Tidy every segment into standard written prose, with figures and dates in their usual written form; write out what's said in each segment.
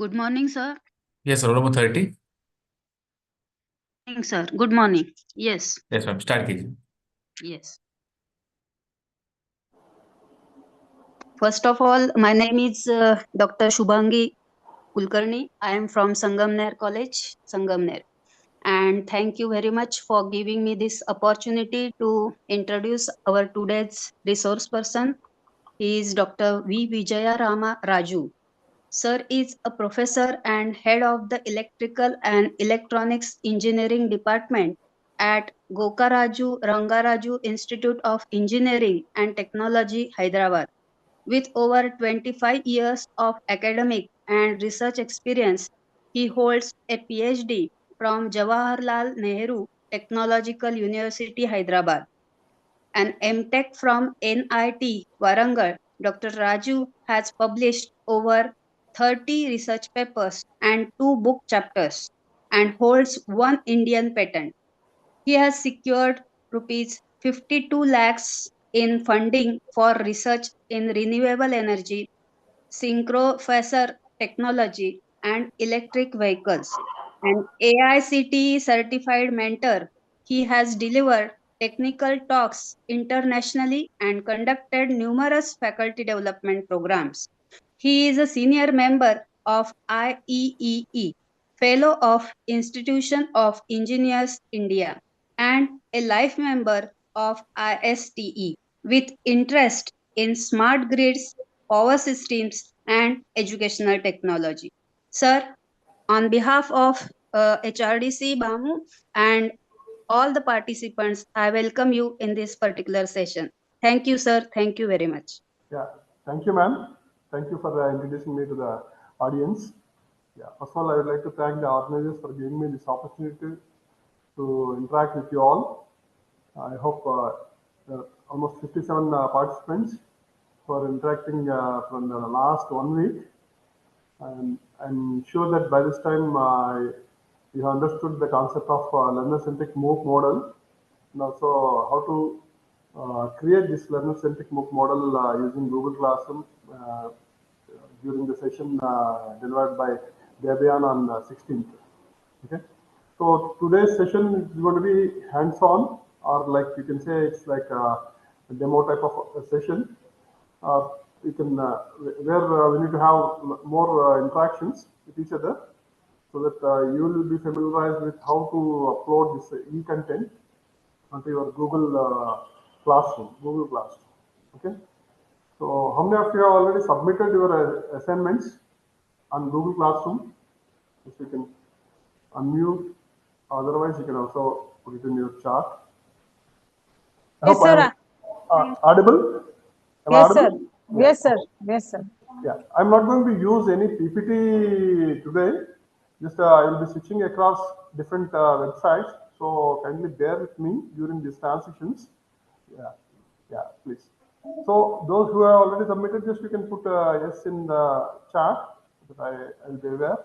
Good morning, sir. Yes, roll number 30. Morning, sir. Good morning. Yes, Yes, ma'am. Start कीजिए. yes. First of all, my name is Dr. Shubhangi Kulkarni. I am from Sangamner College, Sangamner. And thank you very much for giving me this opportunity to introduce our today's resource person. He is Dr. V. Vijaya Rama Raju. Sir is a professor and head of the Electrical and Electronics Engineering Department at Gokaraju Rangaraju Institute of Engineering and Technology, Hyderabad. With over 25 years of academic and research experience, he holds a PhD from Jawaharlal Nehru Technological University, Hyderabad, an MTech from NIT Warangal. Dr. Raju has published over 30 research papers and 2 book chapters and holds one Indian patent. He has secured rupees 52 lakhs in funding for research in renewable energy, synchrophasor technology, and electric vehicles. An AICTE certified mentor, he has delivered technical talks internationally and conducted numerous faculty development programs. He is a senior member of IEEE, Fellow of Institution of Engineers India, and a life member of ISTE with interest in smart grids, power systems, and educational technology. Sir, on behalf of HRDC BAMU and all the participants, I welcome you in this particular session. Thank you, sir. Thank you very much. Yeah, thank you, ma'am. Thank you for introducing me to the audience. Yeah, first of all, I would like to thank the organizers for giving me this opportunity to interact with you all. I hope there are almost 57 participants for interacting from the last 1 week. And I'm sure that by this time you have understood the concept of learner-centric MOOC model and also how to create this learner-centric MOOC model using Google Classroom during the session delivered by Debian on 16th. Okay, so today's session is going to be hands-on, or like you can say it's like a demo type of a session. You can where we need to have more interactions with each other, so that you will be familiarized with how to upload this e-content onto your Google Classroom, Google Classroom. Okay. So how many of you have already submitted your assignments on Google Classroom? If you can unmute, otherwise you can also put it in your chat. I Yes, hope I sir. am audible. Am I Yes, sir. audible? Yes, sir. Yes, sir. Yeah, I'm not going to use any PPT today. Just I will be switching across different websites. So kindly bear with me during these transitions. Yeah, yeah, please. So those who have already submitted, just you can put yes in the chat, so that I will be aware.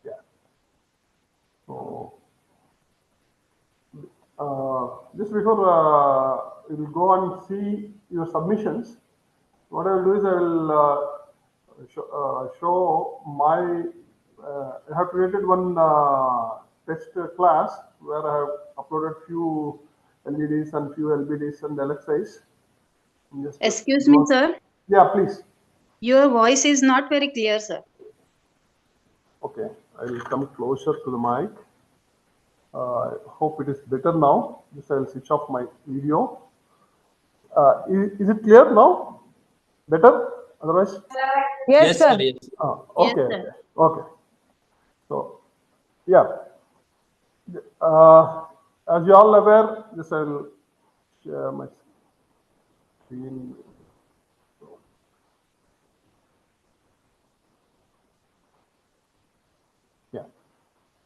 Yeah. So just before we will go and see your submissions, what I will do is I will show my. I have created one test class where I have uploaded few LEDs and few LBDs and LXIs. Just Excuse me, sir. Yeah, please. Your voice is not very clear, sir. Okay, I will come closer to the mic. Hope it is better now. Just I will switch off my video. Is it clear now? Better? Otherwise? Yes, sir. Yes. Okay, Yes, sir. okay. So, yeah. As you all aware, this I will share my screen. Yeah.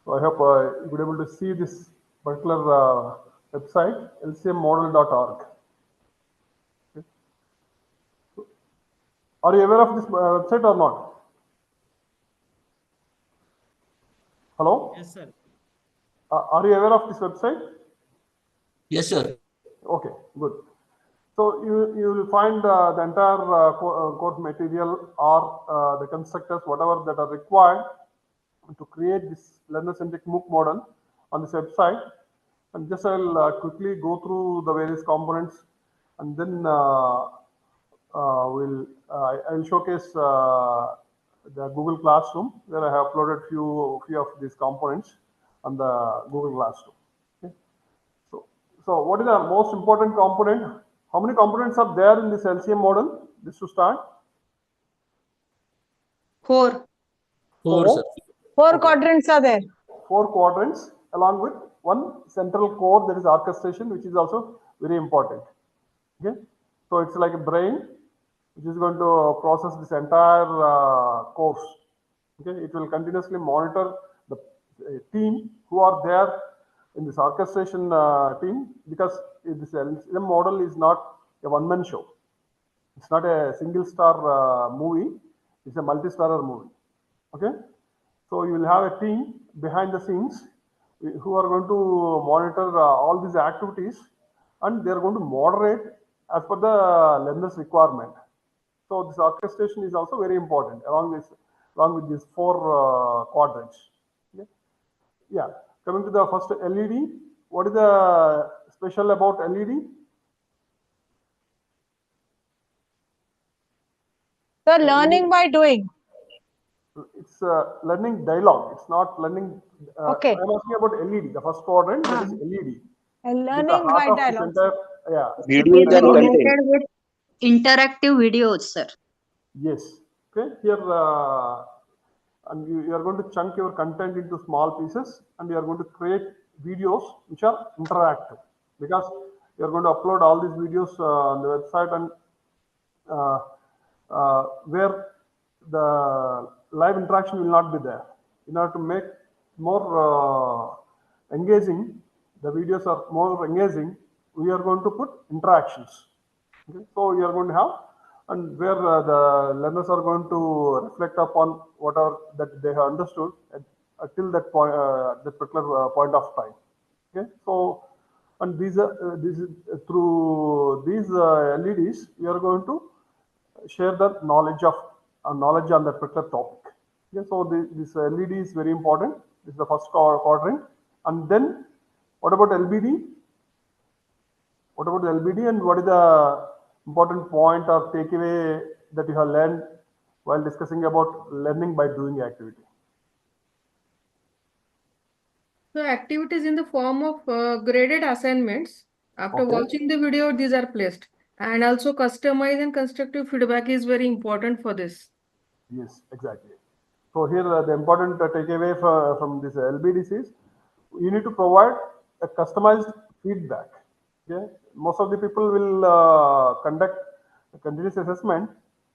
So I hope you will be able to see this particular website, lcmmodel.org. Okay. So, are you aware of this website or not? Hello? Yes, sir. Are you aware of this website? Yes, sir. Okay, good. So you will find the entire course material or the constructors, whatever that are required to create this learner-centric MOOC model on this website. And just I'll quickly go through the various components, and then I will showcase the Google Classroom where I have uploaded few of these components on the Google Classroom. Okay. So what is the most important component? How many components are there in this LCM model? This to start. 4. Four, sir. Four Okay. quadrants are there. 4 quadrants along with one central core, that is orchestration, which is also very important. Okay, so it's like a brain which is going to process this entire course. Okay, it will continuously monitor the team who are there in this orchestration team, because this LCM model is not a one-man show. It's not a single star movie. It's a multi-starrer movie. Okay, so you will have a team behind the scenes who are going to monitor all these activities, and they are going to moderate as per the learner's requirement. So this orchestration is also very important along with these 4 quadrants. Okay. Yeah, coming to the first LED, what is the special about LED? So learning by doing. It's learning dialogue. It's not learning. Okay. I'm asking about LED. The first quadrant, that is LED. And It is the learning heart by of this dialogues. entire. Yeah. It Videos is and content. related with interactive videos, sir. Yes. Okay. Here, and you are going to chunk your content into small pieces, and you are going to create videos which are interactive, because you are going to upload all these videos on the website, and where the live interaction will not be there. In order to make more engaging, the videos are more engaging, we are going to put interactions. Okay? So you are going to have, and where the learners are going to reflect upon whatever that they have understood till that point, that particular point of time. Okay, so and this is through these LEDs, we are going to share the knowledge on that particular topic. Okay, so this LED is very important. This is the first quadrant, and then what about LBD? What about the LBD, and what is the important point or takeaway that you have learned while discussing about learning by doing activity? So activities in the form of graded assignments. After Okay. watching the video, these are placed. And also customized and constructive feedback is very important for this. Yes, exactly. So here the important takeaway from this LBDC is you need to provide a customized feedback. Okay, most of the people will conduct a continuous assessment,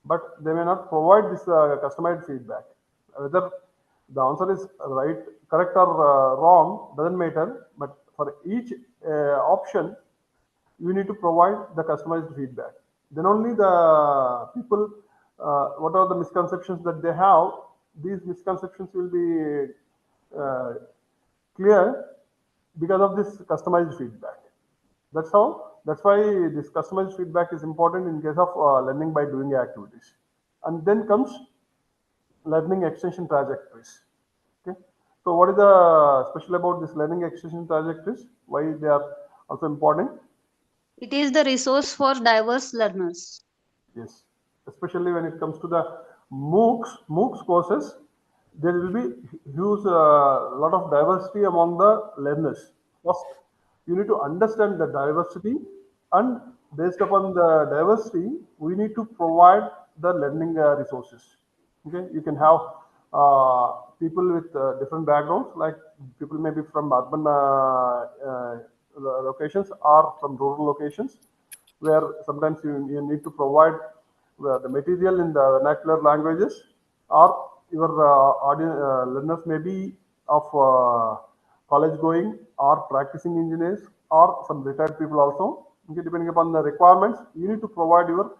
but they may not provide this customized feedback. Whether the answer is right, correct, or wrong doesn't matter. But for each option, you need to provide the customized feedback. Then only the people, what are the misconceptions that they have, these misconceptions will be clear because of this customized feedback. That's why this customized feedback is important in case of learning by doing activities. And then comes learning extension trajectories. Okay, so what is the special about this learning extension trajectories? Why they are also important? It is the resource for diverse learners. Yes, especially when it comes to the MOOCs courses, there will be huge lot of diversity among the learners. First, you need to understand the diversity, and based upon the diversity, we need to provide the learning resources. Okay, you can have people with different backgrounds, like people may be from urban locations or from rural locations, where sometimes you need to provide the material in the vernacular languages, or your learners may be of college going or practicing engineers or some retired people also. Okay, depending upon the requirements, you need to provide your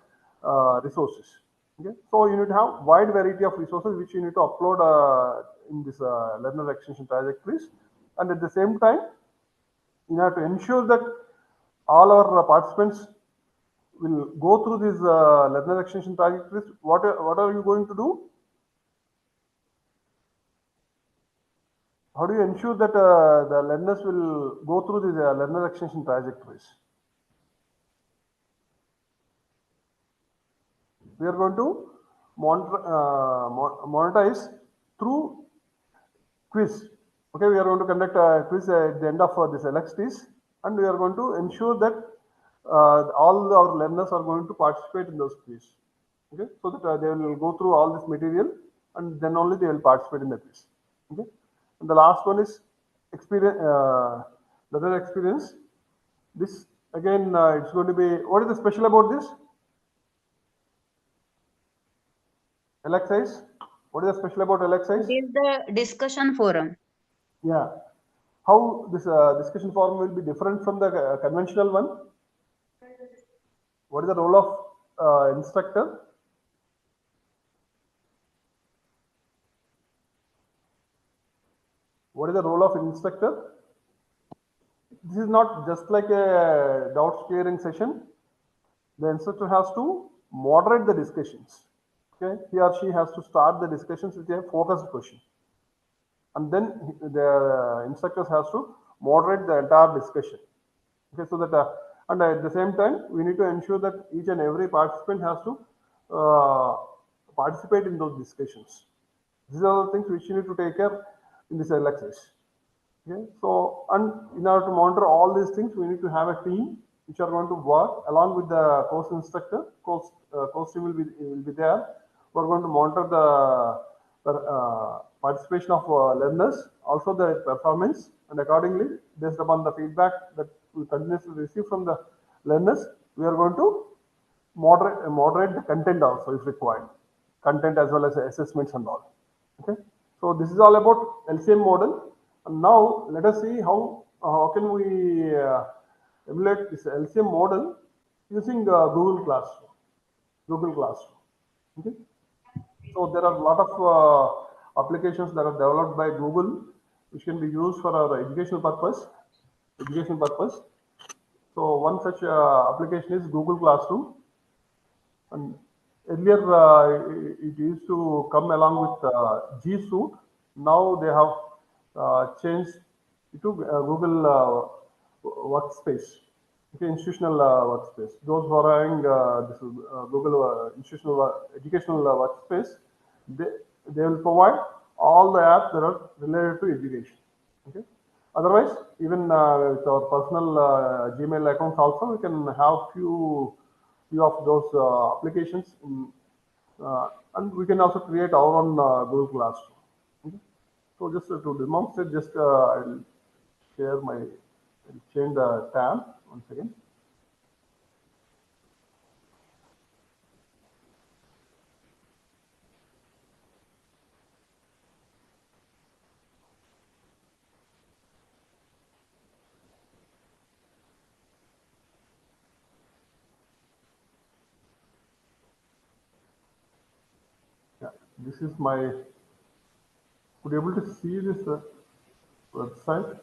resources. Okay, so you need to have wide variety of resources which you need to upload in this learner extension trajectories, and at the same time, you have to ensure that all our participants will go through these learner extension trajectories. What are you going to do? How do you ensure that the learners will go through these learner extension trajectories? We are going to monetize through quiz. Okay, we are going to conduct a quiz at the end of this LXTs, and we are going to ensure that all our learners are going to participate in those quiz. Okay, so that they will go through all this material, and then only they will participate in the quiz. Okay, and the last one is experience, learner experience. This again, it's going to be, what is the special about this? LXIs. What is the special about LXIs? It is the discussion forum. Yeah. How this discussion forum will be different from the conventional one? What is the role of instructor? What is the role of instructor? This is not just like a doubt clearing session. The instructor has to moderate the discussions. Okay, he or she has to start the discussions with a focused question, and then the instructors has to moderate the entire discussion. Okay, so that and at the same time we need to ensure that each and every participant has to participate in those discussions. These are the things which you need to take care in this LXS. Okay, so and in order to monitor all these things, we need to have a team which are going to work along with the course instructor. Course team will be there. We're going to monitor the participation of learners, also the performance, and accordingly, based upon the feedback that we continuously receive from the learners, we are going to moderate the content also if required, content as well as assessments and all. Okay, so this is all about LCM model. And now let us see how can we emulate this LCM model using Google Classroom. Google Classroom. Okay. So there are a lot of applications that are developed by Google, which can be used for our educational purpose. So one such application is Google Classroom. And earlier it used to come along with G Suite. Now they have changed it to Google Workspace. Okay, institutional workspace. Those who are having this Google institutional educational workspace, they will provide all the apps that are related to education. Okay. Otherwise, even with our personal Gmail accounts also, we can have few of those applications in, and we can also create our own Google Classroom. Okay. So just to demonstrate, just I'll share my, I'll change the tab once again. Yeah, this is my, would you able to see this website?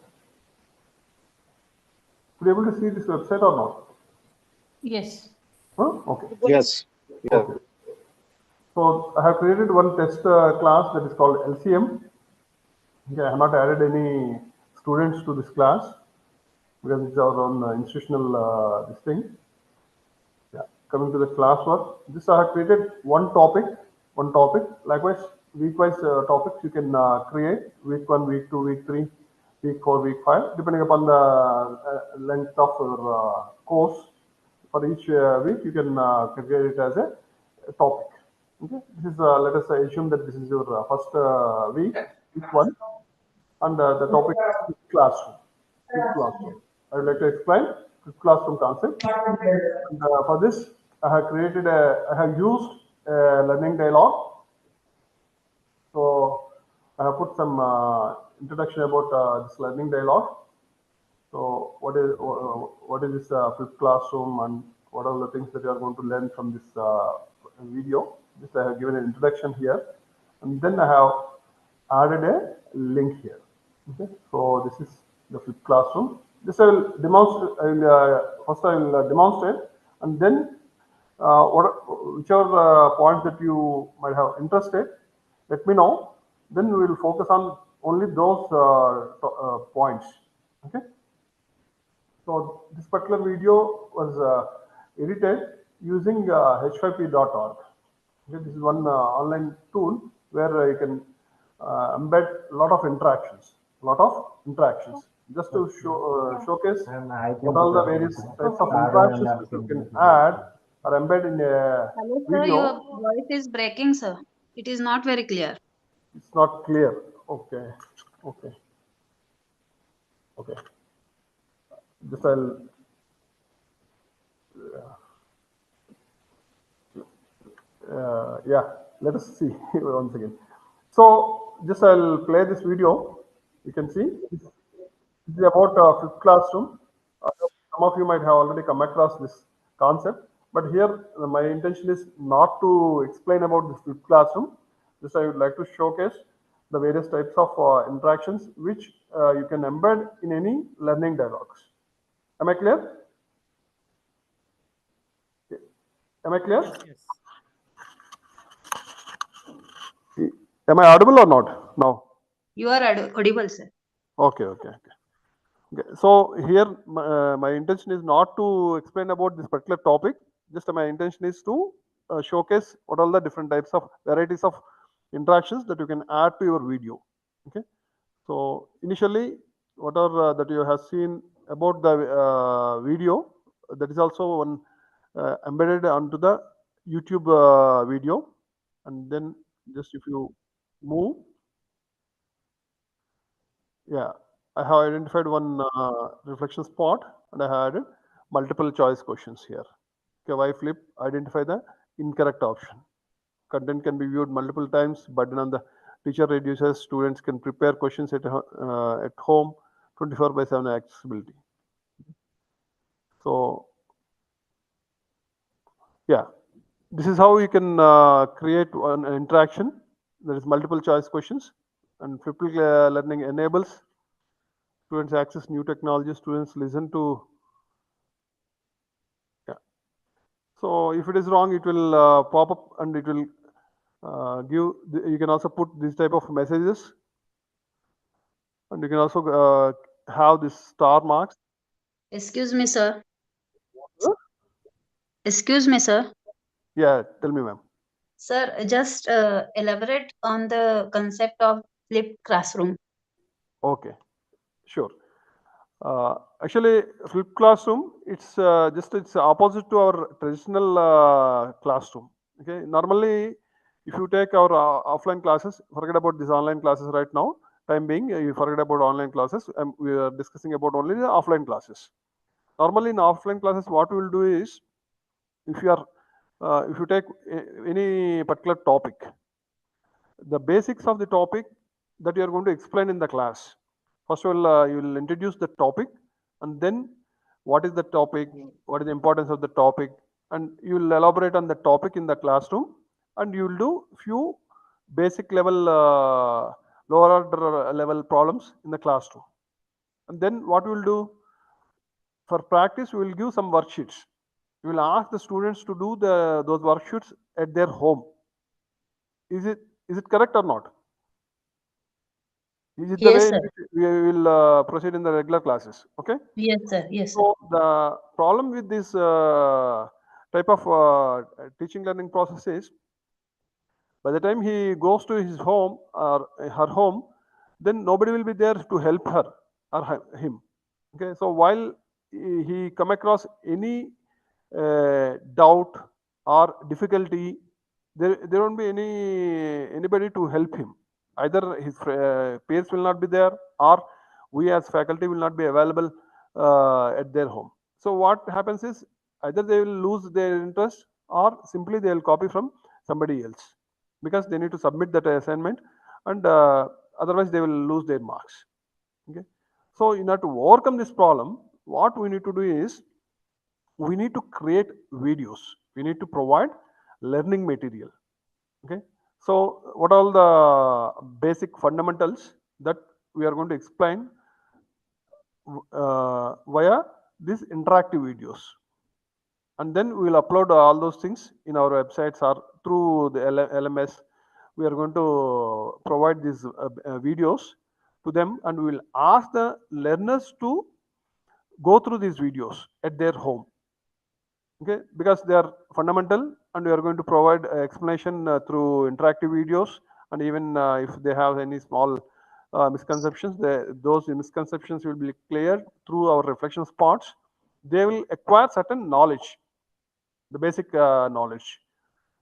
Would you able to see this website or not? Yes. Huh? Okay. Yes. Yeah. Okay. So I have created one test class that is called LCM. Okay, I have not added any students to this class because it's our own institutional this thing. Yeah. Coming to the classwork, this I have created one topic. Likewise, week-wise topics you can create: week 1, week 2, week 3, week 4, week 5, depending upon the length of your course. For each week, you can create it as a topic. Okay, this is let us assume that this is your first week 1, and the topic is classroom. I would like to explain classroom concept. And, for this, I have used a learning dialogue. So I have put some introduction about this learning dialogue. So what is this flipped classroom, and what are the things that you are going to learn from this video? This I have given an introduction here, and then I have added a link here. Okay, so this is the flipped classroom. This I will demonstrate. First I will demonstrate, and then whichever points that you might have interested, let me know. Then we will focus on only those points. Okay. So this particular video was edited using h5p.org. Okay, this is one online tool where you can embed a lot of interactions, just to showcase what all the various types of interactions that you can add or embed in a Hello, sir. video. Your voice is breaking, sir. It is not very clear. It's not clear. Okay, okay, okay. Just I'll yeah, let us see once again. So just I'll play this video. You can see this is about fifth classroom. Some of you might have already come across this concept, but here my intention is not to explain about this fifth classroom. Just I would like to showcase the various types of interactions which you can embed in any learning dialogues. Am I clear? Am I clear? Am I audible or not now? You are audible, sir. Okay, okay, okay. Okay. So here my intention is not to explain about this particular topic. Just my intention is to showcase what all the different types of varieties of interactions that you can add to your video. Okay. So initially, whatever that you have seen about the video, that is also one embedded onto the YouTube video, and then just if you move, yeah, I have identified one reflection spot, and I had multiple choice questions here. Okay, why flip? Identify the incorrect option. Content can be viewed multiple times. Burden on the teacher reduces. Students can prepare questions at home. 24/7 accessibility. So yeah, this is how you can create an interaction. There is multiple choice questions, and flipped learning enables students access new technology. Students listen to. Yeah. So if it is wrong, it will pop up and it will give. You can also put this type of messages, and you can also have this star marks. Excuse me, sir. Huh? Excuse me, sir. Yeah, tell me, ma'am. Sir, just elaborate on the concept of flipped classroom. Okay, sure. Actually, flipped classroom, it's opposite to our traditional classroom. Okay, normally, if you take our offline classes, forget about these online classes right now. Time being, you forget about online classes. We are discussing about only the offline classes. Normally, in offline classes, what we will do is, if you take any particular topic, the basics of the topic that you are going to explain in the class. First of all, you will introduce the topic, and then what is the topic, what is the importance of the topic, and you will elaborate on the topic in the classroom, and you will do few basic level, lower order level problems in the classroom. And then what we will do for practice, we will give some worksheets. We will ask the students to do those worksheets at their home. Is it correct or not? Is it the Yes, way in sir. which we will proceed in the regular classes? Okay. Yes, sir. Yes, sir. So the problem with this type of teaching learning process is, by the time he goes to his home or her home, then nobody will be there to help her or him. Okay. So while he come across any doubt or difficulty, there won't be anybody to help him. Either his peers will not be there, or we as faculty will not be available at their home. So what happens is, either they will lose their interest, or simply they will copy from somebody else, because they need to submit that assignment, and otherwise they will lose their marks. Okay. So in order to overcome this problem, what we need to do is, we need to create videos. We need to provide learning material. Okay. So what are all the basic fundamentals that we are going to explain via these interactive videos, and then we will upload all those things in our websites or through the LMS. We are going to provide these videos to them, and we will ask the learners to go through these videos at their home. Okay, because they are fundamental, and we are going to provide explanation through interactive videos, and even if they have any small misconceptions, those misconceptions will be cleared through our reflection spots. They will acquire certain knowledge, the basic knowledge,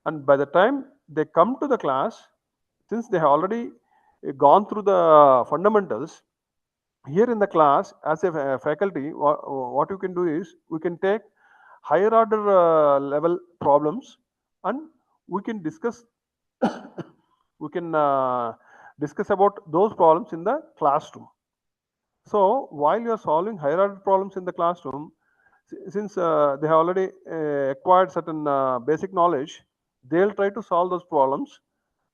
and by the time they come to the class, since they have already gone through the fundamentals, here in the class as a faculty, what you can do is we can take higher order level problems, and we can discuss we can discuss about those problems in the classroom. So while you are solving higher order problems in the classroom, since they have already acquired certain basic knowledge, they'll try to solve those problems.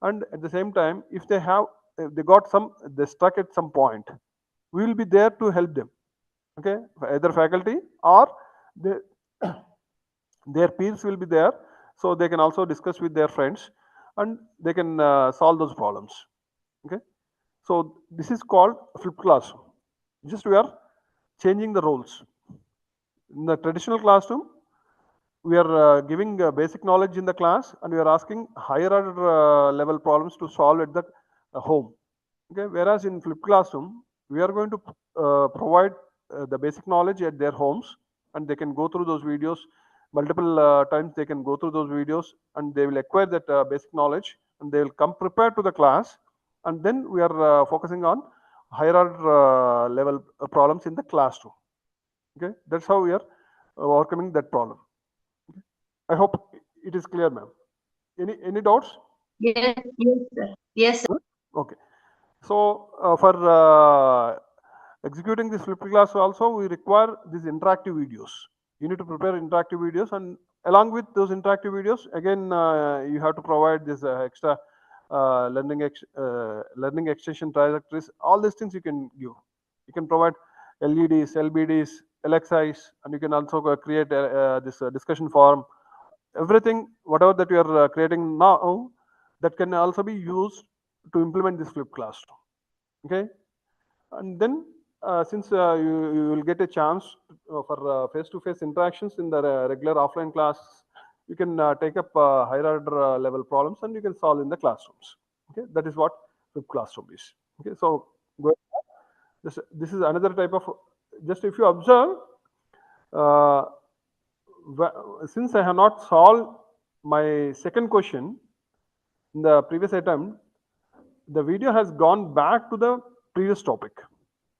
And at the same time, if they got some, they stuck at some point, we will be there to help them. Okay, either faculty or they, their peers will be there, so they can also discuss with their friends, and they can solve those problems. Okay, so this is called flipped classroom. Just we are changing the roles. In the traditional classroom, we are giving basic knowledge in the class, and we are asking higher order level problems to solve at the home. Okay, whereas in flipped classroom, we are going to provide the basic knowledge at their homes, and they can go through those videos multiple times. They can go through those videos, and they will acquire that basic knowledge, and they will come prepared to the class. And then we are focusing on higher order level problems in the classroom. Okay, that's how we are overcoming that problem. Okay. I hope it is clear, ma'am. Any doubts? Yes, yes, sir. Yes, sir. Okay. So for executing this flipped class also, we require these interactive videos. You need to prepare interactive videos, and along with those interactive videos, again you have to provide this extra learning extension trajectories. All these things you can give. You can provide LEDs, LBDs, LXIs, and you can also create this discussion forum. Everything, whatever that you are creating now, that can also be used to implement this flipped classroom. Okay, and then since you will get a chance for face-to-face interactions in the regular offline class, you can take up higher order level problems, and you can solve in the classrooms. Okay, that is what flipped classroom is. Okay, so this is another type of, just if you observe, uh, since I have not solved my second question in the previous attempt, the video has gone back to the previous topic.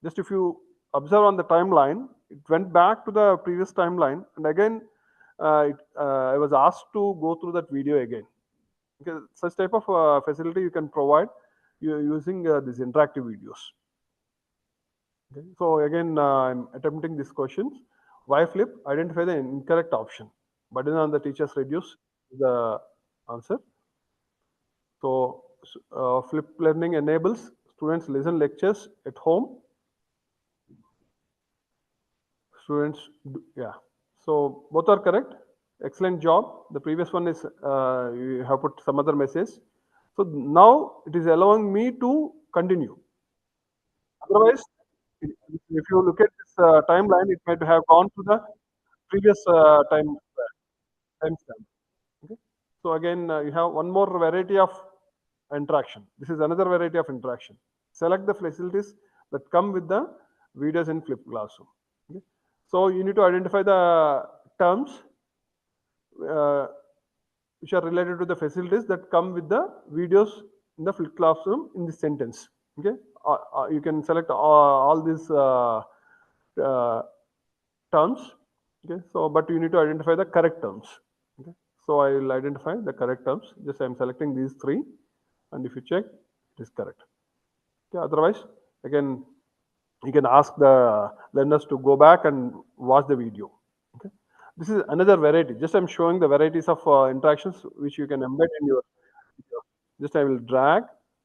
Just if you observe on the timeline, it went back to the previous timeline, and again I was asked to go through that video again. Okay, such type of facility you can provide using these interactive videos. Okay. So again, I'm attempting this question. Why flip? Identify the incorrect option. Burden on the teachers reduce the answer. So flip learning enables students listen lectures at home. Students, yeah. So both are correct. Excellent job. The previous one is you have put some other message. So now it is allowing me to continue. Otherwise, if you look at this timeline, it might have gone to the previous timestamp. Okay. So again, you have one more variety of interaction. This is another variety of interaction. Select the facilities that come with the videos in flipped classroom. Okay. So you need to identify the terms uh, which are related to the facilities that come with the videos in the flipped classroom in this sentence. Okay, you can select all these uh, terms. Okay, so but you need to identify the correct terms. Okay, so I will identify the correct terms. Just I am selecting these three, and if you check, it is correct. Okay, otherwise, again, you can ask the learners to go back and watch the video. Okay, this is another variety. Just I'm showing the varieties of interactions which you can embed in your video. Just I will drag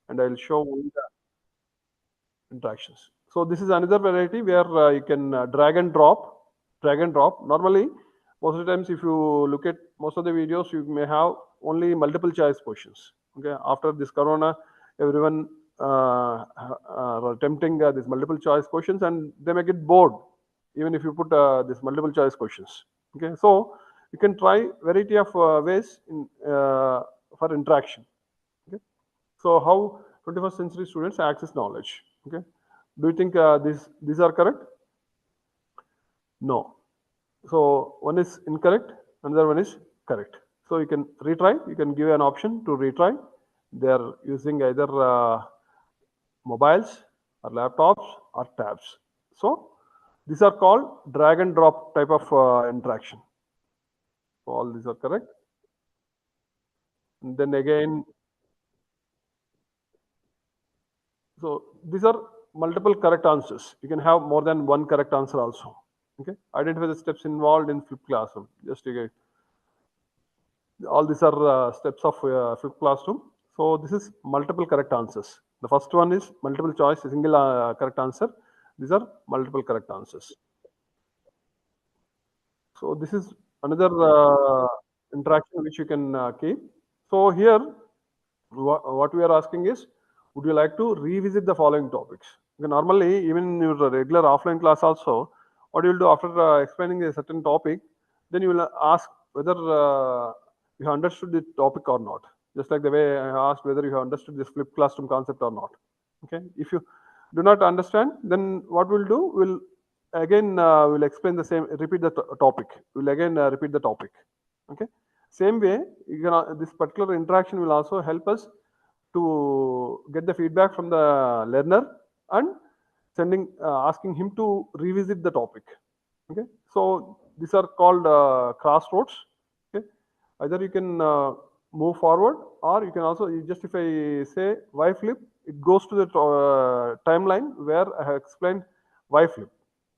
and I will show only the interactions. So this is another variety where you can drag and drop. Normally, most of the times, if you look at most of the videos, you may have only multiple choice questions. Okay, after this corona, everyone are attempting this multiple choice questions, and they may get bored even if you put this multiple choice questions. Okay, so you can try variety of ways for interaction. Okay, so how 21st century students access knowledge. Okay, do you think these are correct? No. So one is incorrect, another one is correct. So you can retry. You can give an option to retry. They are using either mobiles or laptops or tabs. So these are called drag and drop type of interaction. So all these are correct. And then again, so these are multiple correct answers. You can have more than one correct answer also. Okay. Identify the steps involved in flipped classroom. Just again, all these are steps of flipped classroom. So this is multiple correct answers. The first one is multiple choice, single correct answer. These are multiple correct answers. So this is another interaction which you can keep. So here, what we are asking is, would you like to revisit the following topics? Okay, normally, even in your regular offline class also, what you will do after explaining a certain topic, then you will ask whether you have understood the topic or not. Just like the way I asked whether you have understood this flipped classroom concept or not. Okay, if you do not understand, then what we'll do, we'll again we'll explain the same, repeat the topic. We'll again repeat the topic. Okay, same way, you can, this particular interaction will also help us to get the feedback from the learner and sending asking him to revisit the topic. Okay, so these are called crossroads. Okay, either you can move forward, or you can also, just if I say y flip, it goes to the timeline where I have explained y flip.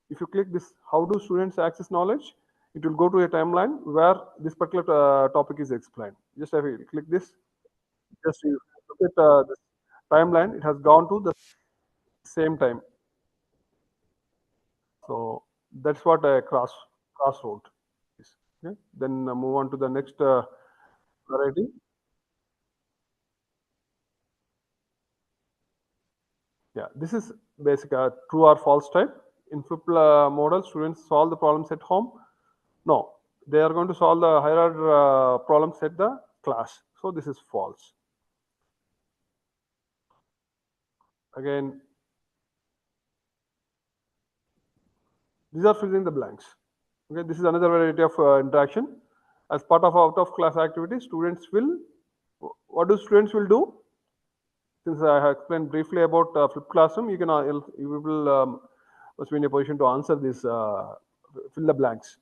If you click this, how do students access knowledge, it will go to a timeline where this particular topic is explained. Just if you click this, just you look at this timeline, it has gone to the same time. So that's what a crossroad is. Okay? Then move on to the next variety. Yeah, this is basic true or false type. In flipped model, students solve the problems at home. No, they are going to solve the higher order problems at the class. So this is false. Again, these are filling the blanks. Okay, this is another variety of interaction. As part of out of class activity, students will, what do students will do? Since I have explained briefly about flipped classroom, you can you will must be in a position to answer this, fill the blanks.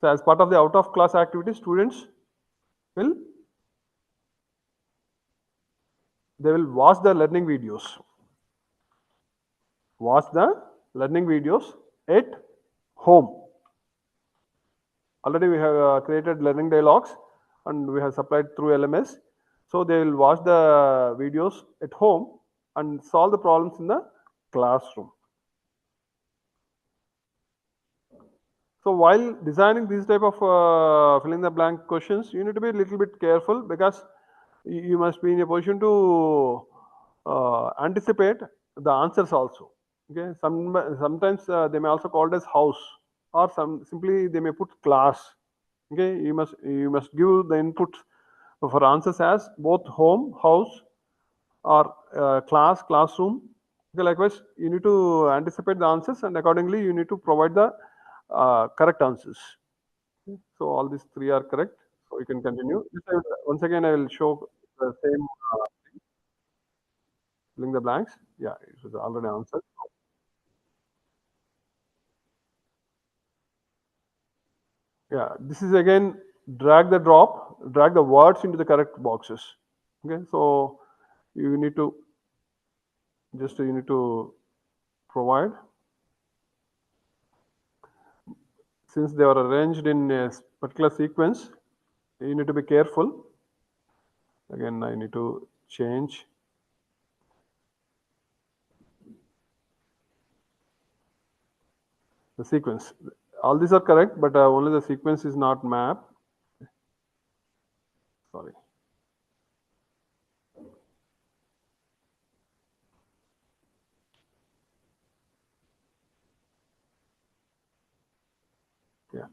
So as part of the out of class activity, students will, they will watch the learning videos. Watch the learning videos at home. Already we have created learning dialogues and we have supplied through LMS. So they will watch the videos at home and solve the problems in the classroom. So while designing these type of filling the blank questions, you need to be a little bit careful, because you must be in a position to anticipate the answers also. Okay, sometimes they may also called as house, or simply they may put class. Okay, you must give the input for answers as both home, house, or class, classroom. Okay, likewise, you need to anticipate the answers, and accordingly you need to provide the correct answers. Okay, so all these three are correct. So you can continue. Once again, I will show the same filling the blanks. Yeah, it was already answered. Yeah, this is again drag the words into the correct boxes. Okay, so you need to provide, since they are arranged in a particular sequence, you need to be careful. Again, I need to change. the sequence. All these are correct, but only the sequence is not mapped. Sorry. Yeah,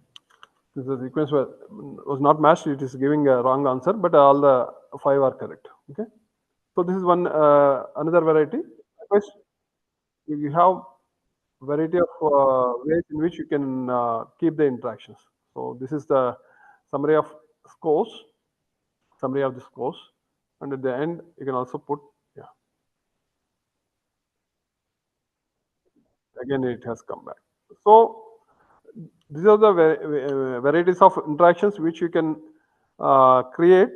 this the sequence was not matched. It is giving a wrong answer, but all the 5 are correct. Okay, so this is one another variety. Likewise, you have variety of ways in which you can keep the interactions. So this is the summary of scores, summary of the scores, and at the end you can also put, yeah, again it has come back. So these are the varieties of interactions which you can create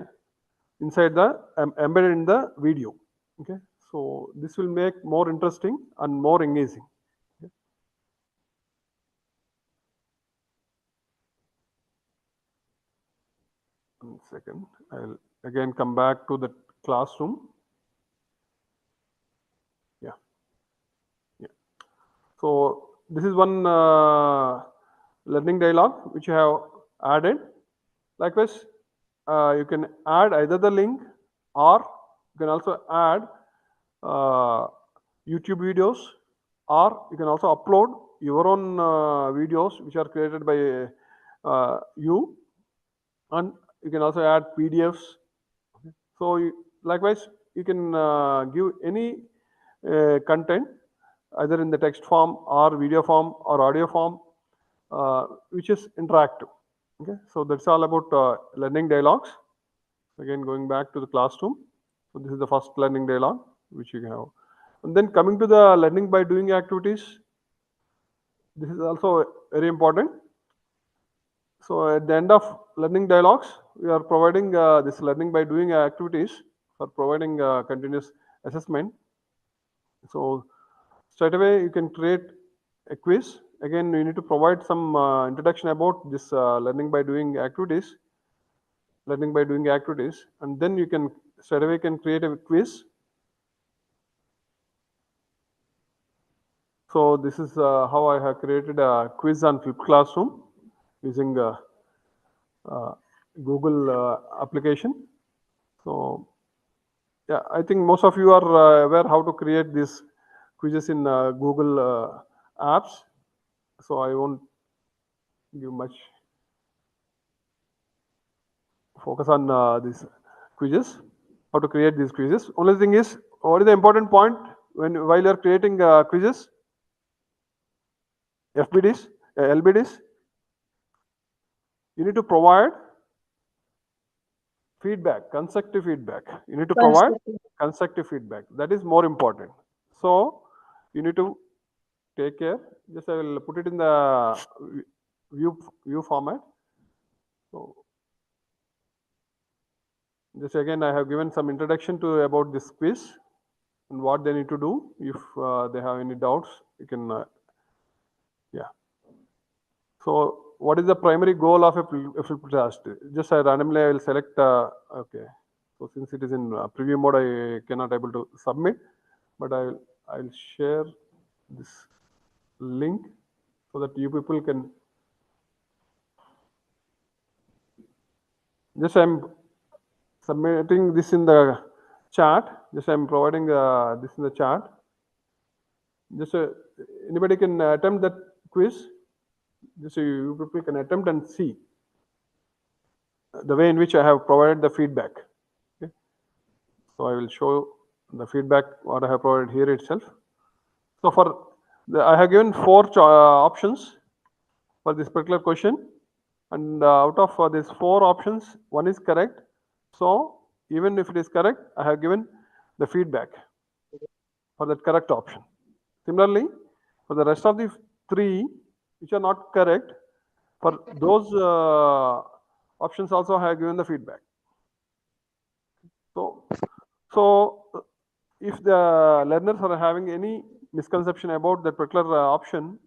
inside the embedded in the video. Okay, so this will make more interesting and more engaging. Okay. 1 second, I'll again come back to the classroom. Yeah, yeah. So this is one learning dialogue which you have added. Likewise, you can add either the link, or you can also add YouTube videos, or you can also upload your own videos which are created by you, and you can also add PDFs. So likewise, you can give any content either in the text form or video form or audio form, which is interactive. Okay, so that's all about learning dialogues. Again, going back to the classroom. So this is the first learning dialogue which you have. And then coming to the learning by doing activities, this is also very important. So at the end of learning dialogues, we are providing this learning by doing activities for providing continuous assessment. So straight away you can create a quiz. Again, you need to provide some introduction about this learning by doing activities, and then you can straight away can create a quiz. So this is how I have created a quiz on Flip Classroom using Google application. So yeah, I think most of you are aware how to create these quizzes in Google apps. So I won't give much focus on these quizzes, how to create these quizzes. Only thing is, what is the important point while you are creating quizzes, FBDs, LBDs? You need to provide feedback, constructive feedback. You need to provide constructive feedback. That is more important. So you need to take care. Just I will put it in the view format. So just again, I have given some introduction to about this quiz and what they need to do. If they have any doubts, you can, yeah. So what is the primary goal of a flip test? Just randomly I will select, okay. So since it is in preview mode, I cannot able to submit, but I'll share this link so that you people can, just I'm submitting this in the chat. Just I'm providing this in the chat. Just anybody can attempt that quiz. Just you people can attempt and see the way in which I have provided the feedback. Okay. So I will show the feedback what I have provided here itself. So for I have given 4 options for this particular question, and out of these 4 options, 1 is correct. So even if it is correct, I have given the feedback for that correct option. Similarly, for the rest of the 3 which are not correct, for those options also I have given the feedback. So if the learners are having any misconception about that particular option,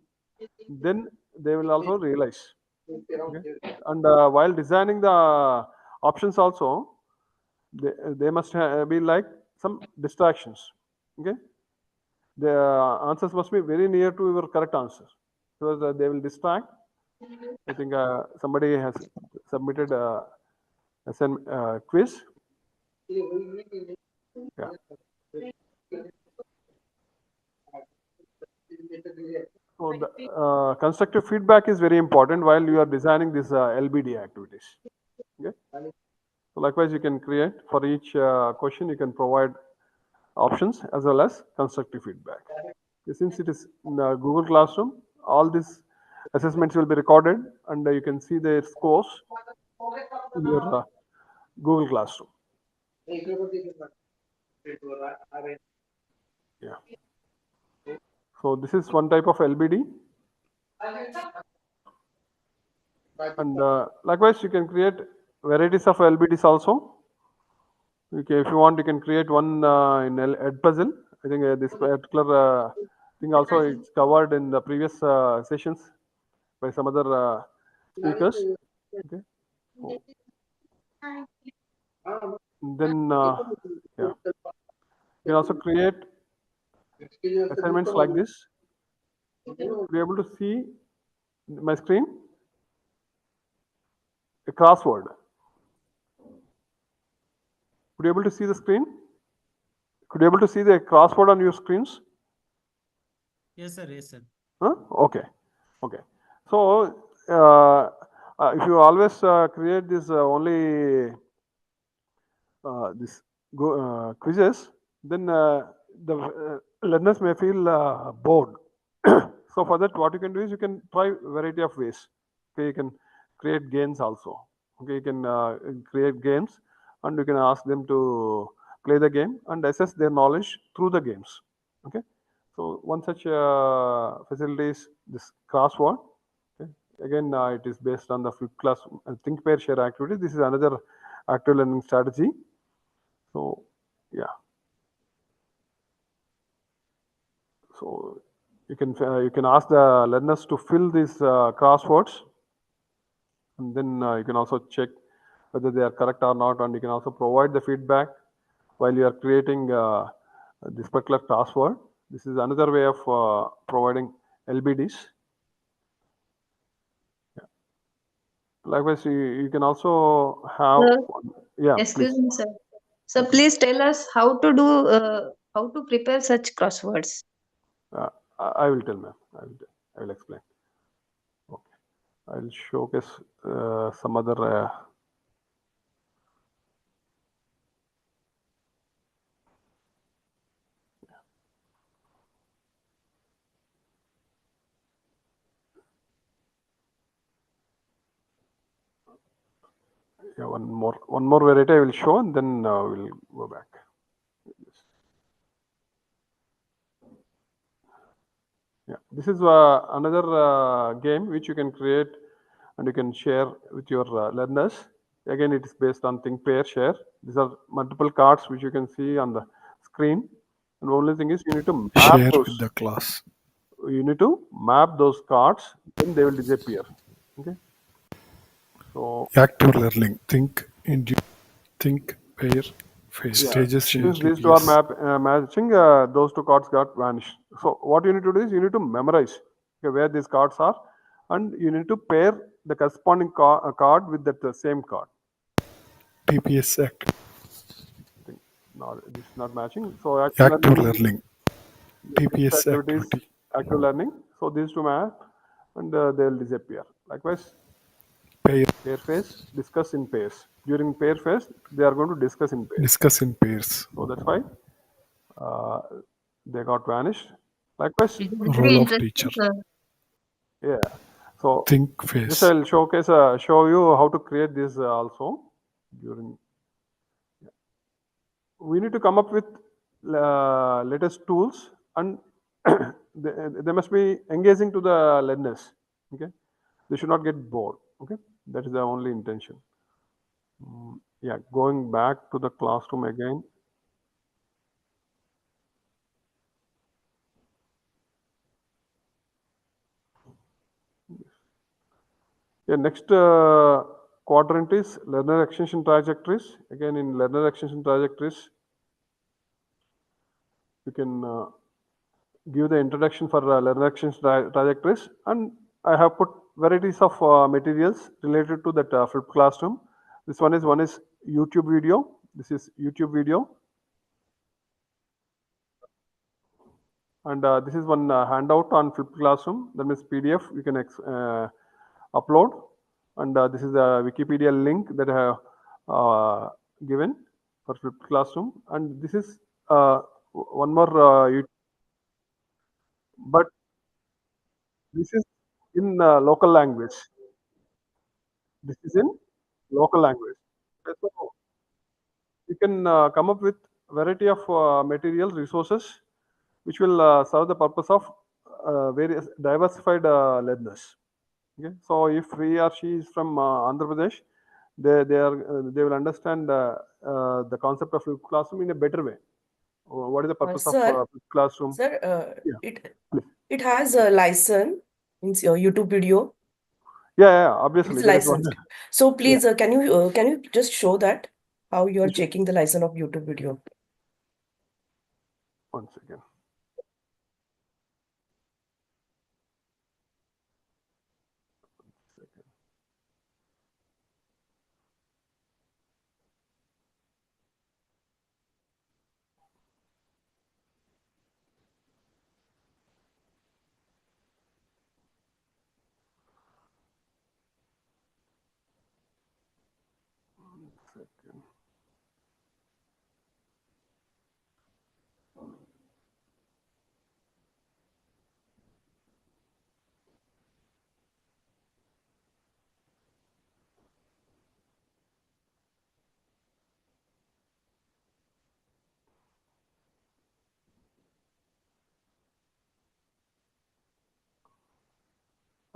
then they will also realize. Okay? And while designing the options also, they must be like some distractions. Okay, the answers must be very near to your correct answer. because they will distract. I think somebody has submitted a quiz. Yeah. So the constructive feedback is very important while you are designing these LBD activities. Okay. So likewise, you can create for each question, you can provide options as well as constructive feedback. Since it is in Google Classroom, all these assessments will be recorded and you can see their scores in your Google Classroom. Yeah. So this is one type of LBD. And likewise, you can create varieties of LBDs also. Okay, if you want, you can create one in Edpuzzle. I think this particular thing also is covered in the previous sessions by some other speakers. Okay. Then, yeah, you can also create assignments like this. Be able to see my screen, a crossword. Could you able to see the screen? Could you able to see the crossword on your screens? Yes, sir. Yes, sir. Huh? Okay. Okay. So if you always create this only this quizzes, then the learners may feel bored. So for that, what you can do is you can try variety of ways. Okay, you can create games also. Okay, you can create games, and you can ask them to play the game and assess their knowledge through the games. Okay, so one such facility is this crossword. Okay. Again, it is based on the flipped class think, pair, share activity. This is another active learning strategy. So, yeah. So you can ask the learners to fill these crosswords, and then you can also check whether they are correct or not, and you can also provide the feedback while you are creating this particular crossword. This is another way of providing LBDs. Yeah. Likewise, you can also have. Yeah, Excuse please. me, sir. So please tell us how to do how to prepare such crosswords. I will tell, ma'am. I will explain. Okay. I will showcase some other. Yeah, one more variety I will show, and then we'll go back. Yeah, this is another game which you can create and you can share with your learners. Again, it is based on think, pair, share. These are multiple cards which you can see on the screen. And the only thing is you need to map Share those. with the class. You need to map those cards, then they will disappear. Okay. So Active learning. Think, pair, face. yeah, Stages share since these two are GPS. matching, those two cards got vanished. So what you need to do is you need to memorize where these cards are, and you need to pair the corresponding card with that same card. PPS active. No, this is not matching. So Active learning. PPS activities, activity. active learning. So these two map, and they will disappear. Likewise, Pair. pair phase, discuss in pairs. During pair phase, they are going to discuss in pairs. Discuss in pairs. So that's why they got vanished. Likewise, It is very Role of interesting, teacher. sir. yeah. So Think this phase. I'll showcase, show you how to create this also. During, we need to come up with latest tools, and they must be engaging to the learners. Okay, they should not get bored. Okay, that is the only intention. Yeah, going back to the classroom again. Yeah, next quadrant is learner extension trajectories. Again, in learner extension trajectories, you can give the introduction for learner action trajectories, and I have put varieties of materials related to that flipped classroom. This one is YouTube video. This is YouTube video, and this is one handout on flipped classroom. That means PDF you can upload, and this is a Wikipedia link that I have given for flipped classroom, and this is one more but this is in local language. This is in local language. Okay, so you can come up with variety of materials, resources, which will serve the purpose of various diversified learners. Okay, so if he or she is from Andhra Pradesh, they will understand the concept of flipped classroom in a better way. What is the purpose of Sir, flipped classroom? sir, Yeah, it please. it has a license, means your YouTube video. Yeah, obviously It's there is one. licensed. So Yeah, please, can you just show that how you are which- checking the license of YouTube video? one second.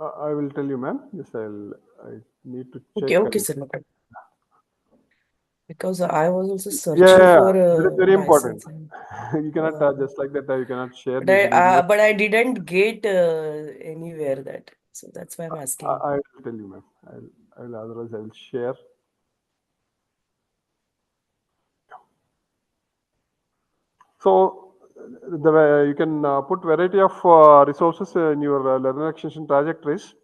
I will tell you, ma'am. Yes, I need to check. Okay, sir. No problem. Because I was also Yeah, searching for that is very important. license. You cannot just like that. You cannot share But this video. but I didn't get anywhere that. So that's why I'm asking. I will tell you, ma'am. I will otherwise I will share. So the way you can put variety of resources in your learner extension trajectories,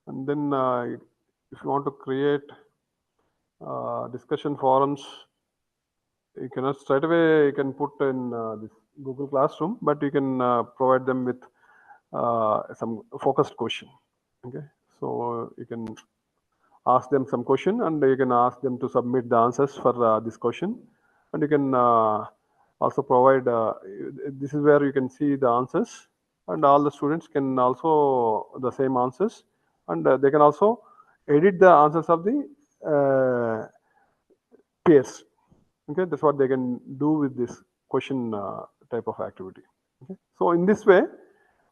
and then if you want to create discussion forums, you cannot straight away you can put in this Google Classroom, but you can provide them with some focused question. Okay, so you can ask them some question, and you can ask them to submit the answers for this question, and you can also provide. This is where you can see the answers, and all the students can also the same answers, and they can also edit the answers of the peers. Okay, that's what they can do with this question type of activity. Okay, so in this way,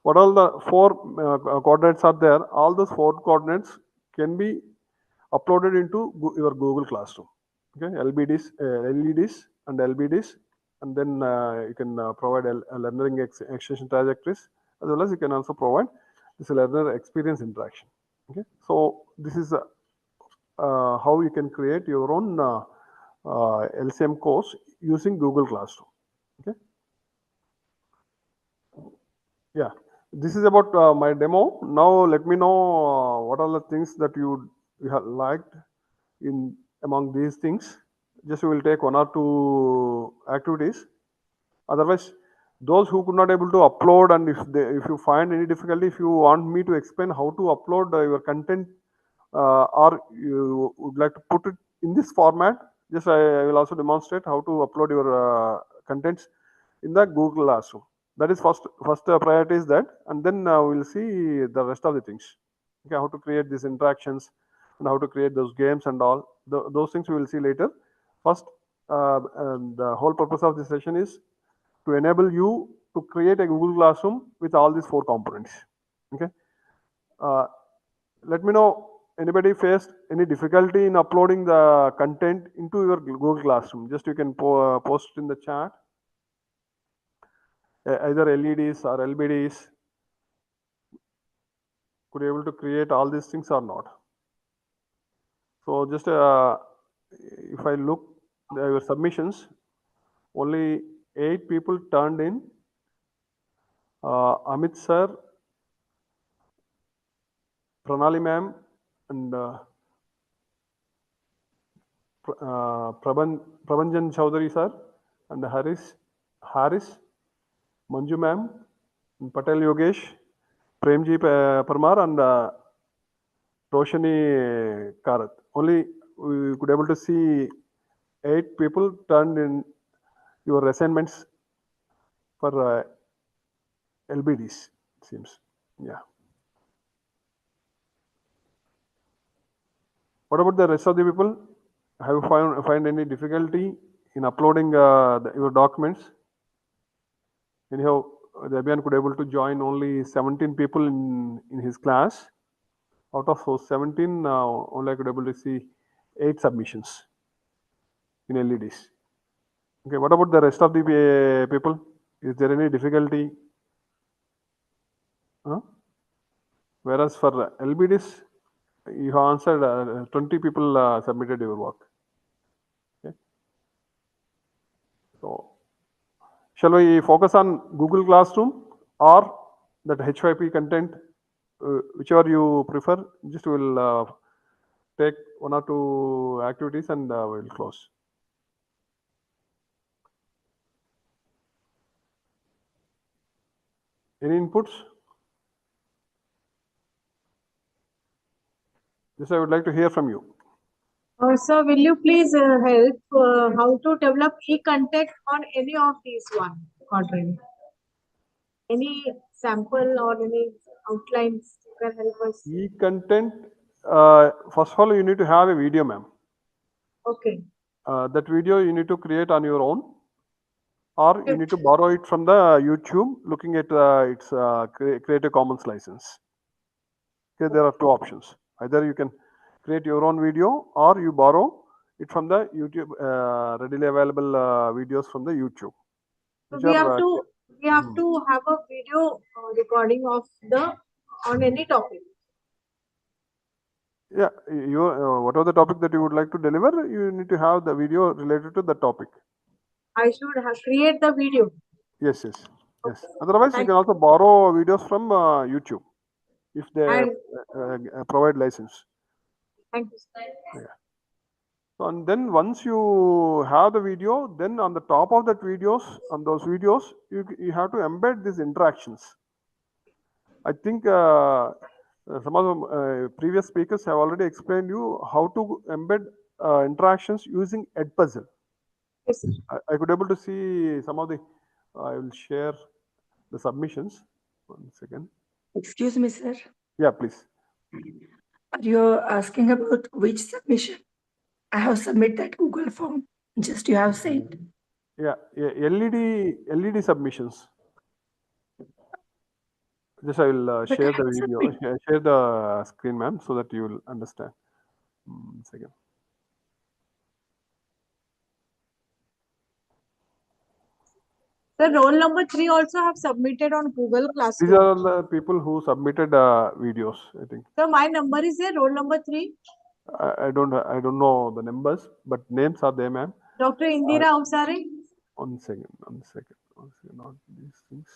what all the four coordinates are there, all those four coordinates can be uploaded into your Google Classroom. Okay, LBDs, LEDs and LBDs, and then you can provide a learning extension trajectories, as well as you can also provide this learner experience interaction. Okay, so this is how you can create your own LCM course using Google Classroom. Okay. Yeah, this is about my demo. Now let me know what are the things that you have liked in among these things. Just we will take one or two activities. Otherwise, those who could not able to upload, and if you find any difficulty, if you want me to explain how to upload your content, or you would like to put it in this format, just I will also demonstrate how to upload your contents in the Google Classroom. That is first priority is that, and then we'll see the rest of the things. Okay, how to create these interactions and how to create those games and all. Those things we will see later. First, and the whole purpose of this session is to enable you to create a Google Classroom with all these four components. Okay. Let me know anybody faced any difficulty in uploading the content into your Google Classroom. Just you can post in the chat. Either LEDs or LBDs, could you able to create all these things or not? So just if I look your submissions, only 8 people turned in Amit sir, Pranali ma'am, and Prabhanjan Chaudhary sir, and Haris, Manju ma'am, and Patel Yogesh, Premji Parmar, and Roshani Karat. Only we could able to see 8 people turned in your assignments for LBDs, it seems. Yeah. What about the rest of the people? Have you find any difficulty in uploading your documents? Anyhow, the Abhiyan could able to join only 17 people in his class. Out of those 17, only I could able to see 8 submissions in LEDs. Okay, what about the rest of the people? Is there any difficulty? Huh? Whereas for LBDs, you have answered 20 people submitted your work. Okay. So, shall we focus on Google Classroom or that H5P content, whichever you prefer? Just will take 1 or 2 activities and we'll close. Any inputs? This I would like to hear from you. Sir, will you please help how to develop e-content on any of these one quadrant? Any sample or any outlines you can help us? E-content, first of all, you need to have a video, ma'am. Okay. That video you need to create on your own, or you need to borrow it from the YouTube, looking at its Creative Commons license. Okay, there are 2 options. Either you can create your own video, or you borrow it from the YouTube, readily available videos from the YouTube. So Which we are, have to have a video recording of on any topic. yeah, you whatever the topic that you would like to deliver, you need to have the video related to the topic. I should create the video. Yes, yes, yes. Otherwise, you Thank can also borrow videos from YouTube if they And provide license. thank you. Yeah. So, and then once you have the video, then on the top of that videos, on those videos, you have to embed these interactions. I think some of the previous speakers have already explained you how to embed interactions using Edpuzzle. Yes, sir. I could able to see some of the. I will share the submissions. 1 second. Excuse me, sir. Yeah, please. Are you asking about which submission? I have submitted that Google form. Just you have said. Yeah, LED submissions. Just I will But share I the have video, submitted. share the screen, ma'am, so that you will understand. 1 second. The roll number 3 also have submitted on Google These Classroom. are the people who submitted videos. I think So my number is there, roll number 3. I don't know the numbers, but names are there, ma'am. Dr. Indira Avsare. 1 second. Not these things.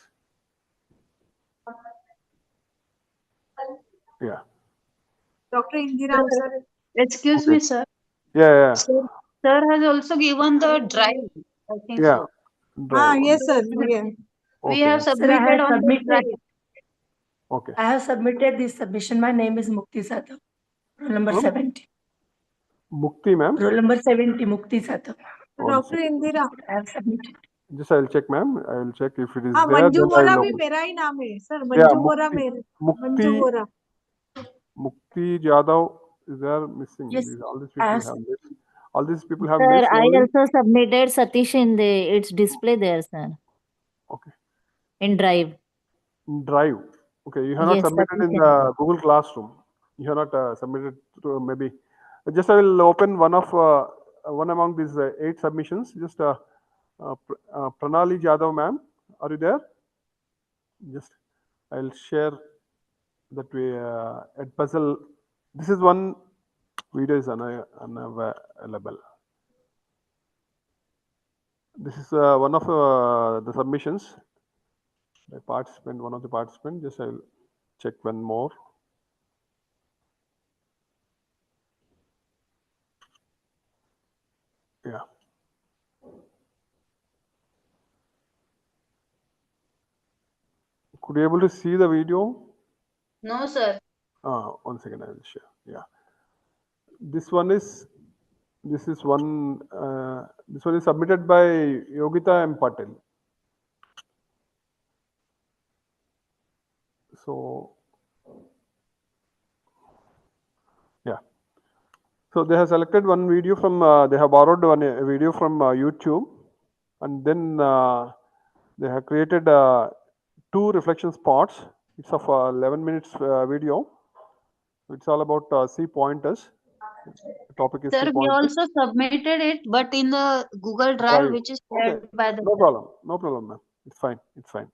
Yeah. Dr. Indira Avsare. Excuse Okay. me, sir. Yeah. Sir has also given the drive. I think Yeah. so. Drive. Yes, sir. Yeah. We Okay. have Sir, I submitted have on the submitted. drive. Okay. I have submitted this submission. My name is Mukti Sadhav. Roll number 70. Mukti, ma'am. Roll number 70, Mukti Sadhav. Dr. Indira. I have submitted. Just I'll check, ma'am. I will check if it is हाँ there. Manju Then I Bora will भी open. मेरा ही नाम है sir Yeah, Manju Bora Manju Bora Mukti Jadhav is there missing. Yes, All these I people have have missed. All these people have Sir, missed I only. also submitted Satish in its display there, sir, Okay. in Drive. Drive. Okay, you have not Yes, submitted Satish in in the Google Classroom. You have not submitted to maybe. Just I will open one among these 8 submissions. Just Pranali Jadhav, ma'am, are you there? Just I'll share that way Edpuzzle. This is one video is unavailable. This is one of the submissions. The participant, one of the participants, just I'll check one more. Yeah. Could you able to see the video? No, sir. 1 second, I will share. Yeah. This one is one is submitted by Yogita M. Patel. So yeah. So they have selected one video from they have borrowed one video from YouTube, and then they have created 2 reflection spots. It's of 11 minutes video. It's all about C pointers. The topic is Sir, C we pointers. also submitted it, but in the Google Drive, Drive. which is Okay. shared by the. No problem. No problem, ma'am. It's fine. It's fine.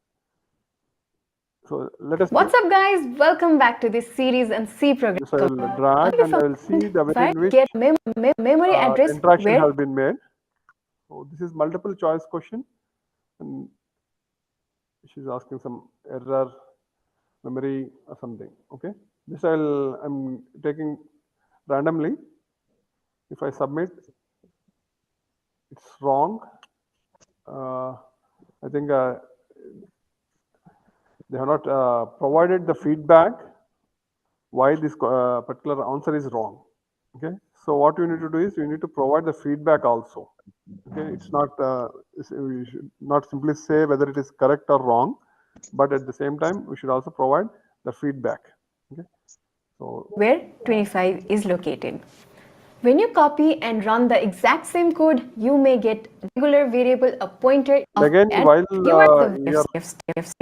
So let us. What's up, guys? Welcome back to this series and C program. Yes, I will drag and I will see the way in which Get memory address interaction where has been made. So this is multiple choice question, and she's asking some error, memory or something. Okay, this I'm taking randomly. If I submit, it's wrong. I think they have not provided the feedback why this particular answer is wrong. Okay, so what you need to do is you need to provide the feedback also. Okay, it's not we should not simply say whether it is correct or wrong, but at the same time we should also provide the feedback. Okay, so where 25 is located. When you copy and run the exact same code, you may get regular variable a pointer of again, while you are creating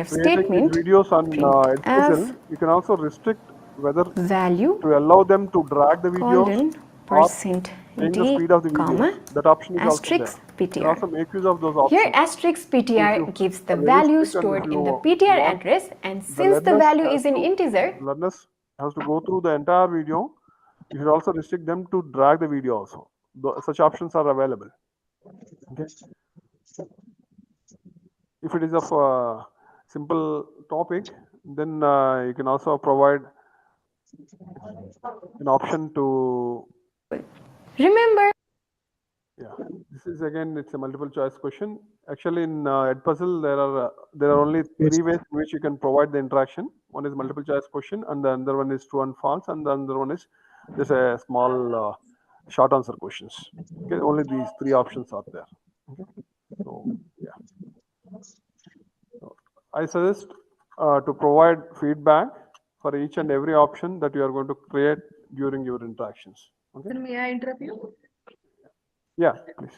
statement these videos on Edpuzzle, you can also restrict whether value to allow them to drag the videos or percent change the d speed of the video. comma That option is also there. asterisk You can ptr. also make use of those options. Here asterisk ptr If you gives the are very value strict and stored if in the you ptr want address, and the since the learners value has is in to- integer, Learners has to go through the entire video. You should also restrict them to drag the video also. Such options are available. Okay. If it is of a simple topic, then you can also provide an option to. remember Yeah, this is again, it's a multiple choice question. Actually, in Edpuzzle, there are only 3 ways in which you can provide the interaction. One is multiple choice question, and the other one is true and false, and the other one is just a small short answer questions. Okay, only these 3 options are there. Okay, so yeah, so I suggest to provide feedback for each and every option that you are going to create during your interactions. Okay. Sir, may I interrupt you? Yeah, please.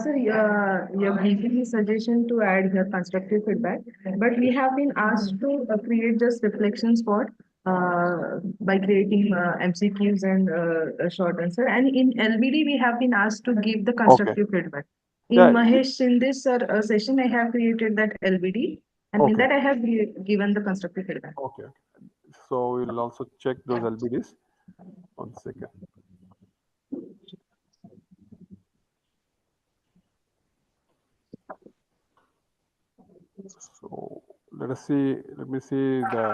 Sir, you're giving me suggestion to add here constructive feedback, but we have been asked to create just reflection spot by creating MCQs and a short answer. And in LBD, we have been asked to give the constructive feedback. In Yeah. Mahesh, in this session, I have created that LBD, and in that I have given the constructive feedback. Okay. So we'll also check those LBDs. 1 second. So let us see. Let me see the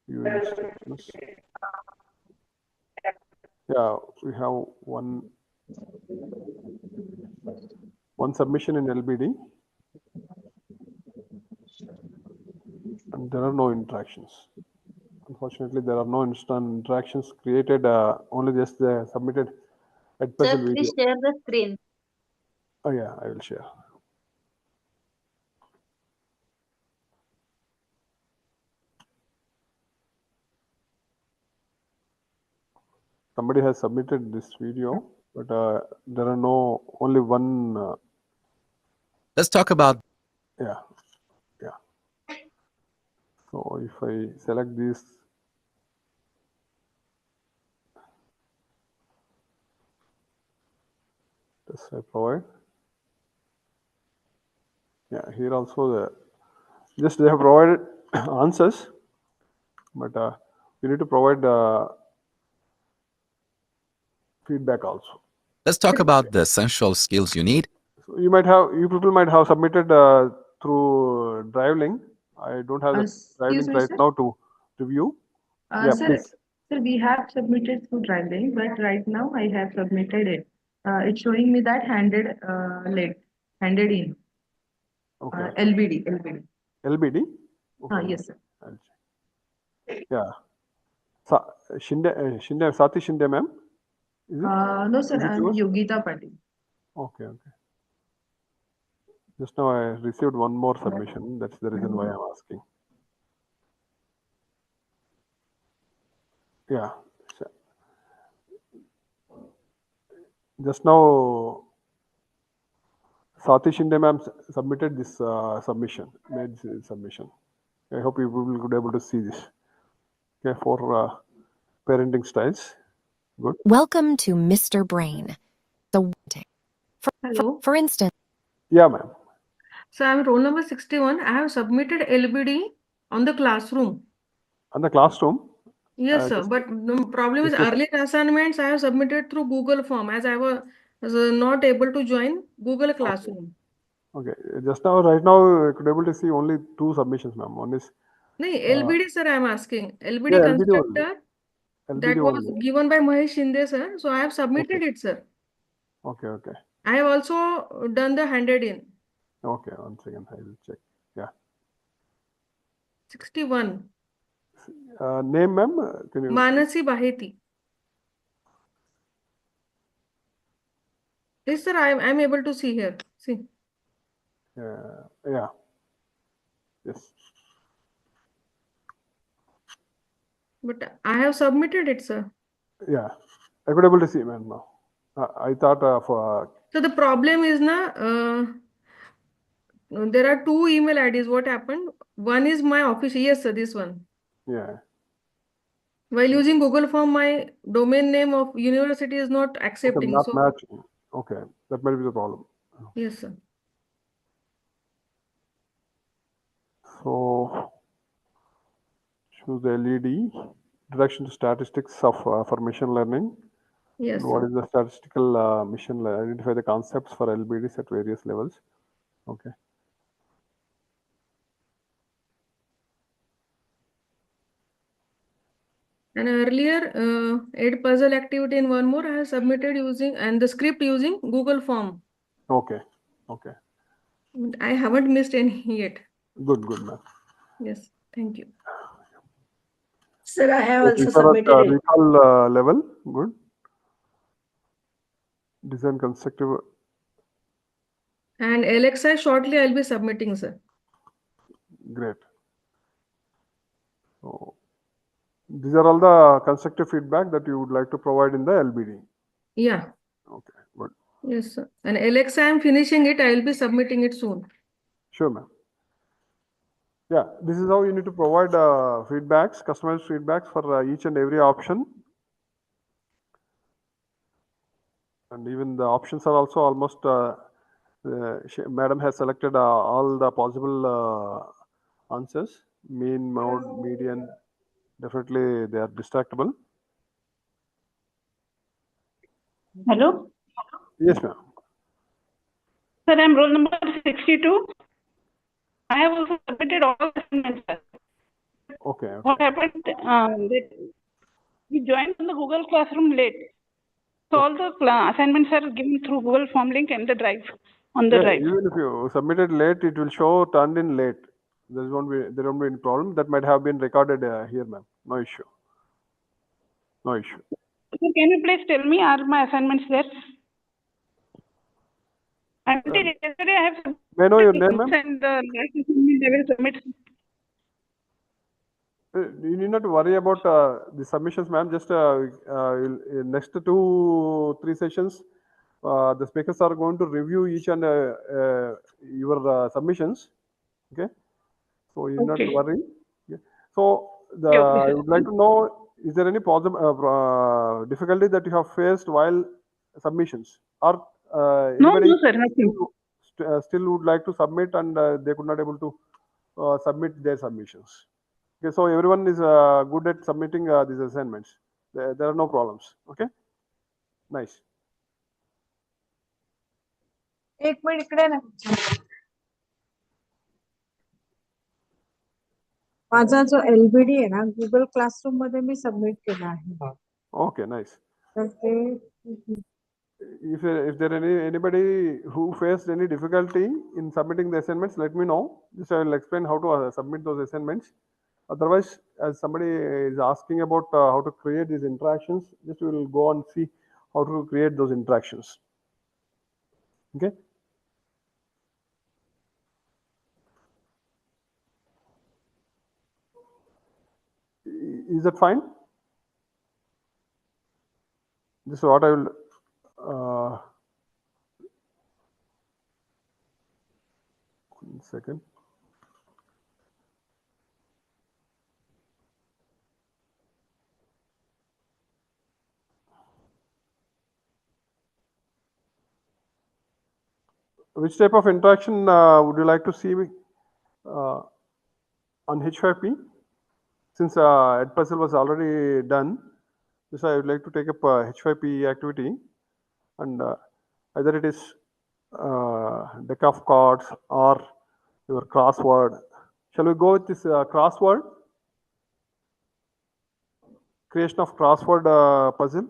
view instructions. Yeah, we have one submission in LBD, and there are no interactions. Unfortunately, there are no instant interactions created. Only just the submitted Edpuzzle Sir, video. please share the screen. Oh yeah, I will share. Somebody has submitted this video, but there are only one. Let's talk about. Yeah. So if I select this, just I provide. Yeah, here also just they have provided answers, but you need to provide feedback also. Let's talk about the essential skills you need. So you people might have submitted through Drive link. I don't have the drive Excuse link me, right sir. now to review. Yeah, Sir, please. sir, we have submitted through drive link, but right now I have submitted it. It's showing me that handed in. Okay. LBD. LBD? Okay. Yes, sir. I'll check. Yeah. Sati Shinde, ma'am? Is it? No, sir, Is it I'm yours? Yogita Patil. Okay. Just now I received one more submission. That's the reason why I'm asking. Yeah. Just now, Sati Shinde ma'am submitted this submission, made this submission. I hope you will be able to see this. Okay, for parenting styles. Good. Welcome to Mr. Brain. Hello. For instance, Yeah, ma'am. So I'm roll number 61. I have submitted LBD on the classroom. On the classroom? Yes, sir. But the problem is earlier assignments I have submitted through Google Form as I was not able to join Google Classroom. Okay. Just now, right now, I could able to see only 2 submissions, ma'am. One is No, LBD, sir, I am asking. LBD yeah, constructor LBD that was only. given by Mahesh Shinde, sir. So I have submitted it, sir. Okay. I have also done the handed in. Okay, 1 second. I will check. Yeah. 61. Name, ma'am? Can you? Manasi Baheti. Yes, sir, I'm able to see here. See. Yeah. Yes. But I have submitted it, sir. Yeah. I could able to see, ma'am, now. I thought of. So the problem is there are 2 email IDs. What happened? One is my official. Yes, sir, this one. Yeah. While using Google Form, my domain name of university is not Okay, accepting. not So matching. Okay, that might be the problem. yes, sir. So choose the LED. Introduction to statistics of for machine learning. Yes, What sir. is the statistical machine learning? Identify the concepts for LBDs at various levels. Okay. And earlier, 8 puzzle activity and one more I have submitted using and the script using Google Form. Okay. I haven't missed any yet. Good, ma'am. Yes, thank you. Sir, I have also These are at submitted it. recall level. Good. Design constructive. And LXI shortly I'll be submitting, sir. Great. So these are all the constructive feedback that you would like to provide in the LBD. Yeah. Okay, good. Yes, sir. And LXI I'm finishing it. I will be submitting it soon. Sure, ma'am. Yeah, this is how you need to provide feedbacks, customized feedbacks for each and every option. And even the options are also almost, madam has selected all the possible answers, mean, mode, median. Definitely they are distractible. Hello? Yes, ma'am. Sir, I'm roll number 62. I have also submitted all the assignments, sir. Okay. What happened? We joined on the Google Classroom late. So all the assignments are given through Google Form link and the drive, on the drive. Even if you submitted late, it will show turned in late. There won't be any problem. That might have been recorded here, ma'am. No issue. So can you please tell me, are my assignments there? Until yesterday, I have submitted. May I know your name, ma'am? And the last assignment I will submit. You need not worry about the submissions, ma'am. Just next 2-3 sessions, the speakers are going to review each and your submissions. Okay, so you need not worry. Okay. So I would like to know: is there any difficulty that you have faced while submissions, or anybody No, sir, nothing. still would like to submit and they could not able to submit their submissions? Okay, so everyone is good at submitting these assignments. There are no problems. Okay, nice. एक minute इकडे ना माझा जो LBD आहे ना Google classroom मध्ये मी submit केला आहे. Okay, nice. तर ते If there anybody who faced any difficulty in submitting the assignments, let me know. Just I will explain how to submit those assignments. Otherwise, as somebody is asking about how to create these interactions, just we will go and see how to create those interactions. Okay. Is that fine? This is what I will. One second. Which type of interaction would you like to see on H5P? Since Edpuzzle was already done, so I would like to take up H5P activity, and either it is deck of cards or your crossword. Shall we go with this crossword? Creation of crossword puzzle.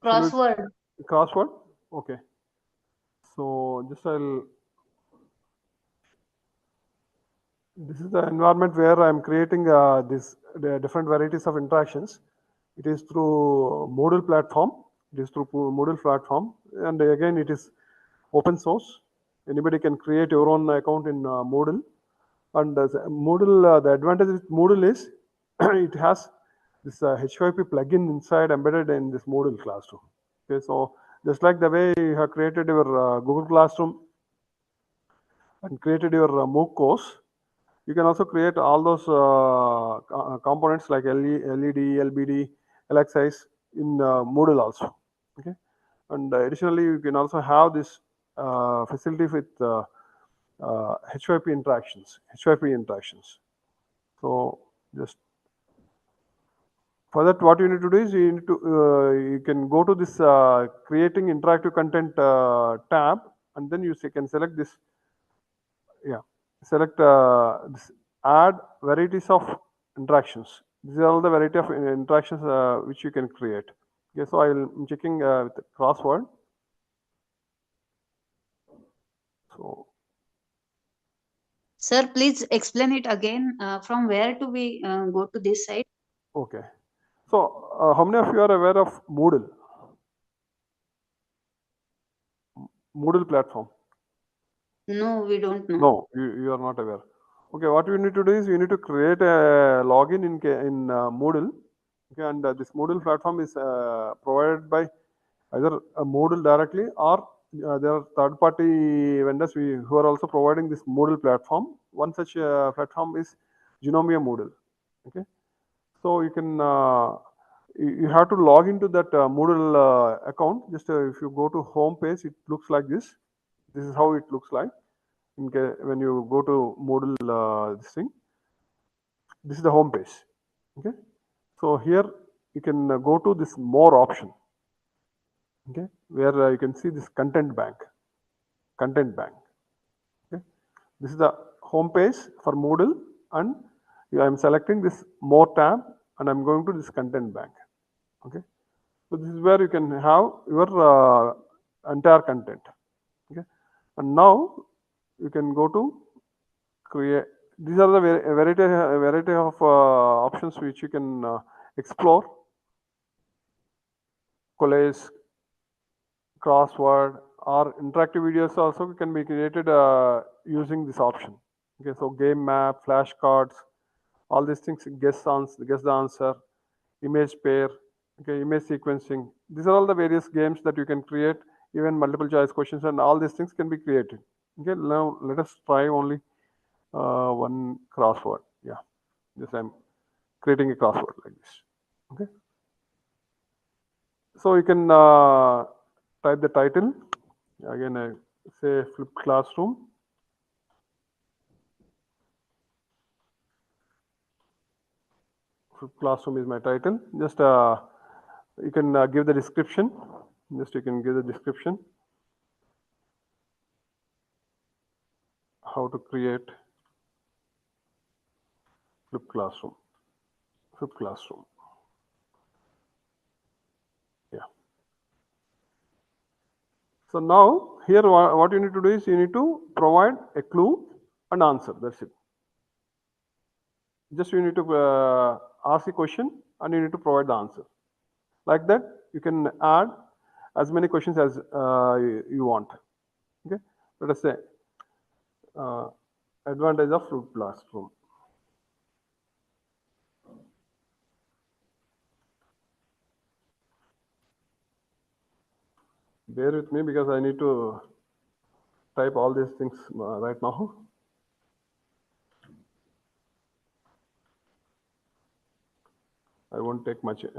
Crossword. Crossword. Okay. So just this is the environment where I am creating the different varieties of interactions. It is through Moodle platform. It is through Moodle platform, and again it is open source. Anybody can create your own account in Moodle. And Moodle, the advantage with Moodle is it has this H5P plugin inside embedded in this Moodle classroom. Okay, so just like the way you have created your Google Classroom and created your MOOC course, you can also create all those components like LED, LBD, LXIs in Moodle also. Okay, and additionally, you can also have this facility with H5P interactions. So just for that, what you need to do is you need to you can go to this creating interactive content tab, and then you can select this. Yeah, select this add varieties of interactions. These are all the variety of interactions which you can create. Okay, so I'm checking with the crossword. So, Sir, please explain it again. From where do we go to this site? okay. So, how many of you are aware of Moodle? Moodle platform? No, we don't know. No, you are not aware. Okay, what you need to do is you need to create a login in Moodle. Okay, and this Moodle platform is provided by either Moodle directly or there are third-party vendors who are also providing this Moodle platform. One such platform is Genomia Moodle. Okay, so you can you have to log into that Moodle account. Just if you go to home page, it looks like this. This is how it looks like. When you go to Moodle this thing, this is the home page. Okay, so here you can go to this more option. Okay, where you can see this content bank. Okay, this is the home page for Moodle, and I am selecting this more tab, and I'm going to this content bank. Okay, so this is where you can have your entire content. Okay, and now you can go to create. These are the variety of options which you can explore. Collage, crossword, or interactive videos also can be created using this option. Okay, so game map, flashcards, all these things, guess the answer, image pair, okay, image sequencing. These are all the various games that you can create. Even multiple choice questions and all these things can be created. Okay, now let us try only one crossword. Yeah, this I'm creating a crossword like this. Okay, so you can type the title. Again, I say flipped classroom. Flip classroom is my title. Just you can give the description. Just you can give the description. How to create flip classroom. Flip classroom. Yeah. So now here what you need to do is you need to provide a clue and answer. That's it. Just you need to ask a question and you need to provide the answer. Like that, you can add as many questions as you want. Okay. Let us say advantage of flip classroom. Bear with me because I need to type all these things right now. I won't take much. It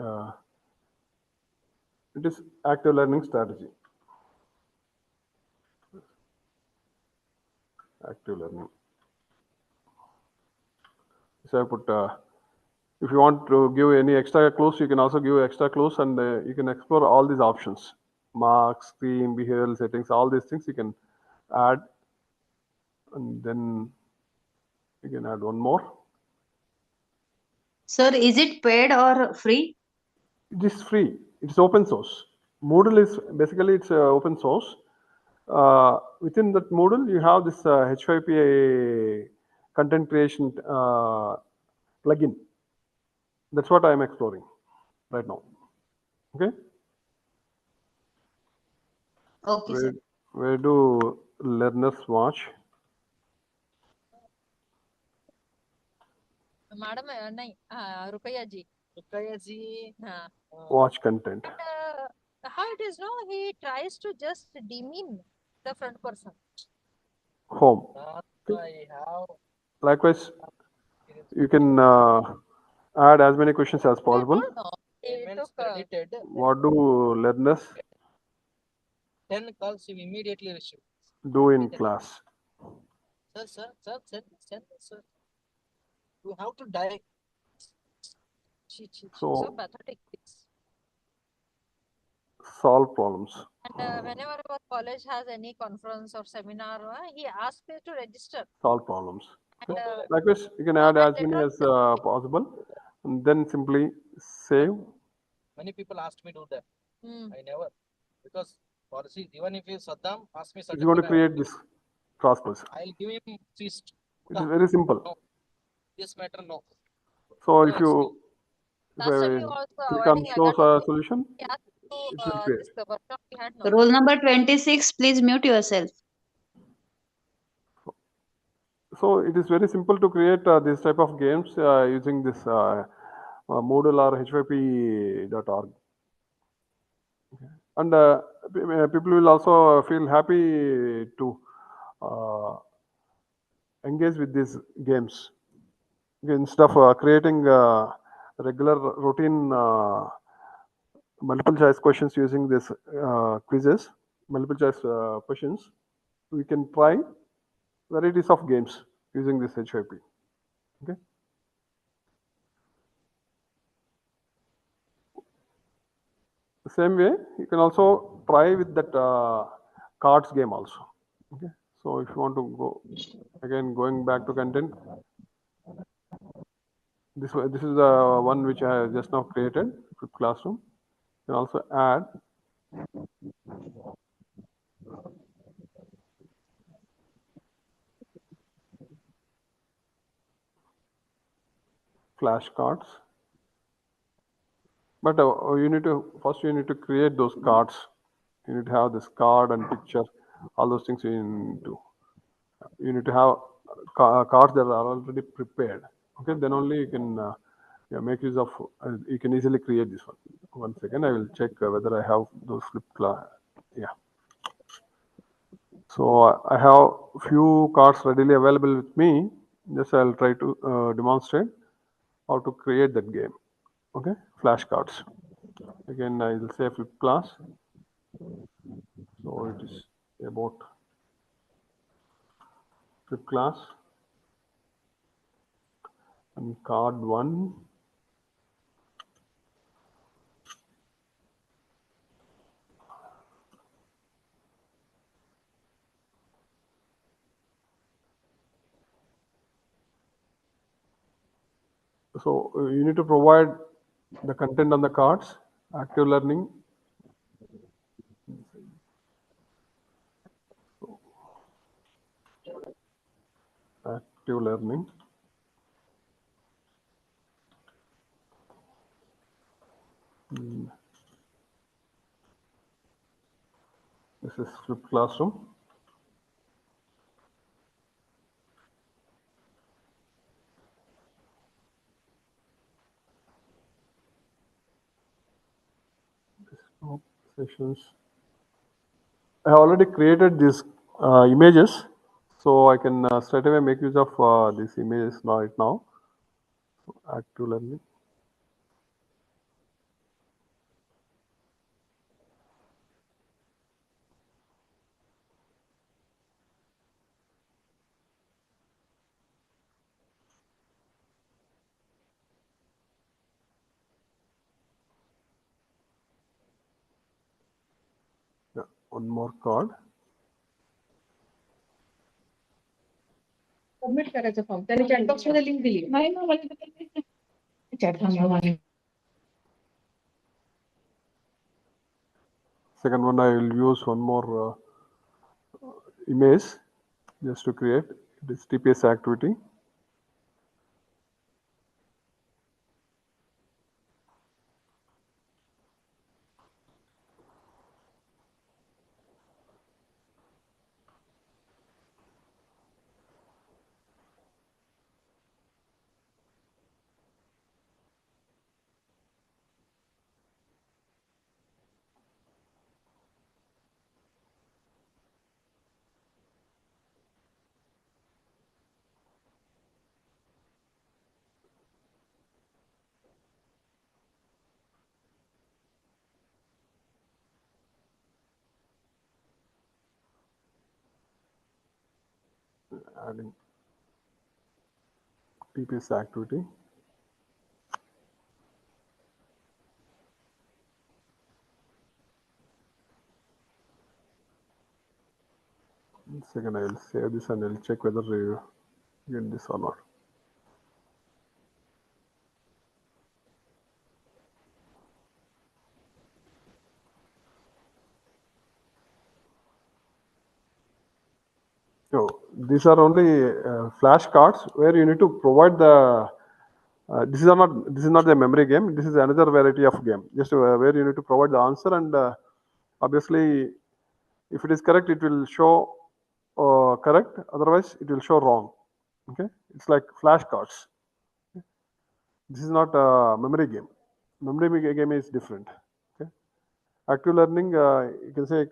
is active learning strategy. Active learning. So I put, if you want to give any extra clues, you can also give extra clues and you can explore all these options. Marks, theme, behavioral settings, all these things you can add. And then you can add one more. Sir, is it paid or free? It is free. It's open source. Moodle is basically it's open source. Within that Moodle, you have this H5P content creation plugin. That's what I am exploring right now. Okay. Okay, sir. Where do learners watch? Madam, nahi, Rukaya ji. Rukaya ji. Watch content. How it is, no? He tries to just demean the front person. Home. Okay. Likewise, you can add as many questions as possible. What do learners 10 calls you immediately receive. do in class? Sir, sir. You have to die. So pathetic. Solve problems. And whenever our college has any conference or seminar, he asks me to register. Solve problems. And, Likewise, you can add as many as possible, and then simply save. Many people asked me to do that. I never, because policy, even if you Saddam ask me, If you want to create this cross-purpose, I'll give him feast. it is very simple. No. This matter, no. So if you last time I he was click on avoiding show solution, he asked it to will create. this workshop we had no. Roll number 26, please mute yourself. So it is very simple to create this type of games using this Moodle or h5p.org. Okay. And people will also feel happy to engage with these games. Okay, instead of creating regular routine multiple choice questions using this quizzes, multiple choice questions, we can try varieties of games using this H5P. Okay. The same way, you can also try with that cards game also. Okay. So if you want to go again, going back to content, this is the one which I just now created with classroom. You can also add flashcards. But you need to create those cards. You need to have this card and picture, all those things you need to have cards that are already prepared. Okay, then only you can make use of. You can easily create this one. One second, I will check whether I have those flipped class. Yeah. So I have few cards readily available with me. Just I'll try to demonstrate how to create that game. Okay, flashcards. Again, I will say flip class. So it is about flip class and card 1. So you need to provide the content on the cards, active learning. Active learning. This is flipped classroom. Sessions. I have already created these images, so I can straight away make use of these images right now. So active learning. Yeah, one more card. Submit करायचं form त्याने chat box मध्ये link दिली नाही ना मला chat थांबवा Second one, I will use one more image just to create this TPS activity. Adding TPS activity. Second, I will save this and I will check whether you get this or not. So these are only flashcards where you need to provide the. This is not the memory game. This is another variety of game. Just where you need to provide the answer, and obviously, if it is correct, it will show correct. Otherwise, it will show wrong. Okay, it's like flashcards. This is not a memory game. Memory game is different. Okay, active learning. You can say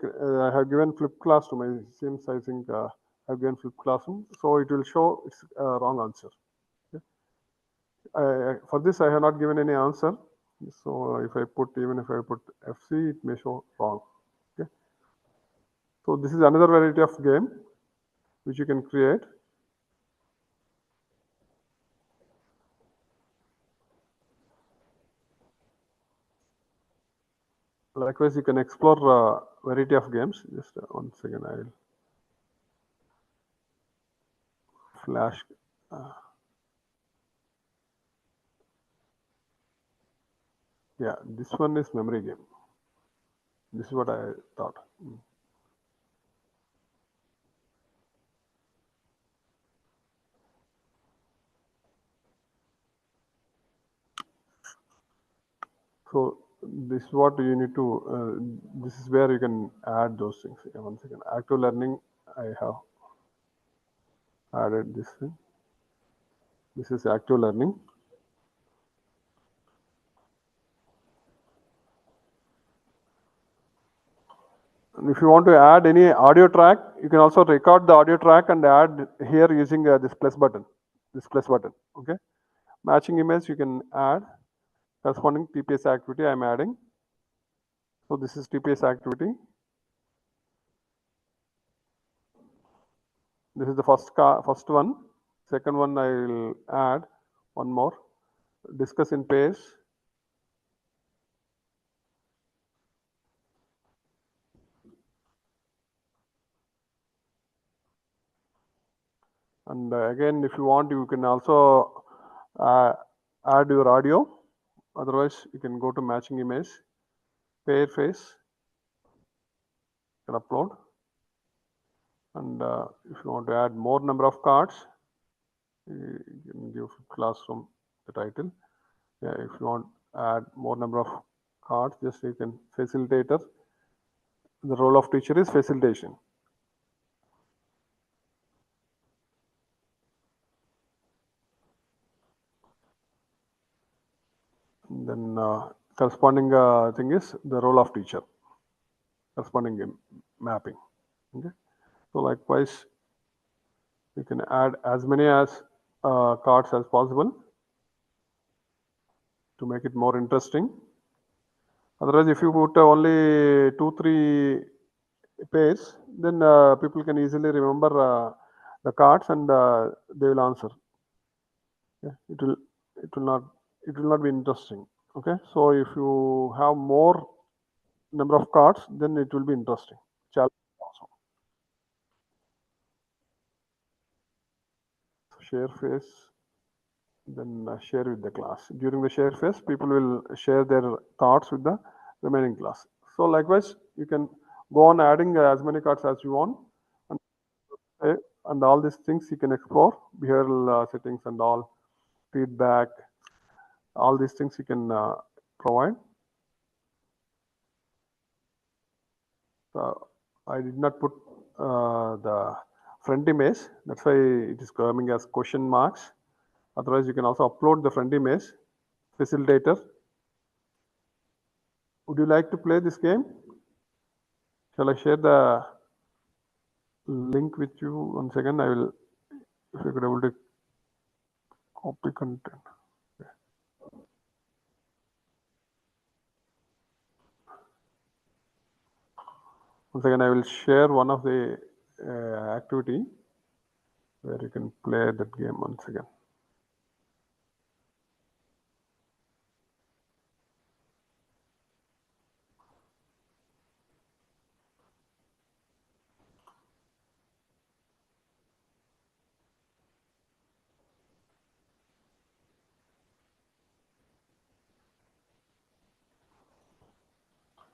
I have given flipped classroom. It seems I think I have given flipped classroom, so it will show it's wrong answer. For this, I have not given any answer. So if I put FC, it may show wrong. Okay. So this is another variety of game which you can create. Likewise, you can explore variety of games. Just one second, I will flash. Yeah, this one is memory game. This is what I thought. So this is what you need to. This is where you can add those things. Yeah, one second. Active learning. I have added this thing. This is active learning. And if you want to add any audio track, you can also record the audio track and add here using this plus button. Okay. Matching image you can add corresponding TPS activity I am adding. So this is TPS activity. This is the first one. Second one I will add one more. Discuss in pairs. And again, if you want, you can also add your audio. Otherwise, you can go to matching image, pair face, you can upload. And if you want to add more number of cards, you can give classroom the title. Yeah, if you want to add more number of cards, just you can facilitator. The role of teacher is facilitation. And then corresponding thing is the role of teacher, corresponding mapping. Okay. So likewise, you can add as many as cards as possible to make it more interesting. Otherwise, if you put only 2-3 pairs, then people can easily remember the cards and they will answer. Yeah, it will not be interesting. Okay, so if you have more number of cards, then it will be interesting. Challenge also. Share face, then share with the class. During the share phase, people will share their thoughts with the remaining class. So likewise, you can go on adding as many cards as you want, and all these things you can explore, behavioral settings and all, feedback, all these things you can provide. So I did not put the front image, that's why it is coming as question marks. Otherwise, you can also upload the front image. Facilitator, would you like to play this game? Shall I share the link with you? 1 second, I will, if you could able to copy content. Once again, I will share one of the activity where you can play that game once again.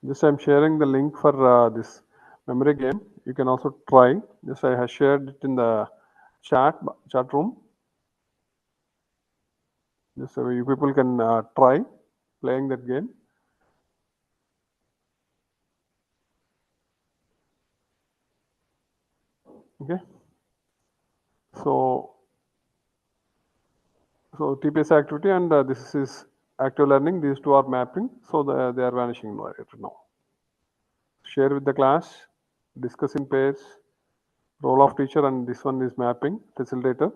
Just I'm sharing the link for this memory game. You can also try. Just I have shared it in the chat room. Just so you people can try playing that game. Okay. So TPS activity and this is active learning. These two are mapping, so they are vanishing right now. Share with the class, discuss in pairs, role of teacher, and this one is mapping, facilitator.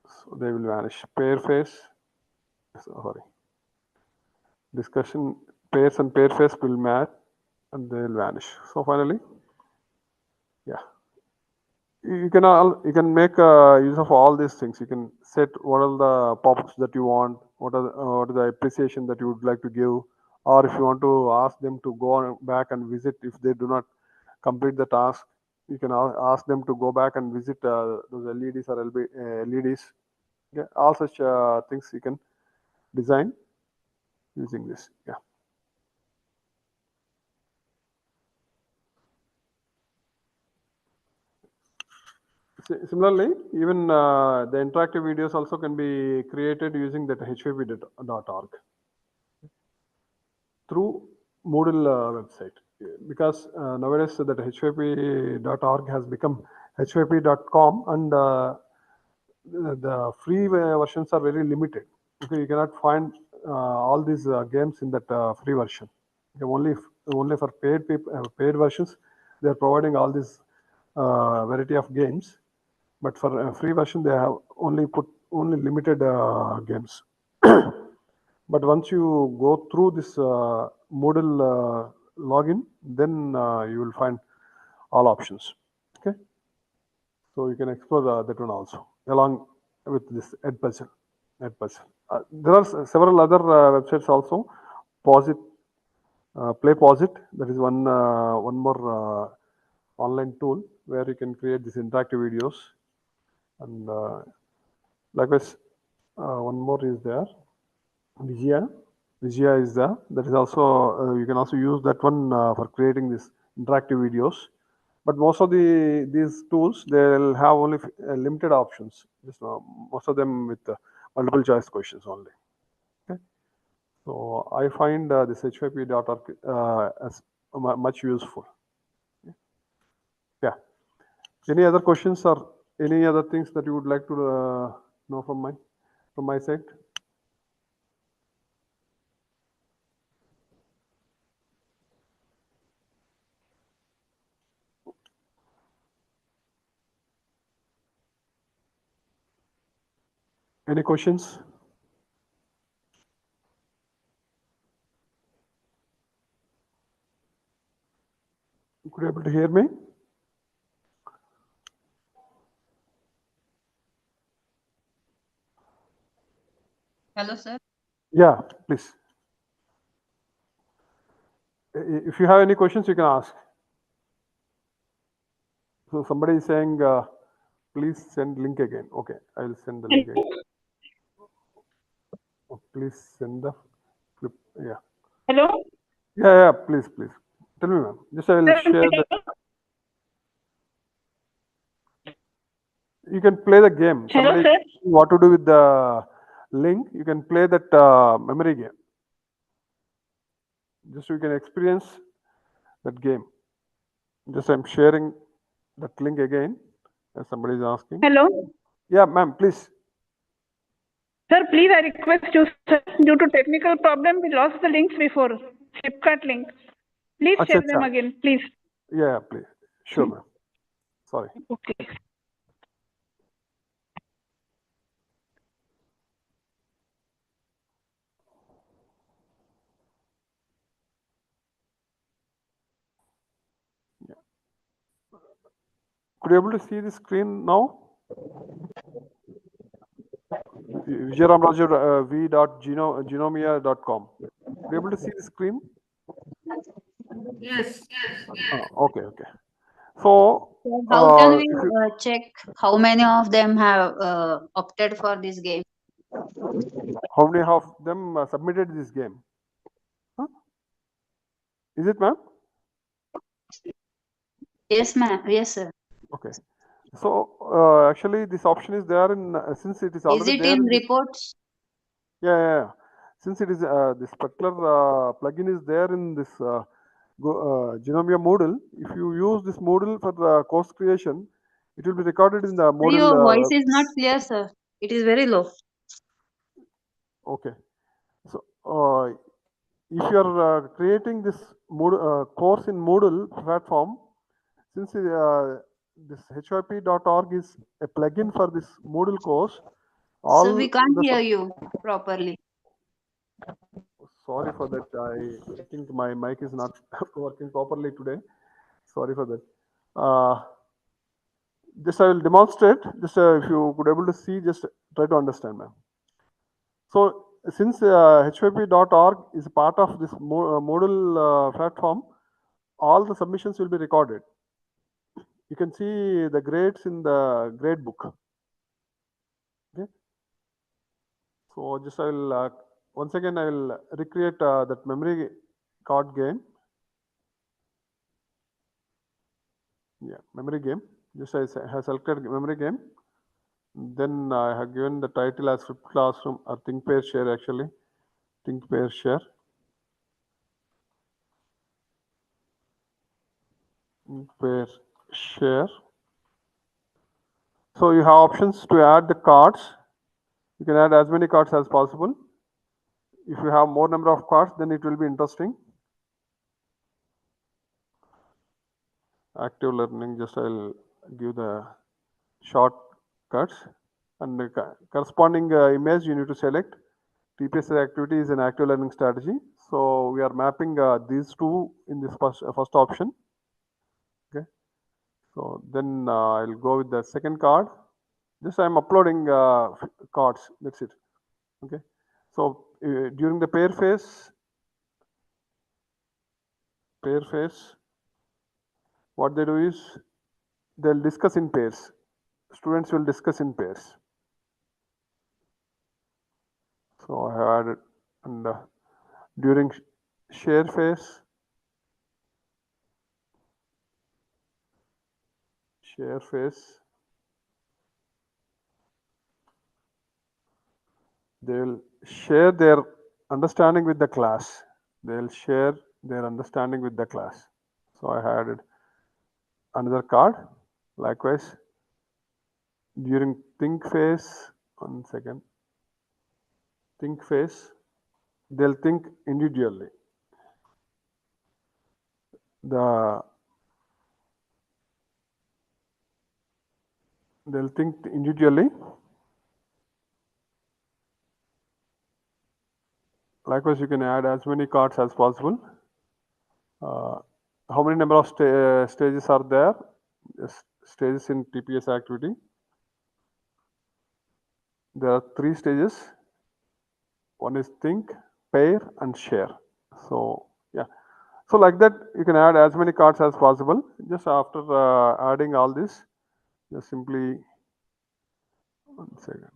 So they will vanish. Pair face, sorry. Discussion, pairs and pair face will match and they will vanish. So finally, yeah. You can make use of all these things. You can set what are the pop-ups that you want, what are the appreciation that you would like to give, or if you want to ask them to go on back and visit if they do not complete the task, you can ask them to go back and visit those LEDs or LEDs. Yeah, all such things you can design using this. Yeah. Similarly, even the interactive videos also can be created using that hyp.org through Moodle website, because nowadays that hyp.org has become hyp.com and the free versions are very limited. Okay, you cannot find all these games in that free version. Okay, only for paid versions, they are providing all these variety of games. But for a free version, they have only limited games. But once you go through this Moodle login, then you will find all options. Okay, so you can explore that one also along with this Edpuzzle. There are several other websites also. Play Posit. That is one more online tool where you can create these interactive videos. And likewise, One more is there. Vijay. Vijay is there. That is also, you can also use that one for creating this interactive videos. But most of these tools, they'll have only limited options. Just most of them with multiple choice questions only. Okay. So I find this H5P.org as much useful. Yeah. Any other questions or any other things that you would like to know from my side? Any questions? Could you able to hear me? Hello, sir. Yeah, please. If you have any questions, you can ask. So somebody is saying, please send link again. Okay, I will send the link again. Oh, please send the flip. Yeah. Hello? Yeah, please. Tell me, ma'am. Just I will share the. You can play the game. Hello, Somebody sir. what to do with the link. You can play that memory game. Just you can experience that game. Just I'm sharing that link again. As somebody is asking. Hello? Yeah, ma'am, please. Sir, please, I request you, sir, due to technical problem, we lost the links before. Flipkart link. Please share them again, please. Yeah, please. Sure, ma'am. Sorry. Okay. Could you able to see the screen now? vijayramraja.v.genomia.com. Could you able to see the screen? Yes. Okay. So, How can we if you, check how many of them have opted for this game? how many of them submitted this game? Huh? Is it, ma'am? Yes, ma'am. Yes, sir. Okay. So, actually, this option is there in since it is Is already it there in in this. reports? Yeah. Since it is this particular plugin is there in this Genomia Moodle, if you use this Moodle for the course creation, it will be recorded in the Sir, your voice Moodle. is not clear, sir. It is very low. Okay. So, if you are creating this course in Moodle platform, since this hyp.org is a plugin for this Moodle course, Sir, we all can't the hear you properly. sorry for that. I think my mic is not working properly today. Sorry for that. Just I will demonstrate. Just if you could able to see, just try to understand, ma'am. So since hyp.org is part of this Moodle platform, all the submissions will be recorded. You can see the grades in the grade book. Okay. So just I will once again I will recreate that memory card game. Yeah, memory game. Just I have selected memory game. Then I have given the title as Flip Classroom or Think Pair Share actually. Think Pair Share. Think Pair Share. So you have options to add the cards. You can add as many cards as possible. If you have more number of cards, then it will be interesting. Active learning, just I'll give the shortcuts and the corresponding image you need to select. TPS activity is an active learning strategy. So we are mapping these two in this first option. Okay. So then I'll go with the second card. Just I'm uploading cards. That's it. Okay. So during the pair phase, what they do is they'll discuss in pairs. Students will discuss in pairs. So I have added, and during share phase, they will share their understanding with the class. They'll share their understanding with the class. So I added another card. Likewise, during think phase, one second, think phase, they'll think individually. They'll think individually. Likewise, you can add as many cards as possible. How many number of stages are there? Stages in TPS activity. There are 3 stages. One is think, pair, and share. So yeah, so like that you can add as many cards as possible. Just after adding all this, just simply, one second.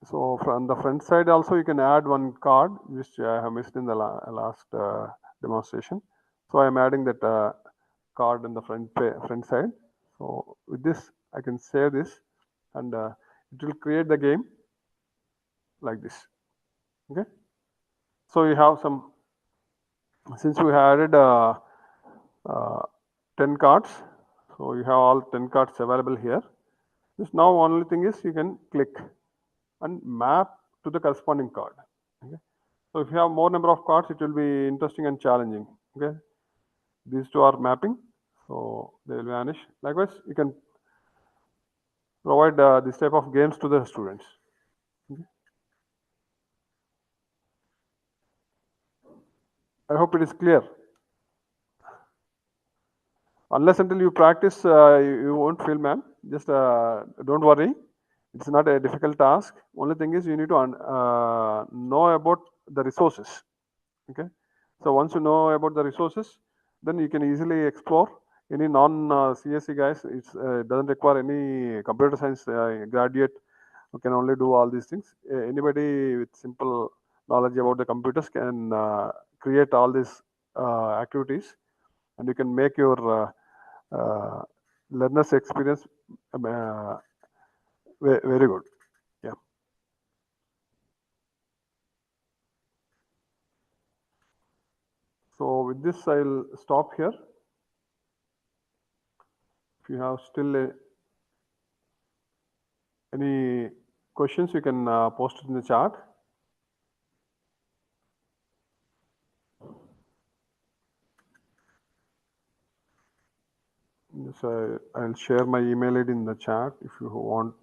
So from the front side also you can add one card which I have missed in the last demonstration. So I am adding that card in the front side. So with this I can save this, and it will create the game like this. Okay. So you have some, since we added 10 cards, so you have all 10 cards available here. Just now only thing is you can click and map to the corresponding card. Okay. So if you have more number of cards, it will be interesting and challenging. Okay. These two are mapping, so they will vanish. Likewise, you can provide this type of games to the students. Okay. I hope it is clear. Unless until you practice, you won't feel, man. Just don't worry. It's not a difficult task. Only thing is you need to know about the resources. Okay. So once you know about the resources, then you can easily explore. Any non-CSE guys, it doesn't require any computer science graduate who can only do all these things. Anybody with simple knowledge about the computers can create all these activities, and you can make your learners experience very good. Yeah. So with this, I'll stop here. If you have still any questions, you can post it in the chat. Yes, I'll share my email ID in the chat. If you want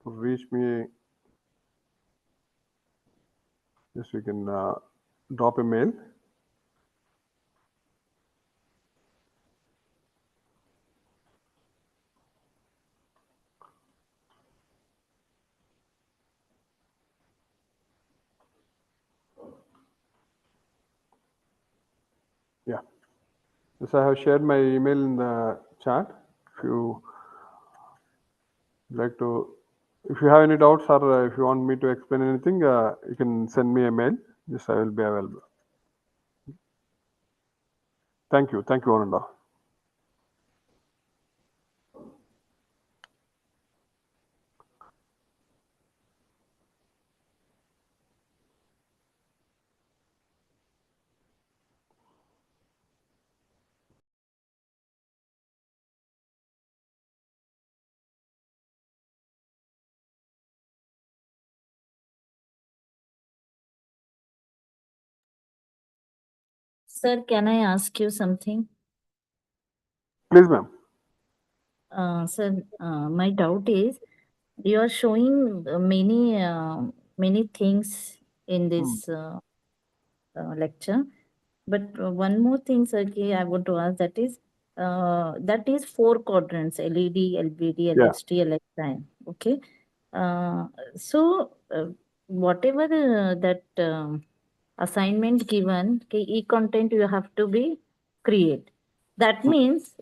to reach me, yes, you can drop a mail. Yeah. Yes, I have shared my email in the chat. If you like to, if you have any doubts or if you want me to explain anything, you can send me a mail. Yes, I will be available. Thank you. Thank you, Ananda. Sir, can I ask you something? Please, ma'am. Sir, my doubt is you are showing many things in this lecture, but one more thing, sir, I want to ask, that is 4 quadrants: LED, LBD, LHD, LHI. Okay. So whatever that assignment given, e-content you have to be create. That means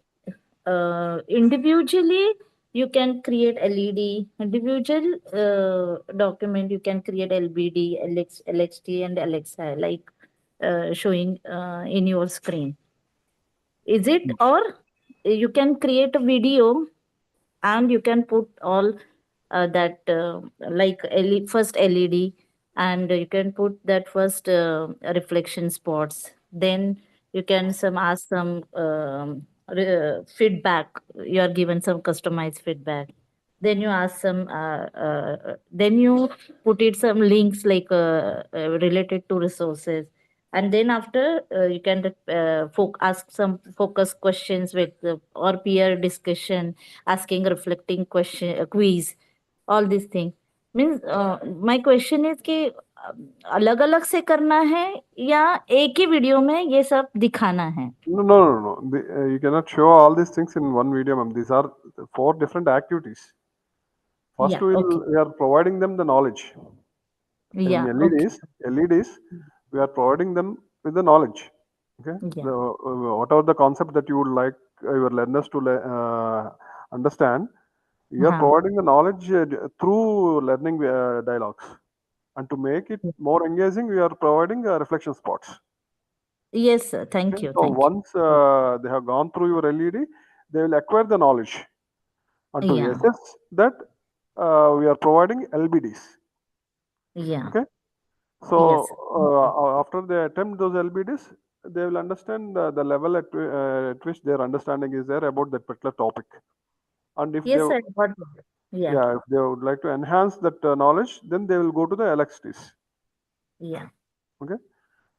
individually you can create LED, individual document you can create LBD, LXT and LXI like showing in your screen. Is it, or you can create a video and you can put all that like first LED, and you can put that first reflection spots. Then you can ask some feedback. You are given some customized feedback. Then you ask some. Then you put it some links like related to resources, and then after you can ask some focus questions with or peer discussion, asking reflecting question quiz, all these things. Means my question is कि अलग अलग से करना है या एक ही video में ये सब दिखाना है? No. You cannot show all these things in one video, ma'am. These are 4 different activities. First, Yeah, okay. we are providing them the knowledge. Yeah, In LEDs, we are providing them with the knowledge. Okay. Yeah. Whatever the concept that you would like your learners to understand, you are providing the knowledge through learning dialogues. And to make it more engaging, we are providing reflection spots. Yes, sir. Thank you. So Thank you. once they have gone through your LED, they will acquire the knowledge. And to Yeah. assess that, we are providing LBDs. Yeah. Okay. Yes. So after they attempt those LBDs, they will understand the level at which their understanding is there about that particular topic. And if Yes, they, sir. Got it. Yeah. yeah, if they would like to enhance that knowledge, then they will go to the LXTs. Yeah. Okay.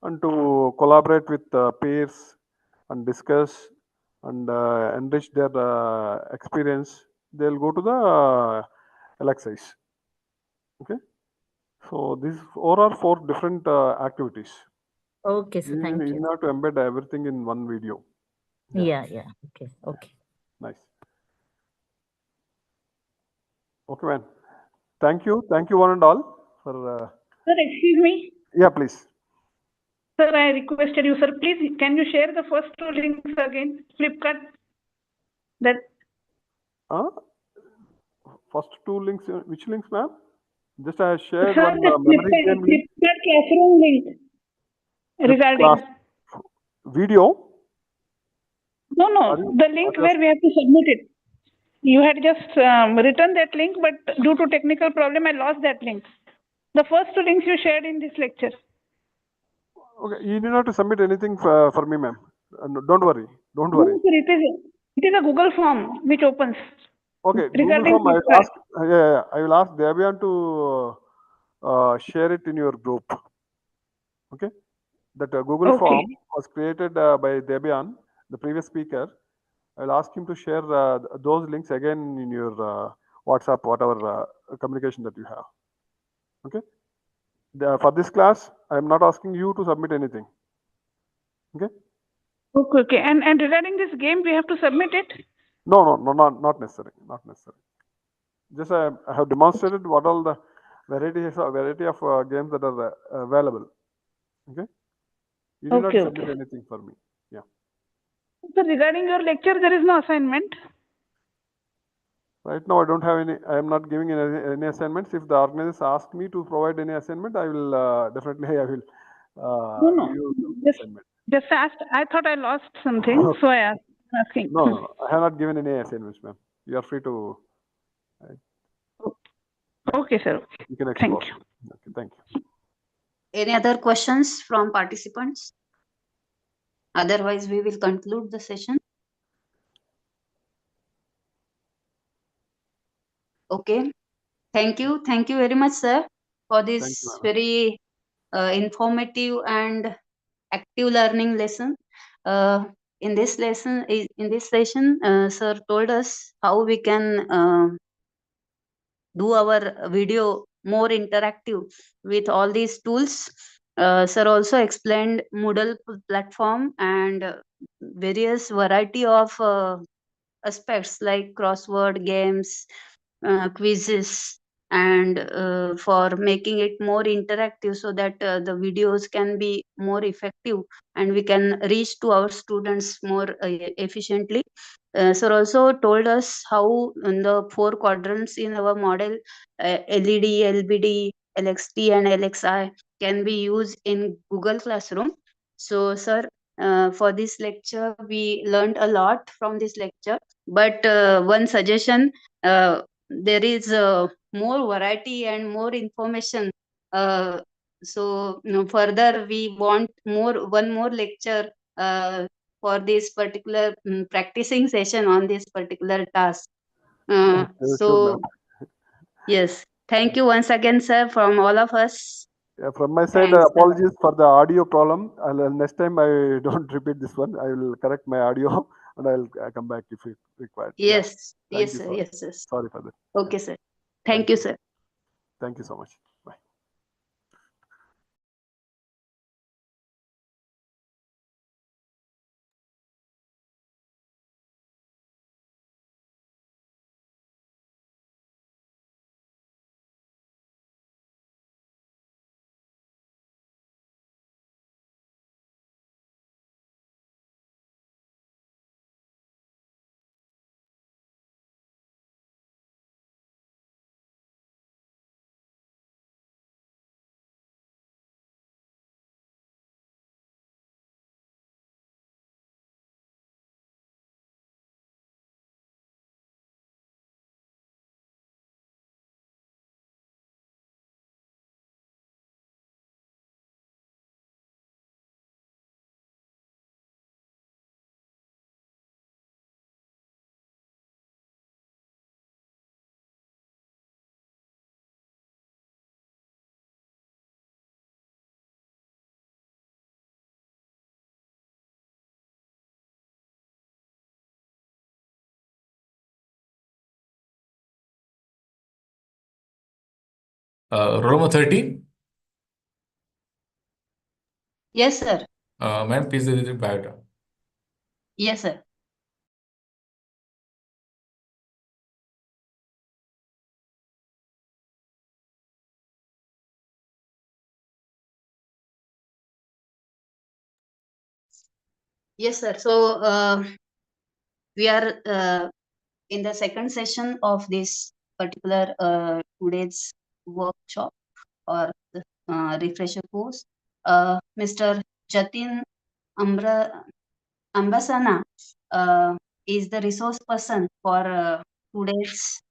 And to collaborate with peers and discuss and enrich their experience, they'll go to the LXIs. Okay. So these 4 different activities. Okay, sir. Thank You you. have to embed everything in one video. Yeah. Okay. Okay. Nice. Okay, man. Thank you. Thank you, one and all, for. Sir, excuse me. Yeah, please. Sir, I requested you, sir, please, can you share the first 2 links again? Flipkart. That. First 2 links. Which links, ma'am? Just I shared Sir, one the memory game link. Flipkart classroom link regarding. Class video. No, the link where we have to submit it. You had just written that link, but due to technical problem, I lost that link. The first 2 links you shared in this lecture. Okay, you need not to submit anything for me, ma'am. Don't worry. Don't worry. No, sir, it is a Google form which opens. Okay, Google Regarding form. I will Flipkart. ask. I will ask Debian to share it in your group. Okay, that Google form was created by Debian, the previous speaker. I will ask him to share those links again in your WhatsApp, whatever communication that you have. Okay. For this class, I am not asking you to submit anything. Okay. Okay. And regarding this game, we have to submit it? No, not necessary. Not necessary. Just I have demonstrated what all the variety of games that are available. Okay. You need not submit anything for me. Yeah. So regarding your lecture, there is no assignment? Right now, I don't have any. I am not giving any assignments. If the organizers ask me to provide any assignment, I will definitely. I will. No. Give you assignment. Just asked. I thought I lost something, so I asked. Asking. No. I have not given any assignments, ma'am. You are free to. Okay, sir. You can explore. Thank you. Okay, thank you. Any other questions from participants? Otherwise, we will conclude the session. Okay. Thank you. Thank you very much, sir, for this very informative and active learning lesson. In this session, sir told us how we can do our video more interactive with all these tools. Sir also explained Moodle platform and various variety of aspects like crossword games, quizzes, and for making it more interactive so that the videos can be more effective and we can reach to our students more efficiently. Sir also told us how in the 4 quadrants in our model, LED, LBD, LXT and LXI can be used in Google Classroom. So sir, for this lecture we learned a lot from this lecture, but one suggestion, there is more variety and more information, so further we want one more lecture for this particular practicing session on this particular task. Sure, ma'am. Yes, thank you once again sir from all of us. Yeah, from my side, Thanks, sir. apologies for the audio problem. Next time I don't repeat this one. I will correct my audio and I'll come back if required. Yes, Yeah. Thank yes you, sir, sir. yes sir. Sorry for that. Okay sir, thank you sir. Thank you so much. Bye. Roll number 30. Yes sir. Ma'am, please do the biodata. Yes sir. Yes sir, so we are in the second session of this particular today's workshop or refresher course. Mr. Jatin Ambasana is the resource person for today's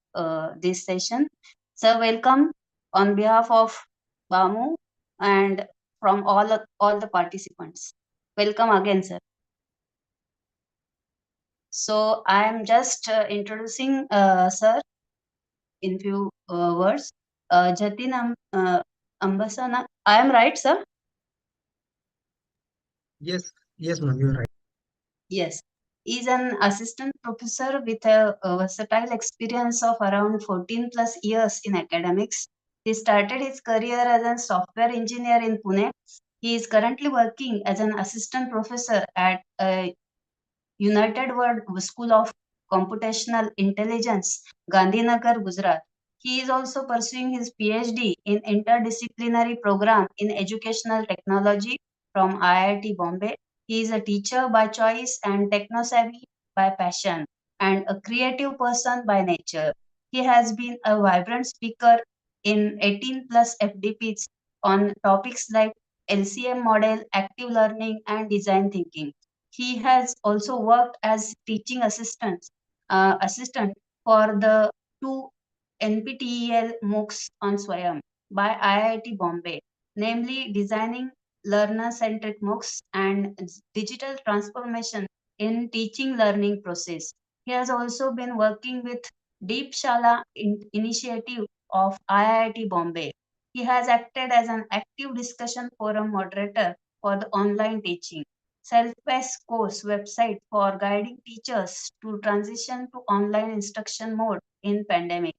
this session. Sir, welcome on behalf of BAMU and from all the participants. Welcome again, sir. So I am just introducing sir in few words. Jatin Ambasana. I am right, sir? Yes, ma'am, you're right. Yes. He's an assistant professor with a versatile experience of around 14 plus years in academics. He started his career as a software engineer in Pune. He is currently working as an assistant professor at United World School of Computational Intelligence, Gandhinagar, Gujarat. He is also pursuing his PhD in interdisciplinary program in educational technology from IIT Bombay. He is a teacher by choice and techno-savvy by passion and a creative person by nature. He has been a vibrant speaker in 18 plus FDPs on topics like LCM model, active learning, and design thinking. He has also worked as teaching assistant for the two NPTEL MOOCs on Swayam by IIT Bombay, namely designing learner-centric MOOCs and digital transformation in teaching learning process. He has also been working with Deep Shala initiative of IIT Bombay. He has acted as an active discussion forum moderator for the online teaching self-paced course website for guiding teachers to transition to online instruction mode in pandemic.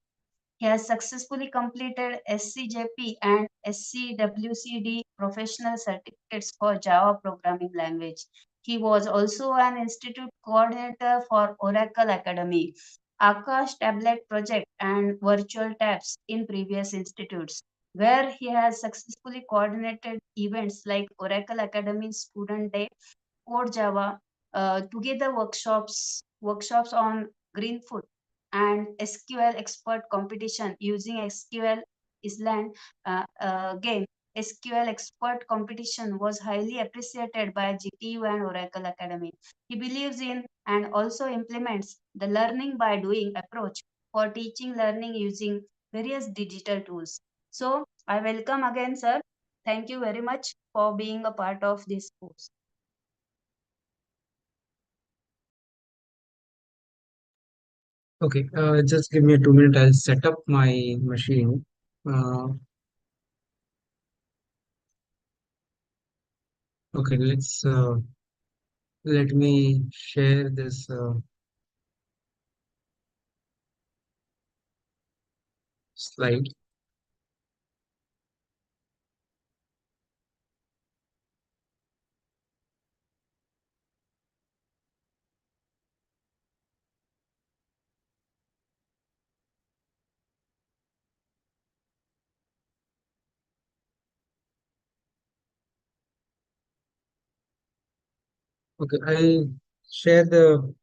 He has successfully completed SCJP and SCWCD professional certificates for Java programming language. He was also an institute coordinator for Oracle Academy, Akash tablet project and virtual tabs in previous institutes, where he has successfully coordinated events like Oracle Academy Student Day, Code Java, together workshops on green food and SQL expert competition using SQL Island game. SQL expert competition was highly appreciated by GTU and Oracle Academy. He believes in and also implements the learning by doing approach for teaching learning using various digital tools. So I welcome again, sir. Thank you very much for being a part of this course. Okay, just give me a 2 minute. I'll set up my machine. Okay, let me share this slide. Okay, I'll share the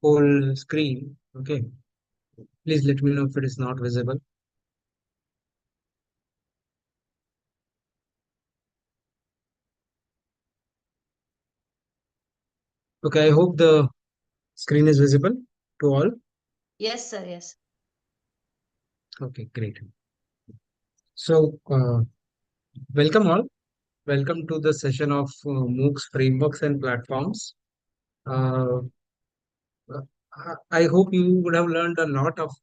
whole screen. Okay, please let me know if it is not visible. Okay, I hope the screen is visible to all. Yes, sir. Yes. Okay, great. So, welcome all. Welcome to the session of MOOCs frameworks and platforms. Uh, I hope you would have learned a lot of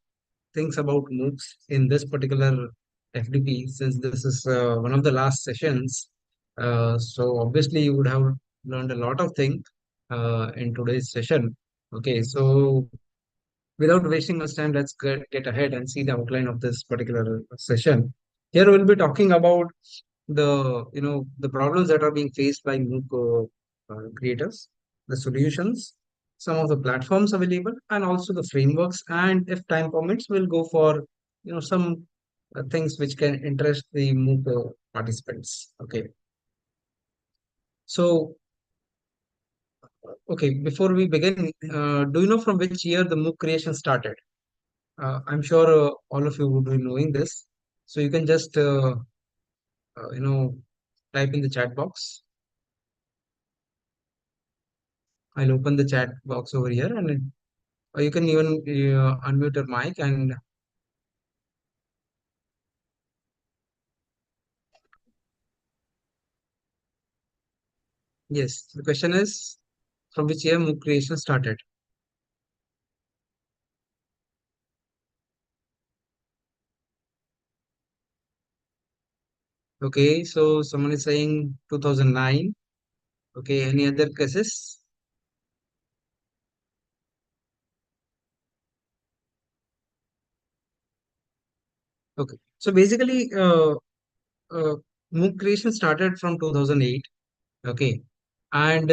things about MOOCs in this particular FDP, since this is one of the last sessions. So obviously you would have learned a lot of things in today's session. Okay, so without wasting much time, let's get ahead and see the outline of this particular session. Here we'll be talking about the problems that are being faced by MOOC creators, the solutions, some of the platforms available, and also the frameworks. And if time permits, we'll go for some things which can interest the MOOC participants. Okay. So, okay, before we begin, do you know from which year the MOOC creation started? I'm sure all of you would be knowing this. So you can just type in the chat box. I'll open the chat box over here, and or you can even unmute your mic and yes, the question is from which year MOOC creation started? Okay, so someone is saying 2009. Okay, any other guesses? Okay, so basically, MOOC creation started from 2008. Okay, and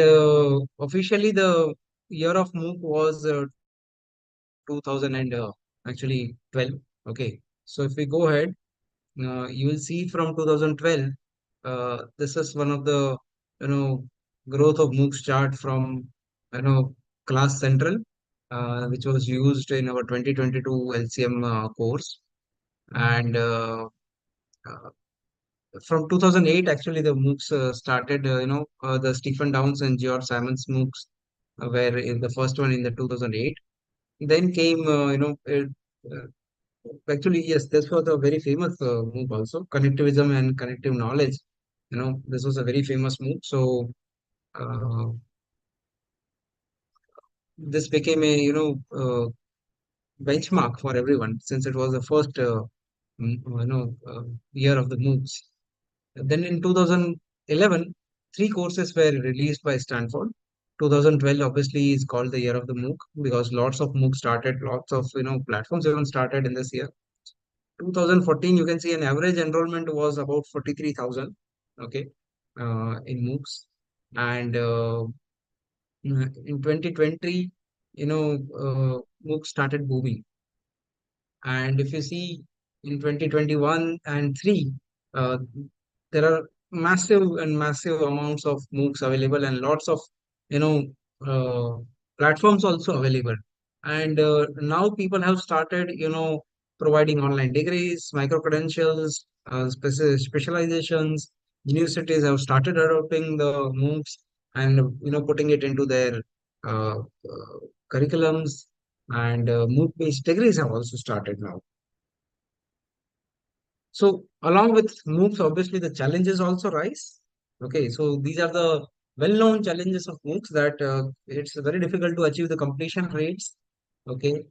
officially the year of MOOC was 2000 and actually 12. Okay, so if we go ahead, you will see from 2012, this is one of the growth of MOOCs chart from class central, which was used in our 2022 LCM course, and from 2008 actually the MOOCs started. The Stephen Downes and George Simon's MOOCs were in the first one in the 2008. Then came actually, yes, this was a very famous MOOC also, connectivism and connective knowledge. This was a very famous MOOC. So this became a benchmark for everyone, since it was the first year of the MOOCs. Then in 2011, three courses were released by Stanford. 2012 obviously is called the year of the MOOC because lots of MOOC started, lots of platforms even started in this year. 2014, you can see an average enrollment was about 43,000. Okay, in MOOCs, and in 2020, MOOC started booming. And if you see in 2021 and 3, there are massive amounts of MOOCs available and lots of, you know, uh, platforms also available. And now people have started, providing online degrees, micro credentials, specializations. Universities have started adopting the MOOCs and, putting it into their curriculums. And MOOC-based degrees have also started now. So along with MOOCs, obviously the challenges also rise. Okay, so these are the well-known challenges of MOOCs that it's very difficult to achieve the completion rates. Okay,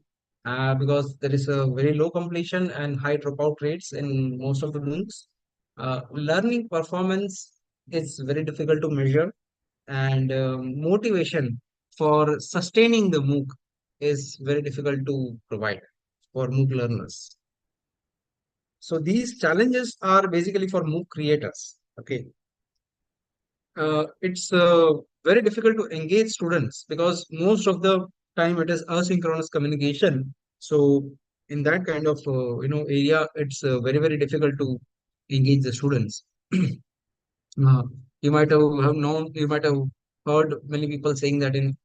because there is a very low completion and high dropout rates in most of the MOOCs. Learning performance is very difficult to measure, and motivation for sustaining the MOOC is very difficult to provide for MOOC learners. So these challenges are basically for MOOC creators. Okay, it's very difficult to engage students because most of the time it is asynchronous communication. So in that kind of area, it's very difficult to engage the students. Uh, you might have heard many people saying that in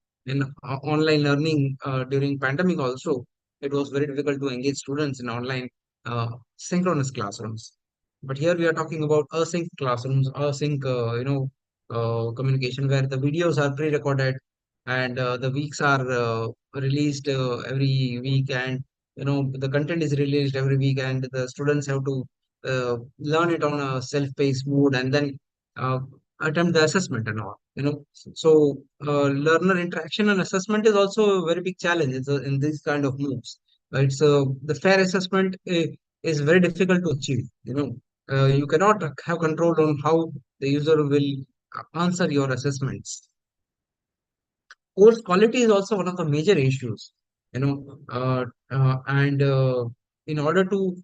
online learning during pandemic also, it was very difficult to engage students in online synchronous classrooms. But here we are talking about async classrooms, async, communication where the videos are pre-recorded and the weeks are released every week, and the content is released every week, and the students have to learn it on a self-paced mode and then uh, attempt the assessment and all. So learner interaction and assessment is also a very big challenge in this kind of moves. It's the fair assessment is very difficult to achieve. You cannot have control on how the user will answer your assessments. Course quality is also one of the major issues, and in order to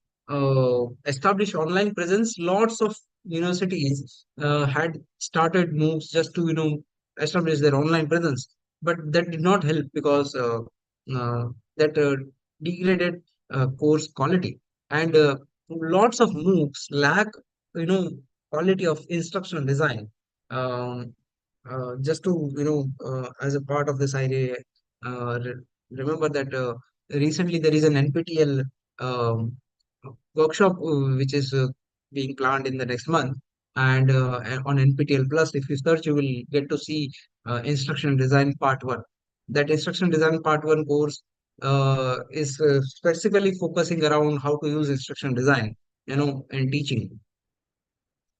establish online presence, lots of universities had started moves just to establish their online presence, but that did not help because uh, that degraded course quality, and lots of MOOCs lack you know quality of instructional design. um, just to as a part of this idea, remember that recently there is an NPTEL um, workshop which is being planned in the next month, and on NPTEL Plus, if you search, you will get to see instruction design part 1. That instruction design part 1 course is specifically focusing around how to use instruction design, in teaching.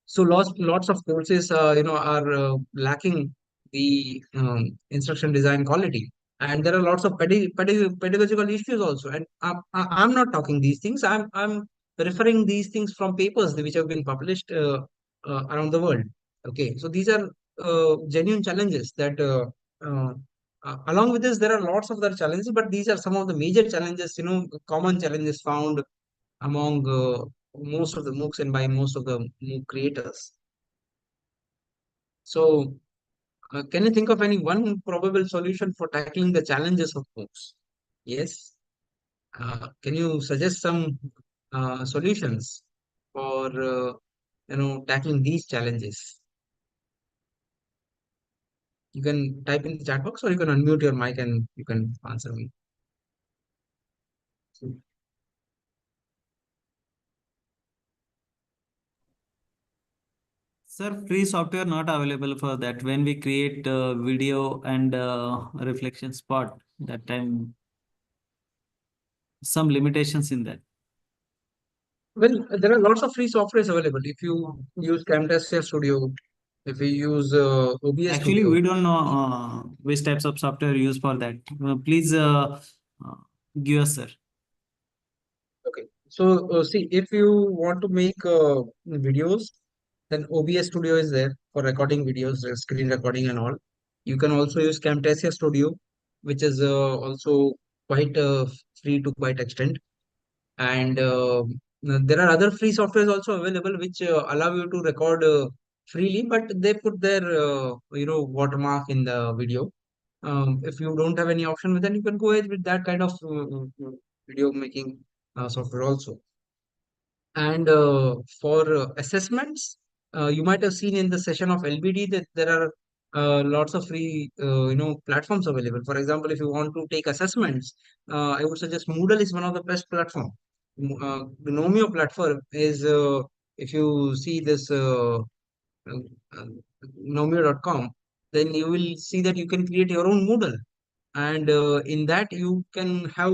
So lots of courses are lacking the instruction design quality, and there are lots of pedagogical issues also. And I'm not talking these things. I'm referring these things from papers which have been published around the world. Okay, so these are genuine challenges that along with this there are lots of other challenges, but these are some of the major challenges, common challenges found among most of the MOOCs and by most of the MOOC creators. So, can you think of any one probable solution for tackling the challenges of MOOCs? Yes. Can you suggest some solutions for tackling these challenges? You can type in the chat box, or you can unmute your mic and you can answer me. Sir, free software not available for that. When we create video and reflection spot, that time some limitations in that. Well, there are lots of free softwares available. If you use Camtasia Studio, if you use OBS Actually, Studio. we don't know which types of software use for that. Please give us, sir. Okay, so see, if you want to make videos, then OBS Studio is there for recording videos, screen recording and all. You can also use Camtasia Studio, which is also quite free to quite extent. And there are other free softwares also available which allow you to record freely, but they put their watermark in the video. If you don't have any option with, then you can go ahead with that kind of video making software also. And for assessments, you might have seen in the session of LBD that there are lots of free, platforms available. For example, if you want to take assessments, I would suggest Moodle is one of the best platform. The Nomio platform is, if you see this uh, uh, nomio.com, then you will see that you can create your own Moodle, and in that you can have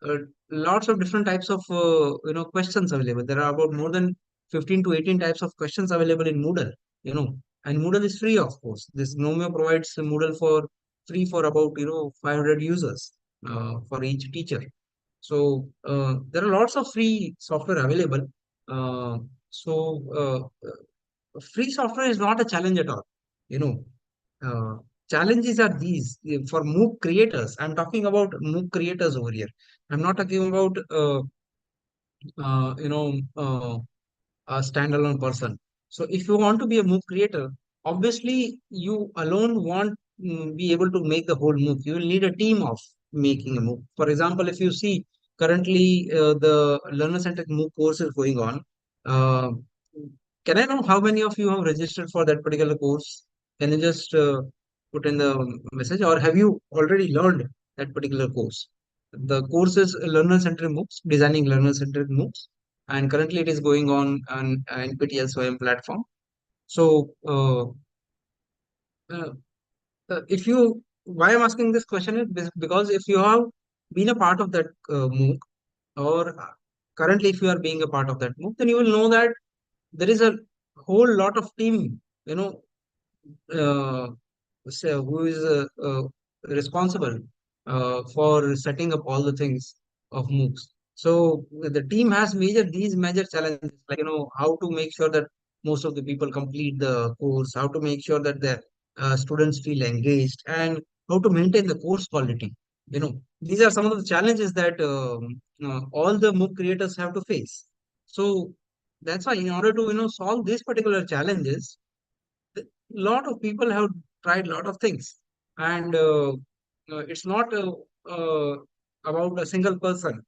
uh, lots of different types of questions available. There are about more than 15 to 18 types of questions available in Moodle, and Moodle is free, of course. This Nomio provides a Moodle for free for about 500 users for each teacher. So there are lots of free software available. uh, so free software is not a challenge at all, you know uh, challenges are these for MOOC creators. I'm talking about MOOC creators over here. I'm not talking about uh, you know uh, a standalone person. So if you want to be a MOOC creator, obviously you alone won't be able to make the whole MOOC. You will need a team of making a MOOC. For example, if you see currently the learner-centric MOOC course is going on. Uh, can I know how many of you have registered for that particular course? Can you just put in the message, or have you already learned that particular course? The course is learner-centric MOOCs, designing learner-centric MOOCs, and currently it is going on NPTEL SWAYAM platform. So, uh, if you, why I'm asking this question is because if you have been a part of that MOOC, or currently if you are being a part of that MOOC, then you will know that there is a whole lot of team, uh, who is responsible for setting up all the things of MOOCs. So the team has these major challenges, like how to make sure that most of the people complete the course, how to make sure that the students feel engaged, and how to maintain the course quality. These are some of the challenges that all the MOOC creators have to face. So that's why, in order to solve these particular challenges, lot of people have tried lot of things, and it's not about a single person.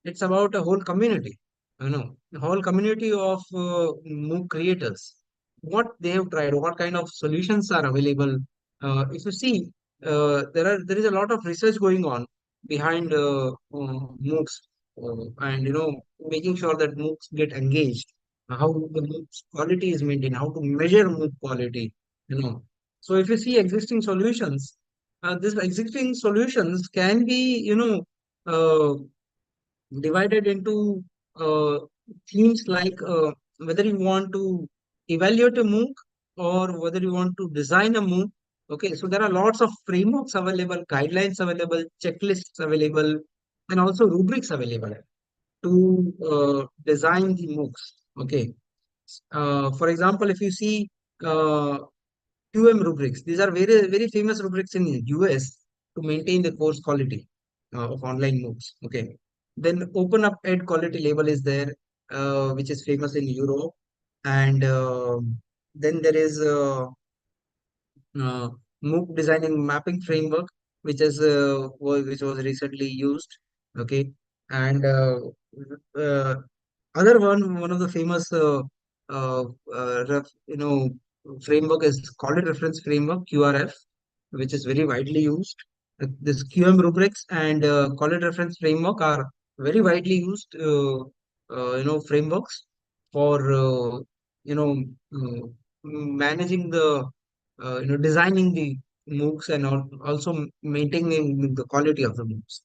It's about a whole community, a whole community of MOOC creators. What they have tried, what kind of solutions are available. If you see, there is a lot of research going on behind MOOCs, and making sure that MOOCs get engaged, how the MOOCs quality is maintained, how to measure MOOC quality, you know. So if you see existing solutions, these existing solutions can be, divided into themes like whether you want to evaluate a MOOC or whether you want to design a MOOC. Okay, so there are lots of frameworks available, guidelines available, checklists available, and also rubrics available to design the MOOCs. Okay, for example, if you see uh, QM rubrics. These are very, very famous rubrics in US to maintain the course quality of online MOOCs. Okay. Then Open Up Ed quality label is there, which is famous in Europe. And then there is uh, MOOC designing mapping framework, which was recently used. Okay. And uh, other one of the famous uh, framework is college reference framework, QRF, which is very widely used. This QM rubrics and college reference framework are very widely used frameworks for you know managing the designing the MOOCs, and also maintaining the quality of the MOOCs.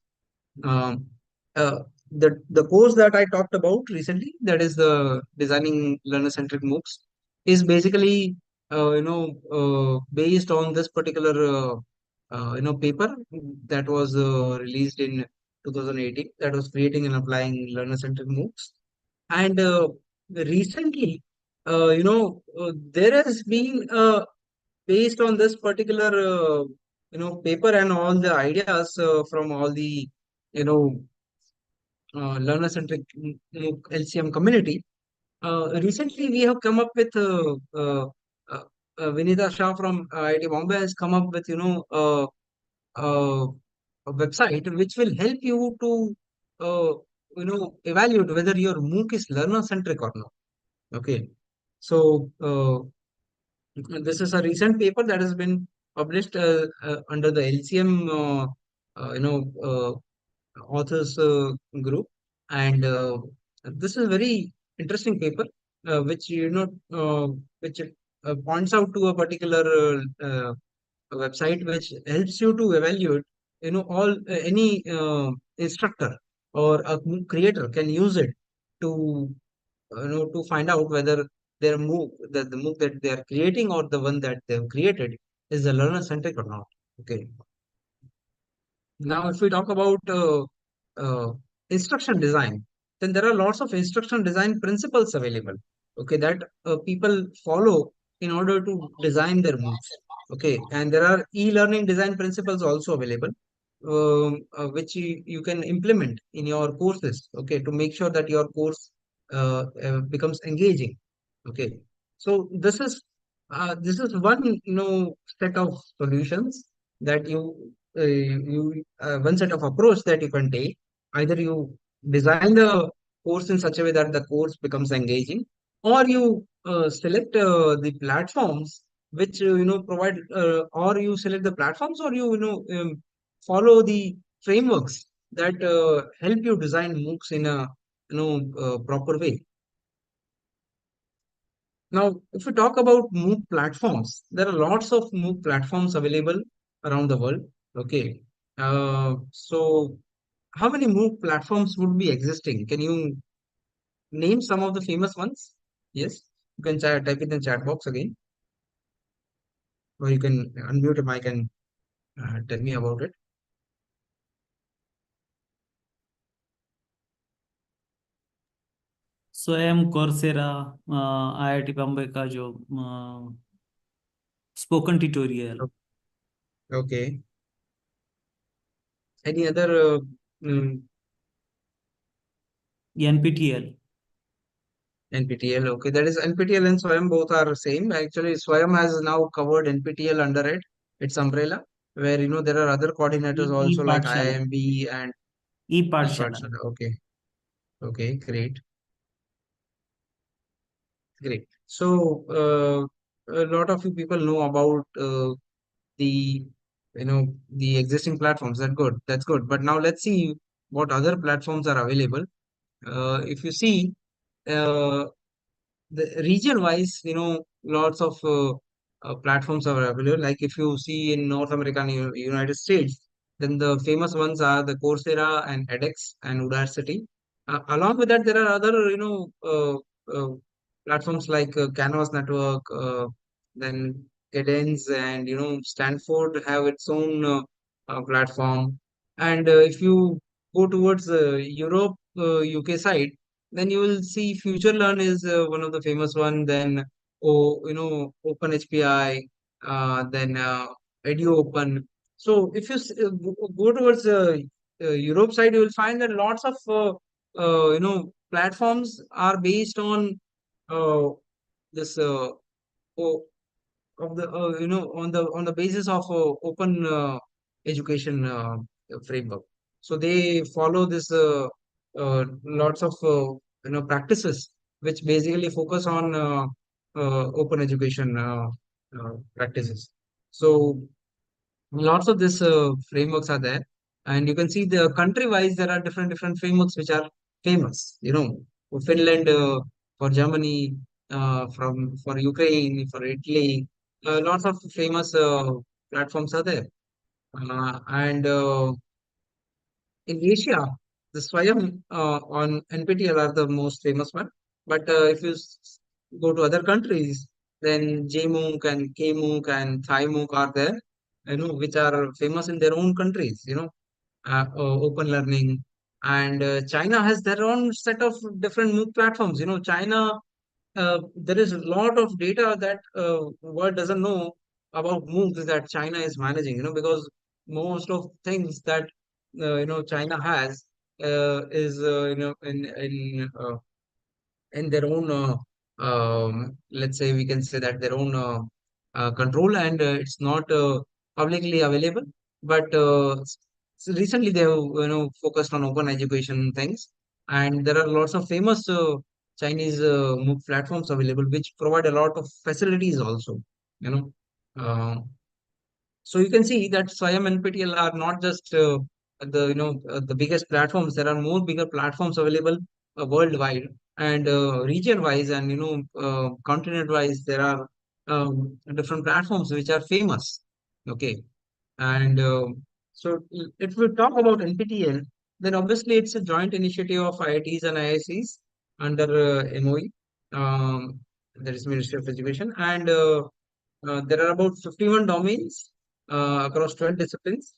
Um, uh, the course that I talked about recently, that is the designing learner-centric MOOCs, is basically based on this particular paper that was released in 2018, that was creating and applying learner-centric MOOCs. And recently, there has been based on this particular paper and all the ideas from all the you know learner-centric MOOC LCM community. Recently, we have come up with Vinita Shah from IIT Bombay has come up with a website which will help you to evaluate whether your MOOC is learner centric or not. Okay, so this is a recent paper that has been published under the LCM authors group, and this is a very interesting paper which which points out to a particular website which helps you to evaluate all any instructor or a MOOC creator can use it to to find out whether their MOOC the MOOC that they are creating or the one that they have created is a learner centric or not. Okay, now if we talk about uh, instruction design, then there are lots of instruction design principles available, okay, that people follow in order to design their MOOCs. Okay, and there are e-learning design principles also available, which you can implement in your courses, okay, to make sure that your course becomes engaging. Okay, so this is one set of solutions that one set of approach that you can take. Either you design the course in such a way that the course becomes engaging, or you select the platforms which provide, or you select the platforms, or follow the frameworks that help you design MOOCs in a proper way. Now, if we talk about MOOC platforms, there are lots of MOOC platforms available around the world. Okay, so how many MOOC platforms would be existing? Can you name some of the famous ones? Yes, you can type in the chat box again, or you can unmute your mic and tell me about it. स्वयं Coursera IIT Bombay का जो spoken tutorial. Okay. Any other NPTEL. NPTEL, okay. That is NPTEL and Swayam both are same. Actually, Swayam has now covered NPTEL under it, its umbrella, where there are other coordinators also like E-Pathshala. IIMB and E-Pathshala. Okay. Okay, great. Great. So a lot of you people know about the the existing platforms. That's good. That's good. But now let's see what other platforms are available. If you see, the region wise, lots of platforms are available. Like if you see in North America and United States, then the famous ones are the Coursera and edX and Udacity. Along with that, there are other platforms like Canvas Network, then Cadence, and Stanford have its own platform. And if you go towards Europe, UK side, then you will see FutureLearn is one of the famous one. Then OpenHPI, then EduOpen. So if you go towards Europe side, you will find that lots of platforms are based on this of the on the basis of open education framework. So they follow this lots of practices which basically focus on open education practices. So lots of this frameworks are there, and you can see the country wise there are different frameworks which are famous. For Finland, for Germany, for Ukraine, for Italy, lots of famous platforms are there. And in Asia, the Swayam on NPTEL are the most famous one. But if you go to other countries, then JMOOC and KMOOC and ThaiMOOC are there, which are famous in their own countries, open learning. And China has their own set of different MOOC platforms. China, there is a lot of data that world doesn't know about MOOCs that China is managing, because most of things that China has is in their own let's say we can say that their own control, and it's not publicly available. but recently they have focused on open education things, and there are lots of famous Chinese MOOC platforms available which provide a lot of facilities also. You know, uh, so you can see that Swayam and NPTEL are not just the biggest platforms. There are more bigger platforms available worldwide and region wise, and continent wise. There are different platforms which are famous. Okay, and if we talk about NPTEL, then obviously it's a joint initiative of IITs and IICs under MOE. That is Ministry of Education, and there are about 51 domains across 12 disciplines.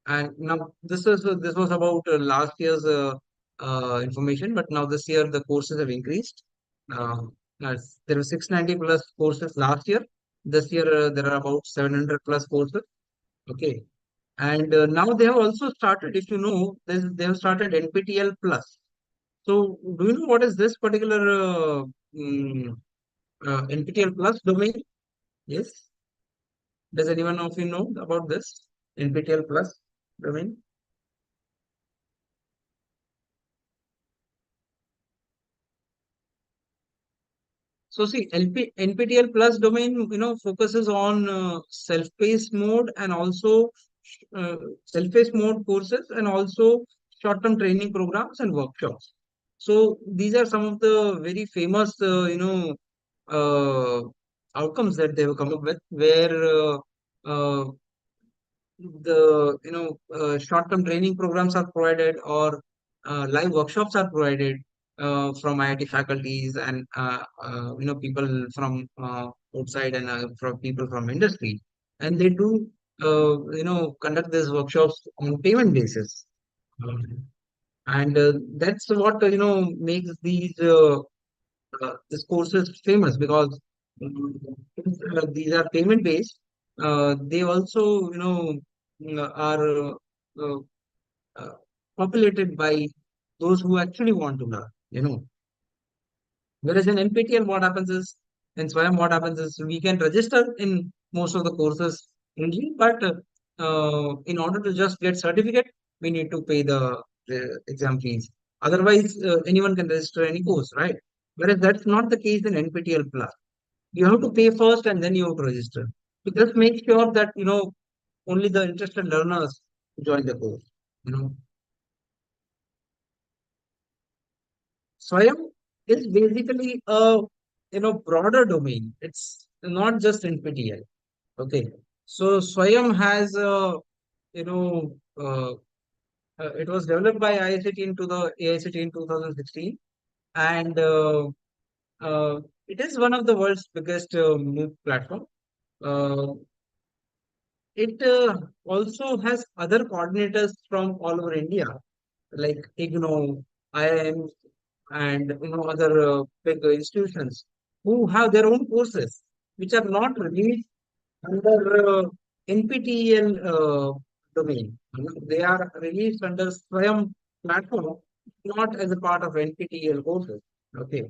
And now this was about last year's information, but now this year the courses have increased. Uh, there were 690 plus courses last year. This year there are about 700 plus courses. Okay, and now they have also started. If you know, they have started NPTEL Plus. So, do you know what is this particular NPTEL Plus domain? Yes. Does anyone of you know about this NPTEL Plus domain? So see, NPTEL Plus domain, focuses on self-paced mode and also uh, self-paced mode courses and also short-term training programs and workshops. So these are some of the very famous, uh, outcomes that they have come up with, where uh, the short-term training programs are provided or live workshops are provided from IIT faculties and people from outside and from people from industry, and they do conduct these workshops on payment basis. And that's what makes these courses famous, because since, these are payment based. They also are uh, uh, populated by those who actually want to learn. Whereas in NPTEL, what happens is, in Swayam, what happens is we can register in most of the courses easily, but in order to just get certificate, we need to pay the exam fees. Otherwise, anyone can register any course, right? Whereas that's not the case in NPTEL Plus. You have to pay first and then you have to register. To just make sure that only the interested learners join the course. You know, Swayam is basically a broader domain. It's not just NPTEL. Okay, so Swayam has you know it was developed by ICT into the AICT in 2016, and it is one of the world's biggest MOOC platform. Uh, it also has other coordinators from all over India, like IGNO, IIM, and other big institutions who have their own courses, which are not released under NPTEL domain. They are released under Swayam platform, not as a part of NPTEL courses. Okay.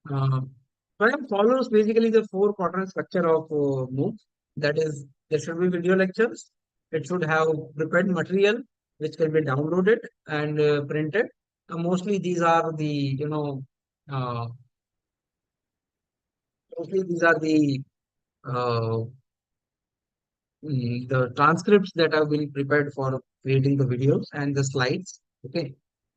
Swayam follows basically the four quadrant structure of MOOC. That is, there should be video lectures. It should have prepared material which can be downloaded and printed. Mostly these are the uh, mostly these are uh, the transcripts that have been prepared for creating the videos and the slides. Okay,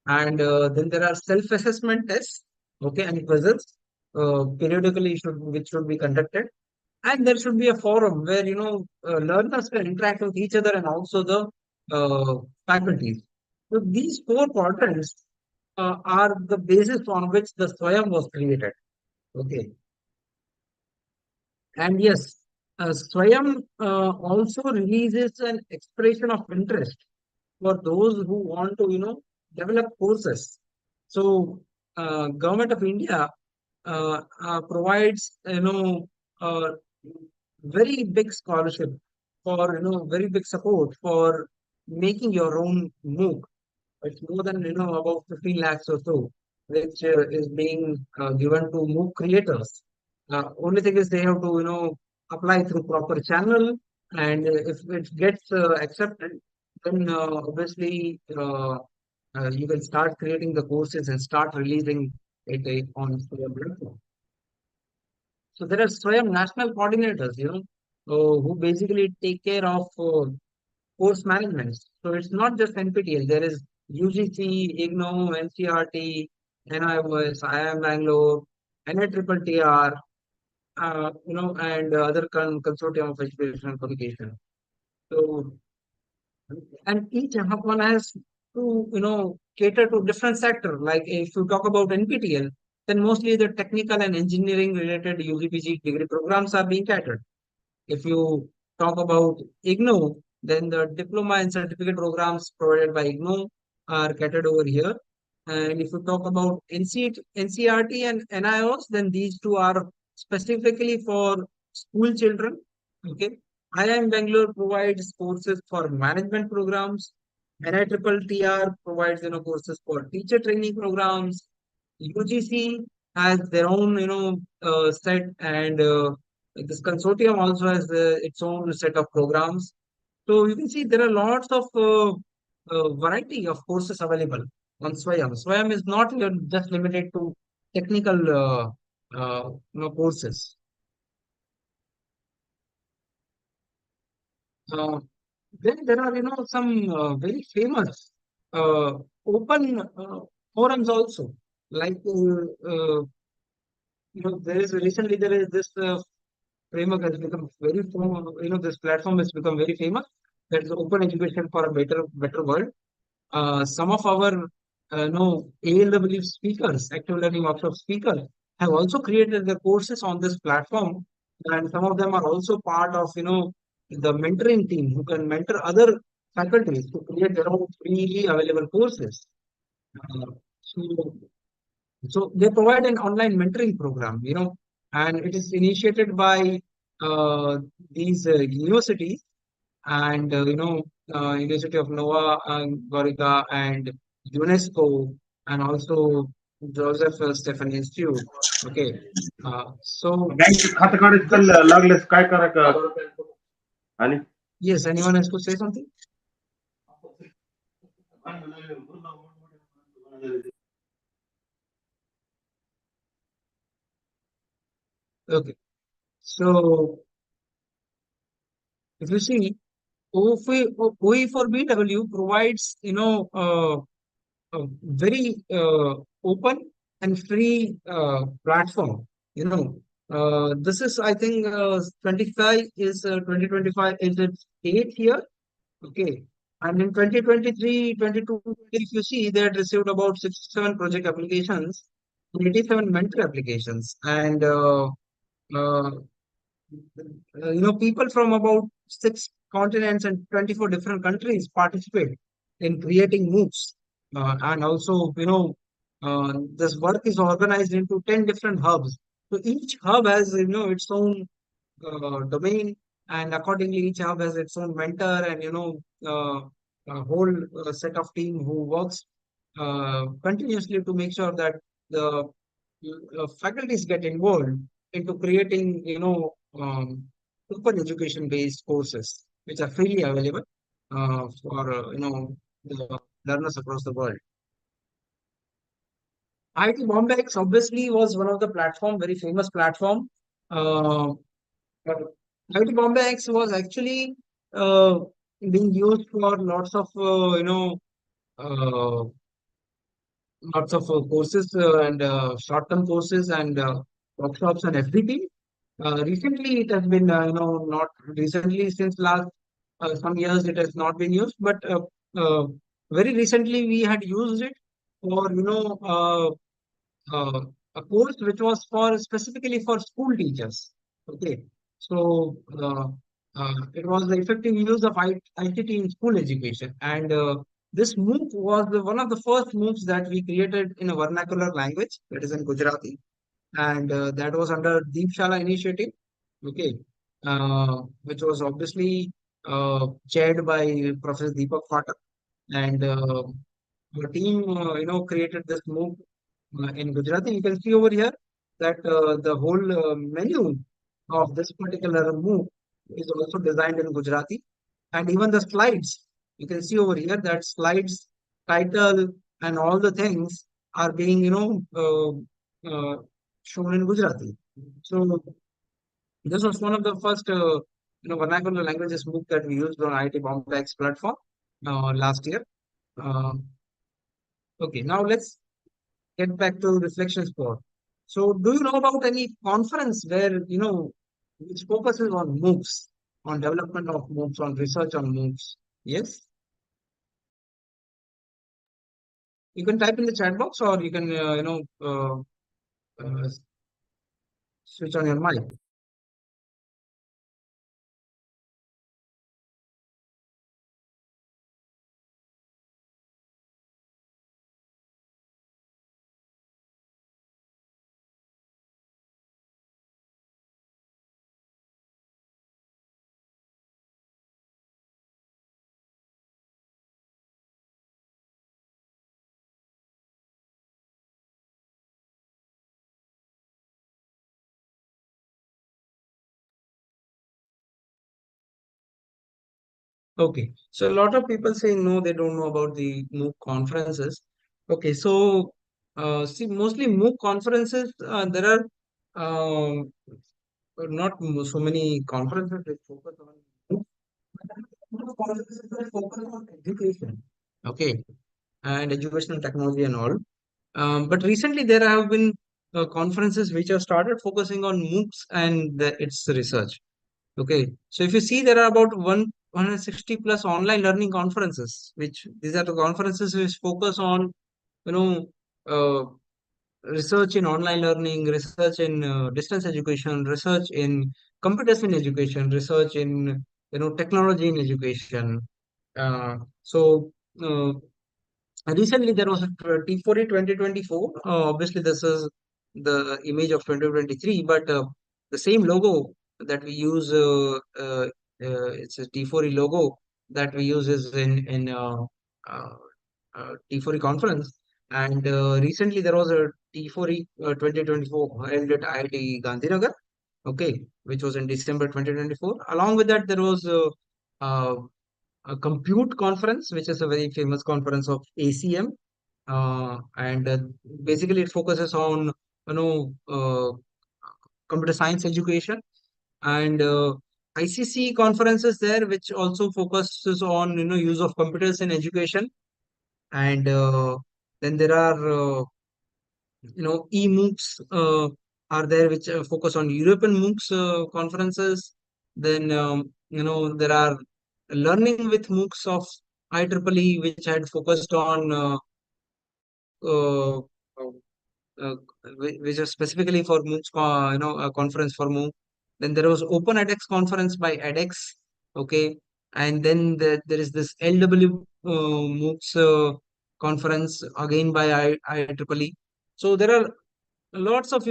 and then there are self-assessment tests. Okay, and quizzes periodically which should be conducted, and there should be a forum where learners can interact with each other and also the faculties. So these four quadrants are the basis on which the Swayam was created. Okay, and yes, Swayam also releases an expression of interest for those who want to develop courses. So government of India provides uh, very big scholarship for very big support for making your own MOOC. It's more than about 15 lakhs or so, which is being given to MOOC creators. Only thing is they have to apply through proper channel And if it gets accepted, then obviously you can start creating the courses and start releasing it on Swayam platform. So there are Swayam national coordinators, who basically take care of course management. So it's not just NPTEL. There is UGC, IGNOU, NCRT, NIOS, IIM Bangalore, NITTTR, and other consortium of education and communication. So, and each one has to, cater to different sector. Like if you talk about NPTEL, then mostly the technical and engineering related UGPG degree programs are being catered. If you talk about IGNOU, then the diploma and certificate programs provided by IGNOU are catered over here. And if you talk about NCRT and NIOS, then these two are specifically for school children. Okay. IIM Bangalore provides courses for management programs. NITTTR provides courses for teacher training programs. UGC has their own set, and this consortium also has its own set of programs. So you can see there are lots of variety of courses available on Swayam. Swayam is not just limited to technical courses. Then there are some very famous open forums also. Like there is this framework has become very this platform has become very famous. That is open education for a better world. Some of our ALW speakers, active learning workshop speakers, have also created the courses on this platform, and some of them are also part of the mentoring team who can mentor other faculties to create their own freely available courses. So they provide an online mentoring program, and it is initiated by these universities, and University of Nova Gorica and UNESCO, and also Joseph Stephen Institute. Okay, so yes, anyone has to say something? Okay, so if you see, OE4BW provides a very open and free platform. This is, I think, 2025 is its 8th year. Okay. And in 2023, 22, if you see, they had received about 67 project applications, 87 mentor applications, and people from about 6 continents and 24 different countries participate in creating MOOCs. And also, this work is organized into 10 different hubs. So each hub has, its own domain, and accordingly, each hub has its own mentor and, a whole set of team who works continuously to make sure that the faculties get involved into creating, open education based courses which are freely available for the learners across the world. IIT Bombex obviously was one of the platform, very famous platform. IIT Bombex was actually being used for lots of courses and short-term courses and workshops and everything. Recently, it has been, not recently, since last some years, it has not been used, but very recently we had used it for, a course which was for specifically for school teachers. Okay. So it was the effective use of ICT in school education. And this MOOC was one of the first MOOCs that we created in a vernacular language, that is in Gujarati. And that was under Deep Shala initiative, okay, which was obviously chaired by Professor Deepak Pathak, and the team, created this MOOC in Gujarati. You can see over here that the whole menu of this particular MOOC is also designed in Gujarati. And even the slides, you can see over here that slides, title, and all the things are being, shown in Gujarati. So this was one of the first, vernacular languages MOOC that we used on IIT Bombay's platform last year. Uh, okay, now let's get back to reflection spot. So, do you know about any conference where which focuses on MOOCs, on development of MOOCs, on research on MOOCs? Yes, you can type in the chat box, or you can switch on your mic. Okay, so a lot of people say no, they don't know about the MOOC conferences. Okay, so see, mostly MOOC conferences, there are um, not so many conferences that focus on MOOC, but conferences that focus on education, okay, and educational technology and all. But recently there have been conferences which have started focusing on MOOCs and its research. Okay, so if you see, there are about 160 plus online learning conferences, which these are the conferences which focus on, you know, uh, research in online learning, research in distance education, research in computers in education, research in technology in education. So recently there was a T4E 2024. Obviously, this is the image of 2023, but the same logo that we use, it's a T4E logo that we use is in uh, T4E conference. And recently there was a T4E 2024 held at IIT Gandhinagar, okay, which was in December 2024. Along with that, there was uh, a compute conference, which is a very famous conference of ACM, and basically it focuses on computer science education, and ICC conferences there, which also focuses on use of computers in education, and then there are e-MOOCs are there, which focus on European MOOCs conferences. Then there are learning with MOOCs of IEEE, which had focused on uh, uh, which is specifically for MOOCs, a conference for MOOC. Then there was Open edX conference by edX, okay, and then there is this LW MOOCs conference again by IEEE. So there are lots of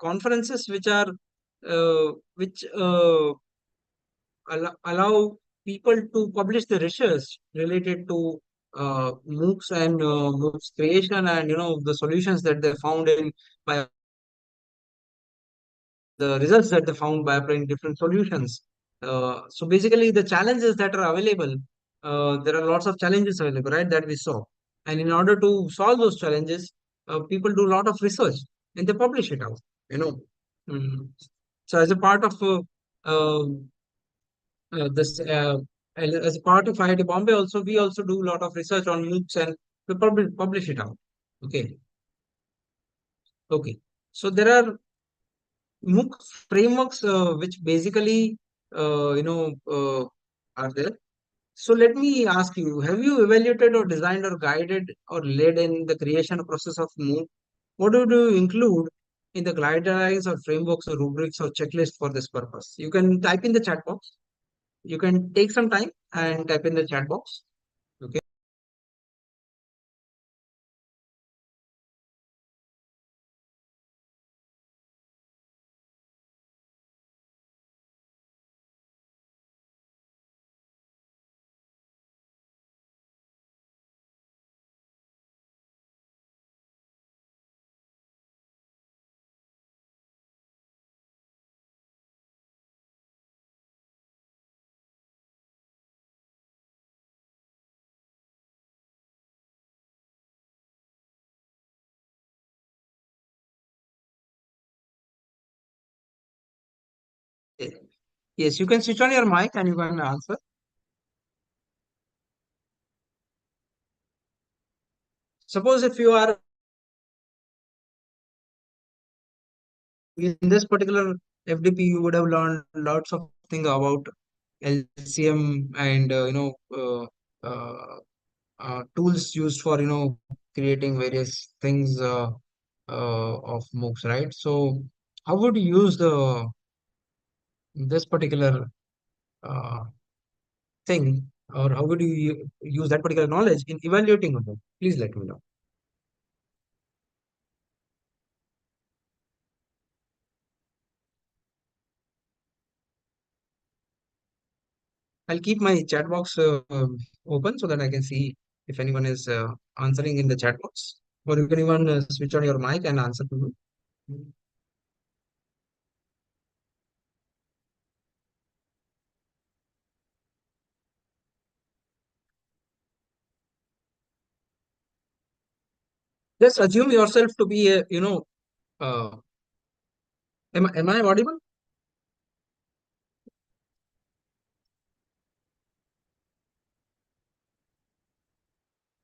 conferences which are which allow people to publish the research related to MOOCs and MOOCs creation, and the solutions that they found in by the results that they found by applying different solutions. So basically, the challenges that are available, there are lots of challenges available, right, that we saw. And in order to solve those challenges, people do a lot of research and they publish it out. You know, Mm. So as a part of this, as a part of IIT Bombay, also we also do a lot of research on MOOCs and we publish it out. Okay, okay. So there are MOOC frameworks which basically are there. So let me ask you, have you evaluated or designed or guided or led in the creation process of MOOC? What do you include in the guidelines or frameworks or rubrics or checklists for this purpose? You can type in the chat box. You can take some time and type in the chat box. Okay. Yes, you can switch on your mic and you can answer. Suppose if you are in this particular FDP, you would have learned lots of things about LCM and tools used for creating various things of MOOCs, right? So how would you use this particular uh, thing, or how would you use that particular knowledge in evaluating a MOOC? Please let me know. I'll keep my chat box open so that I can see if anyone is answering in the chat box, or you can even switch on your mic and answer to me. Just assume yourself to be a, am I audible?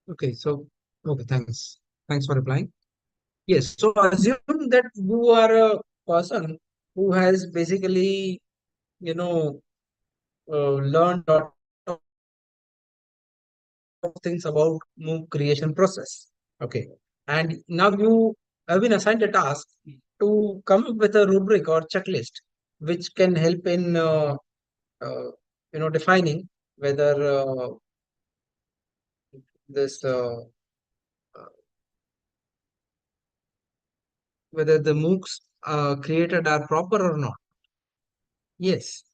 Okay, so, okay, thanks. Thanks for replying. Yes, so assume that you are a person who has basically, learned a lot of things about MOOC creation process. Okay, and now you have been assigned a task to come up with a rubric or checklist which can help in uh, defining whether this whether the MOOCs created are proper or not. Yes.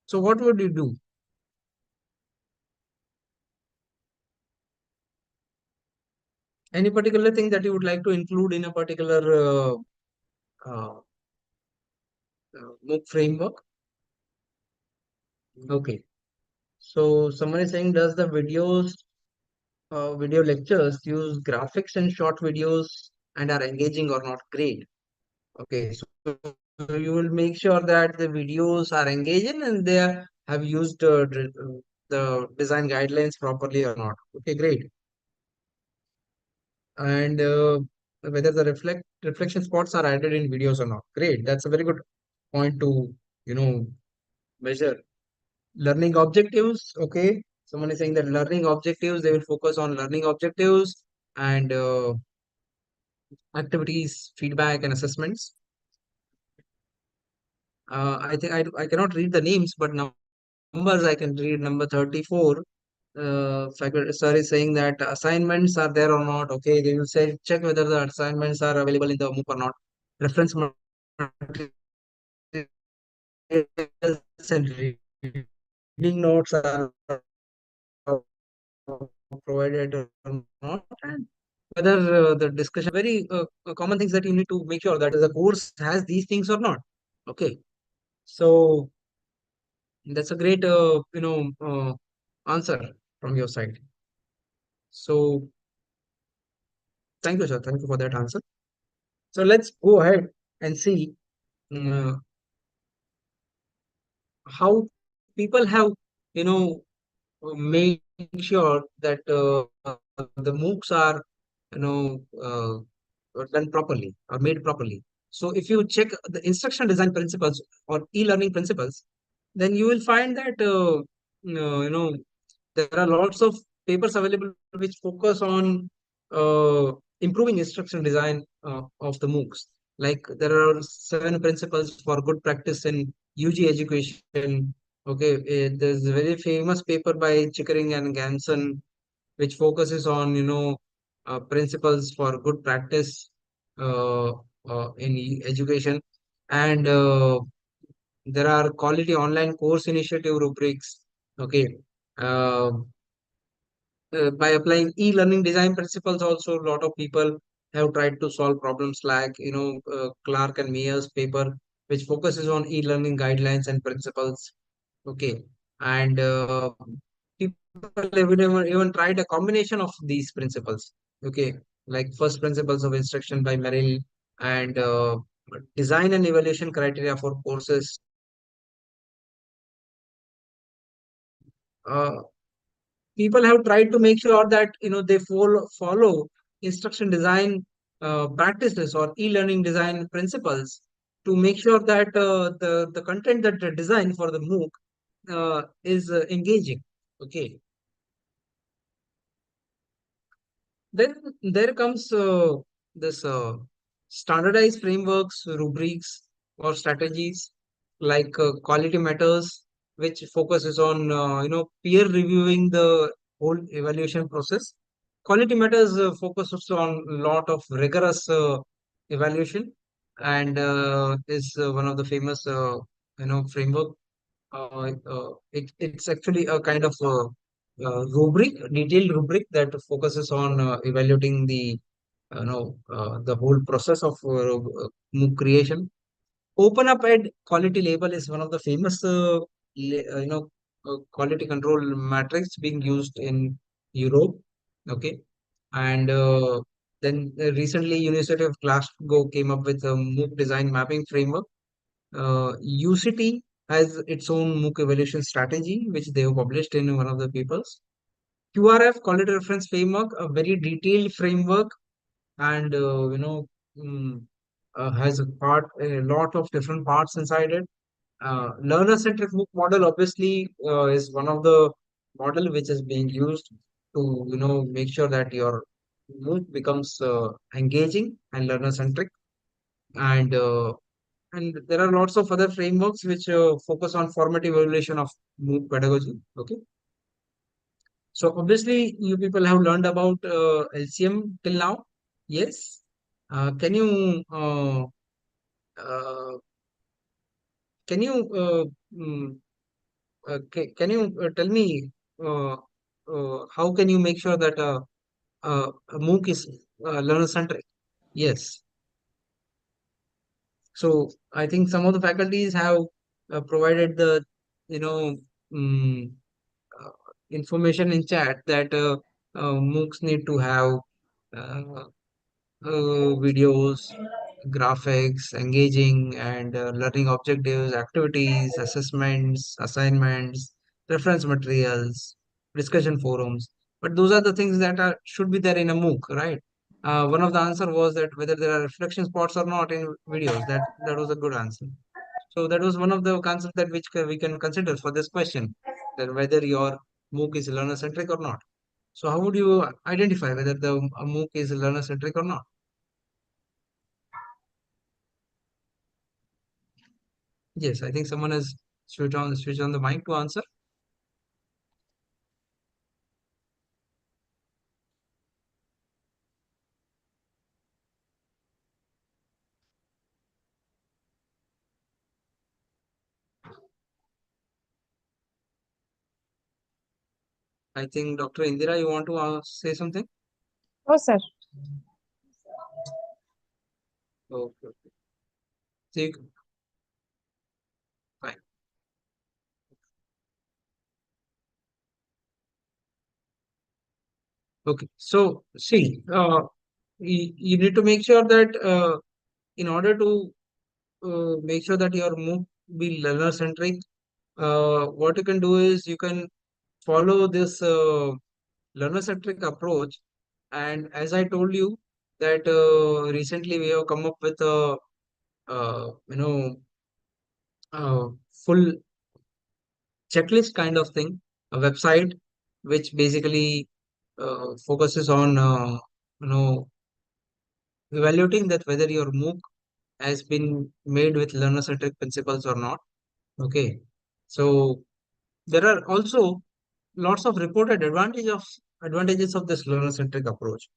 So what would you do? Any particular thing that you would like to include in a particular uh, MOOC framework? Okay. So someone is saying, does the video lectures use graphics and short videos and are engaging or not? Great. Okay. So you will make sure that the videos are engaging and they have used the design guidelines properly or not. Okay, great. And whether the reflection spots are added in videos or not. Great. That's a very good point to, measure. Learning objectives. Okay. Someone is saying that learning objectives, they will focus on learning objectives and activities, feedback, and assessments. I think I cannot read the names, but numbers I can read. Number 34. Sir is saying that assignments are there or not. Okay, they will say check whether the assignments are available in the MOOC or not. Reference materials and reading notes are provided or not, and whether the discussion very common things that you need to make sure that the course has these things or not. Okay, so that's a great answer from your side. So thank you, sir. Thank you for that answer. So let's go ahead and see how people have, made sure that the MOOCs are, done properly or made properly. So if you check the instruction design principles or e-learning principles, then you will find that there are lots of papers available which focus on improving instruction design of the MOOCs. Like there are 7 principles for good practice in UG education. Okay, there's a very famous paper by Chickering and Ganson which focuses on principles for good practice uh, in education, and there are quality online course initiative rubrics. Okay, uh, by applying e-learning design principles also a lot of people have tried to solve problems like Clark and Mayer's paper which focuses on e-learning guidelines and principles. Okay, and people have even tried a combination of these principles. Okay, like first principles of instruction by Merrill and design and evaluation criteria for courses people have tried to make sure that they follow instruction design practices or e-learning design principles to make sure that the content that they design for the MOOC is engaging. Okay. Then there comes this standardized frameworks, rubrics, or strategies like quality matters, which focuses on peer reviewing the whole evaluation process. Quality matters focuses on a lot of rigorous evaluation and is one of the famous framework. It's actually a kind of rubric, detailed rubric that focuses on evaluating the the whole process of MOOC creation. Open Up Ed quality label is one of the famous quality control metrics being used in Europe. Okay, and then recently University of Glasgow came up with a MOOC design mapping framework. UCT has its own MOOC evaluation strategy, which they have published in one of the papers. QRF, Quality Reference Framework, a very detailed framework, and mm, has a lot of different parts inside it. Learner-centric MOOC model obviously is one of the model which is being used to make sure that your MOOC becomes engaging and learner-centric, and there are lots of other frameworks which focus on formative evaluation of MOOC pedagogy. Okay. So obviously you people have learned about LCM till now. Yes. Can you uh, can you mm, can you tell me how can you make sure that a MOOC is learner centric? Yes. So I think some of the faculties have provided the you know mm, uh, information in chat that MOOCs need to have uh, videos, graphics, engaging, and learning objectives, activities, assessments, assignments, reference materials, discussion forums. But those are the things that should be there in a MOOC, right? One of the answer was that whether there are reflection spots or not in videos. That was a good answer. So that was one of the concepts that we can consider for this question, that whether your MOOC is learner centric or not. So how would you identify whether the a MOOC is learner centric or not? Yes, I think someone has switched on the mic to answer. I think Dr. Indira, you want to say something? Oh, sir. Okay, okay. So fine. Okay, so see, you need to make sure that in order to make sure that your MOOC be learner centric, what you can do is you can follow this learner centric approach. And as I told you that recently we have come up with a full checklist kind of thing, a website which basically focuses on evaluating that whether your MOOC has been made with learner-centric principles or not. Okay, so there are also lots of reported advantages of this learner-centric approach.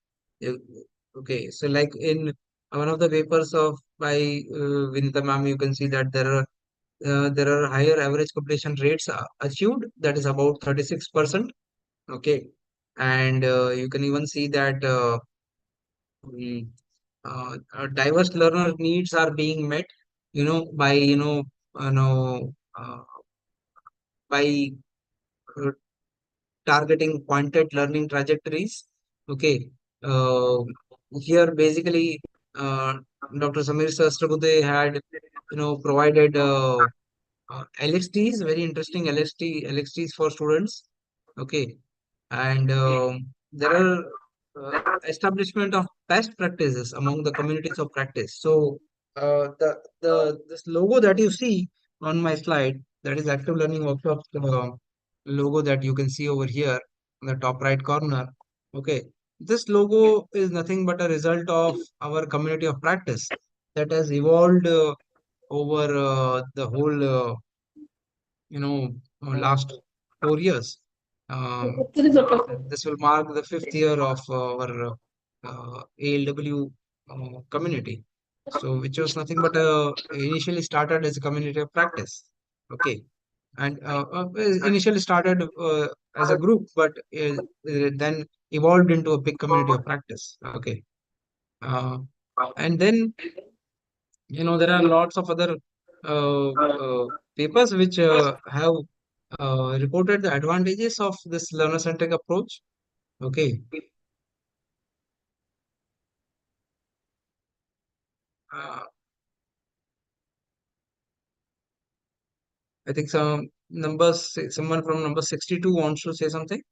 Uh, Okay, so like in one of the papers of by Vinita ma'am, you can see that there are higher average completion rates achieved, that is about 36%. Okay, and you can even see that mm, diverse learner needs are being met, by you know by uh, targeting pointed learning trajectories. Okay, uh, here basically Dr. Samir Sahasrabudhe had provided LXTs, very interesting LXTs for students, Okay, and there are establishment of best practices among the communities of practice. So the this logo that you see on my slide, that is active learning workshop logo that you can see over here in the top right corner. Okay, this logo is nothing but a result of our community of practice that has evolved over the whole last 4 years. This will mark the 5th year of our ALW community. So, which was nothing but initially started as a community of practice. Okay, and initially started as a group, but then evolved into a big community of practice. Okay, uh, and then there are lots of other papers which have reported the advantages of this learner-centric approach. Okay. I think someone from number 62 wants to say something.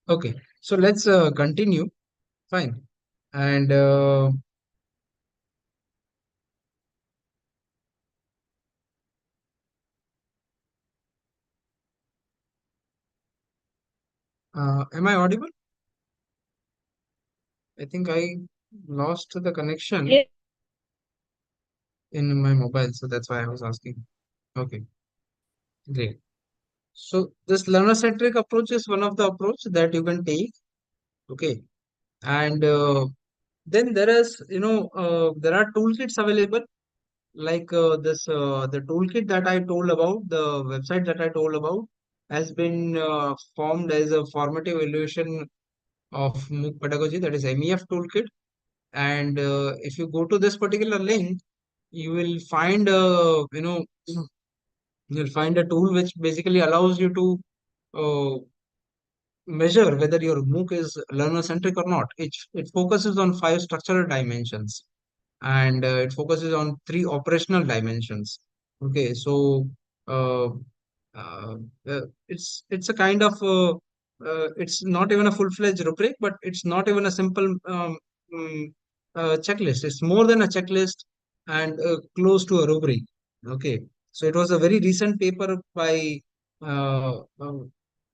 Okay, so let's continue. Fine. And am I audible? I think I lost the connection in my mobile, so that's why I was asking. Okay, great. So this learner-centric approach is one of the approach that you can take. Okay, and then there is, there are toolkits available like the toolkit that I told about, the website that I told about has been formed as a formative evaluation of MOOC pedagogy, that is MEF toolkit. And if you go to this particular link, you will find you'll find a tool which basically allows you to measure whether your MOOC is learner centric or not. It focuses on 5 structural dimensions, and it focuses on 3 operational dimensions. Okay, so uh, uh, it's a kind of it's not even a full-fledged rubric, but it's not even a simple checklist. It's more than a checklist and close to a rubric. Okay, so it was a very recent paper by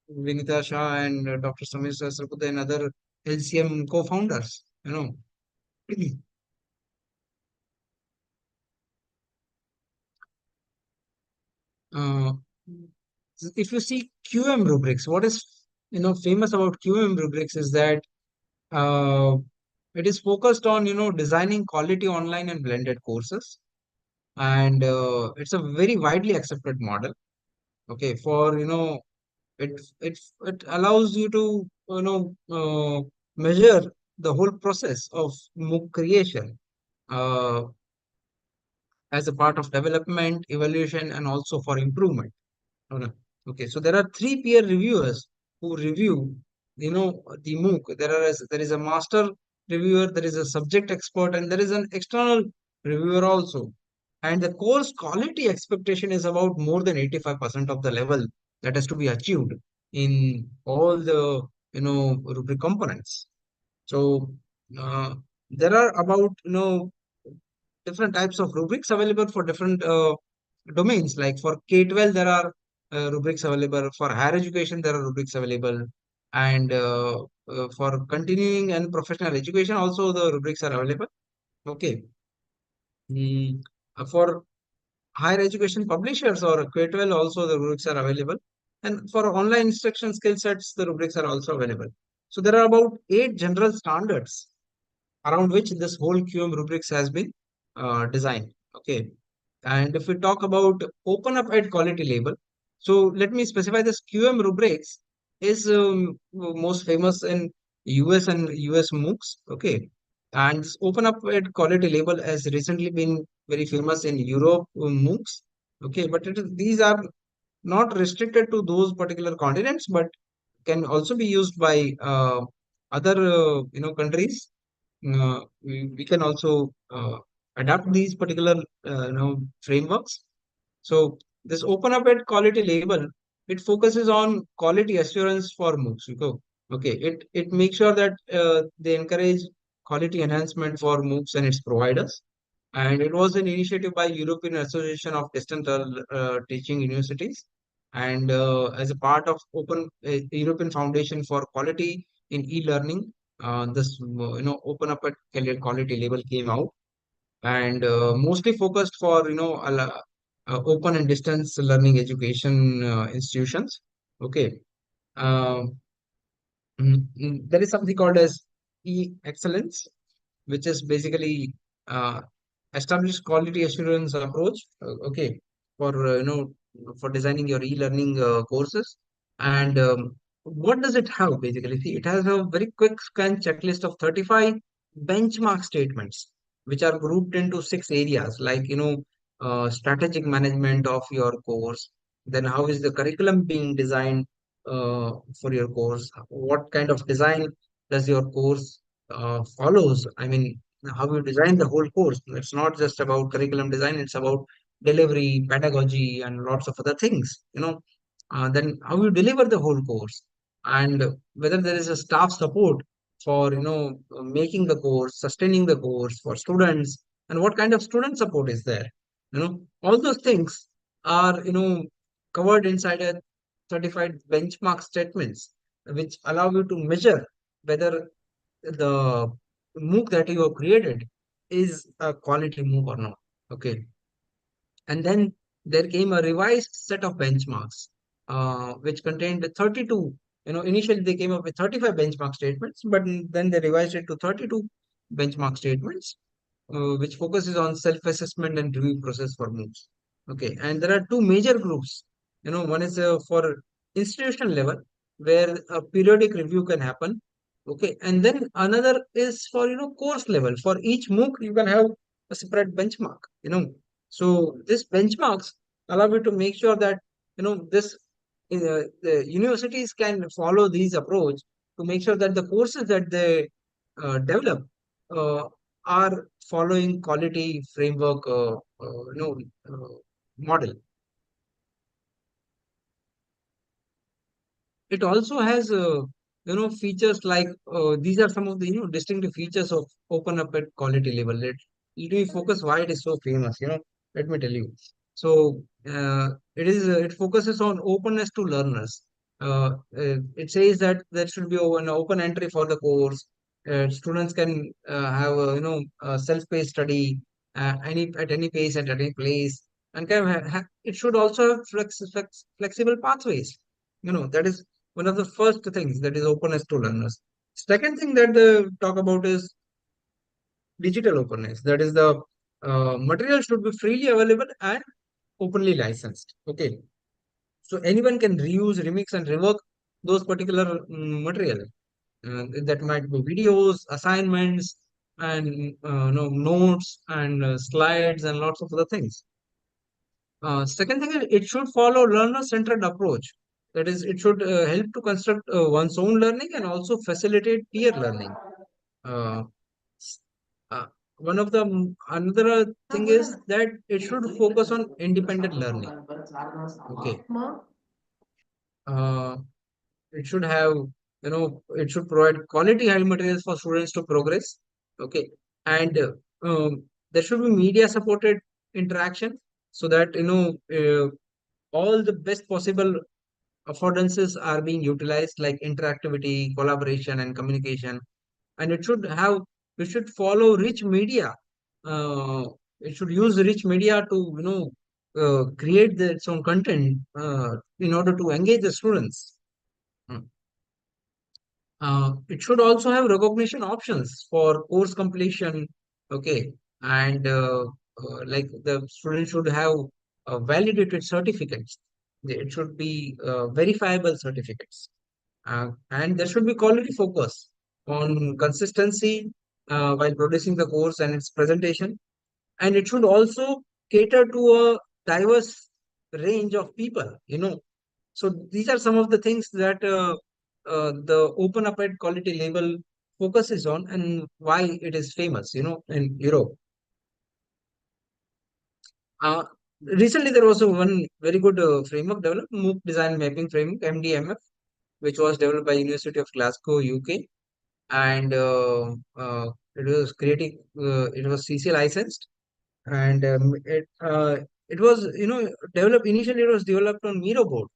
Vinita Shah and Dr. Samir Sahasrabudhe and other LCM co-founders. Uh, if you see QM rubrics, what is famous about QM rubrics is that it is focused on designing quality online and blended courses, and it's a very widely accepted model. Okay, for it allows you to measure the whole process of MOOC creation as a part of development, evaluation, and also for improvement. Okay, so there are 3 peer reviewers who review, the MOOC. There is a master reviewer, there is a subject expert, and there is an external reviewer also. And the course quality expectation is about more than 85% of the level that has to be achieved in all the, rubric components. So there are about, different types of rubrics available for different domains. Like for K-12, there are rubrics available. For higher education, there are rubrics available. And for continuing and professional education, also the rubrics are available. Okay. For higher education publishers or K-12, also the rubrics are available. And for online instruction skill sets, the rubrics are also available. So there are about 8 general standards around which this whole QM rubrics has been designed. Okay. And if we talk about open up ed quality label, so let me specify this QM rubrics is most famous in US and US MOOCs. Okay. And this open up ed quality label has recently been very famous in Europe, MOOCs. Okay, but these are not restricted to those particular continents, but can also be used by other countries. We can also adapt these particular frameworks. So this open up at quality label, it focuses on quality assurance for MOOCs. Okay, it makes sure that they encourage quality enhancement for MOOCs and its providers. And it was an initiative by European Association of Distant Teaching Universities, and as a part of Open European Foundation for Quality in E-Learning, this open up at quality label came out, and mostly focused for open and distance learning education institutions. Okay, um, there is something called as e-excellence, which is basically uh, established quality assurance approach. Okay, for for designing your e-learning courses. And what does it have basically? See, it has a very quick scan checklist of 35 benchmark statements, which are grouped into 6 areas, like strategic management of your course. Then how is the curriculum being designed for your course? What kind of design does your course follows? I mean, how you design the whole course. It's not just about curriculum design, it's about delivery, pedagogy, and lots of other things. Then how you deliver the whole course, and whether there is a staff support for making the course, sustaining the course for students, and what kind of student support is there. All those things are covered inside a certified benchmark statements, which allow you to measure whether the MOOC that you have created is a quality MOOC or not. Okay. And then there came a revised set of benchmarks, which contained 32. Initially they came up with 35 benchmark statements, but then they revised it to 32 benchmark statements, which focuses on self-assessment and review process for MOOCs. Okay. And there are two major groups. One is for institutional level, where a periodic review can happen. Okay, and then another is for course level. For each MOOC, you can have a separate benchmark. So this benchmarks allow you to make sure that this the universities can follow these approach to make sure that the courses that they develop uh, are following quality framework model. It also has features like these are some of the distinctive features of open up at quality level. Let me focus why it is so famous. Let me tell you. So it focuses on openness to learners. It says that there should be an open entry for the course. Students can have a self-paced study at any pace at any place, and it should also have flexible pathways. That is one of the first things, that is openness to learners. Second thing that they talk about is digital openness. That is the material should be freely available and openly licensed. Okay, so anyone can reuse, remix, and rework those particular material. That might be videos, assignments, and notes and slides and lots of other things. Second thing is it should follow learner-centered approach. That is, it should help to construct one's own learning and also facilitate peer learning. Uh, s- uh, One of the another thing is that it should focus on independent learning. Okay. Uh, it should have it should provide quality high materials for students to progress. Okay, and there should be media supported interaction, so that all the best possible affordances are being utilized, like interactivity, collaboration, and communication. And it should follow rich media. uh, it should use rich media to create its own content in order to engage the students. Mm. It should also have recognition options for course completion. Okay, and like the student should have validated certificates. It should be verifiable certificates, and there should be quality focus on consistency while producing the course and its presentation. and it should also cater to a diverse range of people, So these are some of the things that the Open Up Ed quality label focuses on and why it is famous, in Europe. Uh, Recently, there was one very good framework developed, MOOC Design Mapping Framework, MDMF, which was developed by University of Glasgow, UK, and it was CC licensed, and it was developed initially. It was developed on Miro board,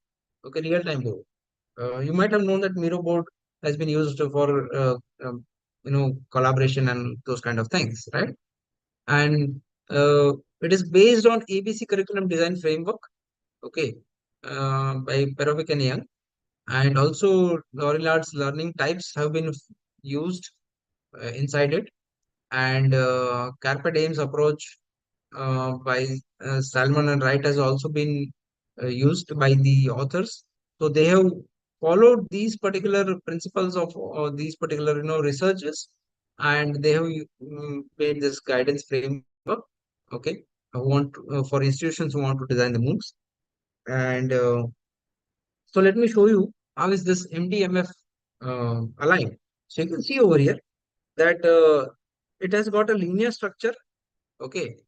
okay, real time board. You might have known that Miro board has been used for collaboration and those kind of things, right? And it is based on ABC curriculum design framework, okay, by Perovic and Young, and also Lorilard's learning types have been used inside it, and Carpe Diem's approach by Salmon and Wright has also been used by the authors. So they have followed these particular principles of these particular researches, and they have made this guidance framework. Okay, for institutions who want to design the MOOCs, and so let me show you how is this MDMF aligned. So you can see over here that it has got a linear structure. Okay,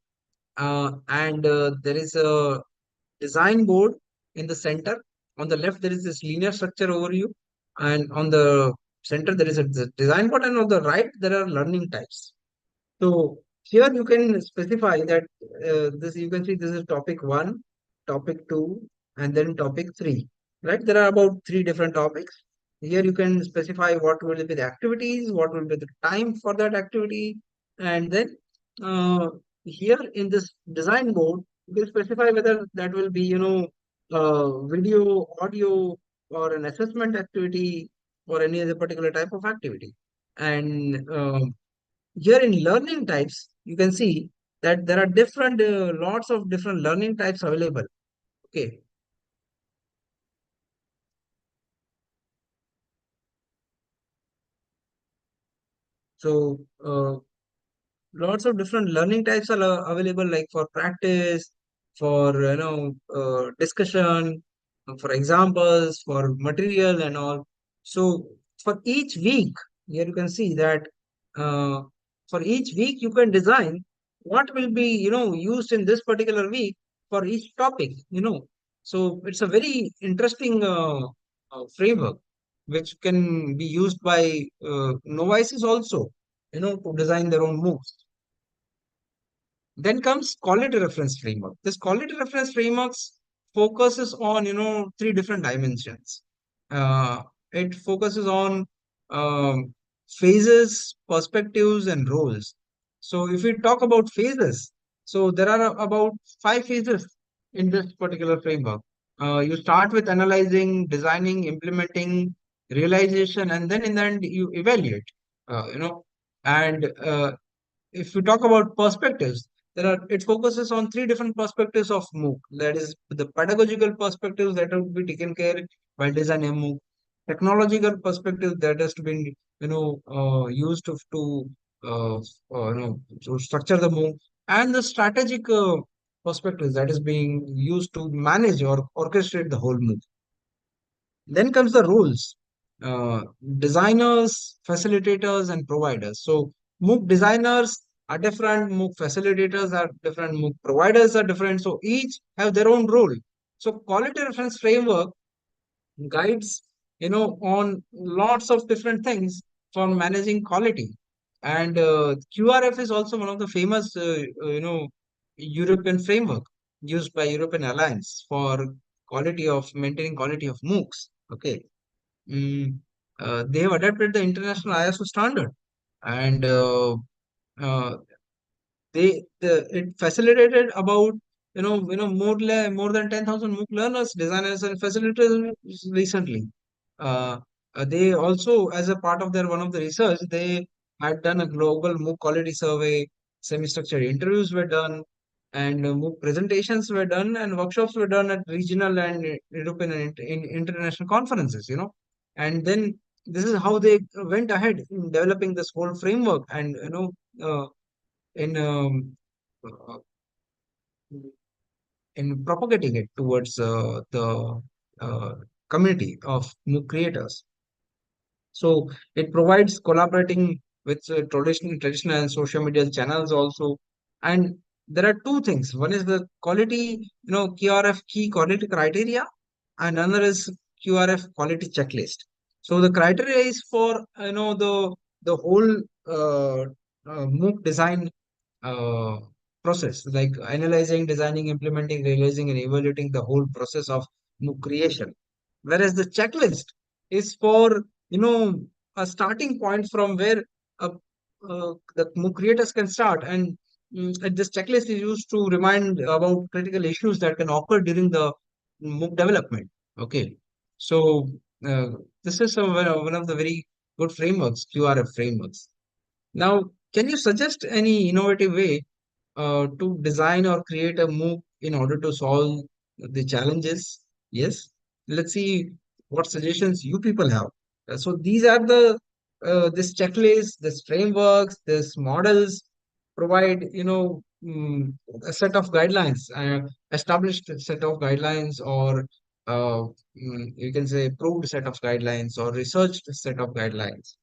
and there is a design board in the center. On the left, there is this linear structure overview, and on the center, there is a design board, and on the right, there are learning types. So here you can specify that this you can see this is topic 1, topic 2, and then topic 3. Right? There are about 3 different topics. Here you can specify what will be the activities, what will be the time for that activity, and then here in this design board, you can specify whether that will be video, audio, or an assessment activity, or any other particular type of activity. And here in learning types, you can see that there are different lots of different learning types available. Okay. So lots of different learning types are available, like for practice, for discussion, for examples, for material and all. So for each week, here you can see that for each week you can design what will be used in this particular week for each topic. So it's a very interesting framework which can be used by novices also, to design their own moves. Then comes quality reference framework. This quality reference frameworks focuses on 3 different dimensions. It focuses on phases, perspectives, and roles. So if we talk about phases, so there are about 5 phases in this particular framework. You start with analyzing, designing, implementing, realization, and then in the end you evaluate. And if we talk about perspectives, it focuses on 3 different perspectives of MOOC. That is the pedagogical perspectives that have to be taken care while designing a MOOC, technological perspective that has to be used to structure the MOOC, and the strategic perspectives that is being used to manage or orchestrate the whole MOOC. Then comes the roles, designers, facilitators, and providers. So MOOC designers are different, MOOC facilitators are different, MOOC providers are different. So each have their own role. So quality reference framework guides, on lots of different things for managing quality. And QRF is also one of the famous, European framework used by European Alliance for maintaining quality of MOOCs. Okay. They have adapted the international ISO standard, and uh, it facilitated about more than 10,000 MOOC learners, designers, and facilitators recently. Uh, they also, as a part of their one of the research, they had done a global MOOC quality survey. Semi-structured interviews were done, and MOOC presentations were done, and workshops were done at regional and European and international conferences. And then this is how they went ahead in developing this whole framework, and in uh, in propagating it towards the uh, community of MOOC creators. So it provides collaborating with traditional and social media channels also. And there are two things. One is the quality, QRF key quality criteria, and another is QRF quality checklist. So the criteria is for the whole MOOC design uh, process, like analyzing, designing, implementing, realizing, and evaluating the whole process of MOOC creation. Whereas the checklist is for a starting point from where the MOOC creators can start, and this checklist is used to remind about critical issues that can occur during the MOOC development. Okay, so uh, this is one of the very good frameworks, QRF frameworks. Now, can you suggest any innovative way to design or create a MOOC in order to solve the challenges? Yes. Let's see what suggestions you people have. So these are the this checklist, this frameworks, this models provide a set of guidelines, established set of guidelines, or you can say proved set of guidelines or researched set of guidelines.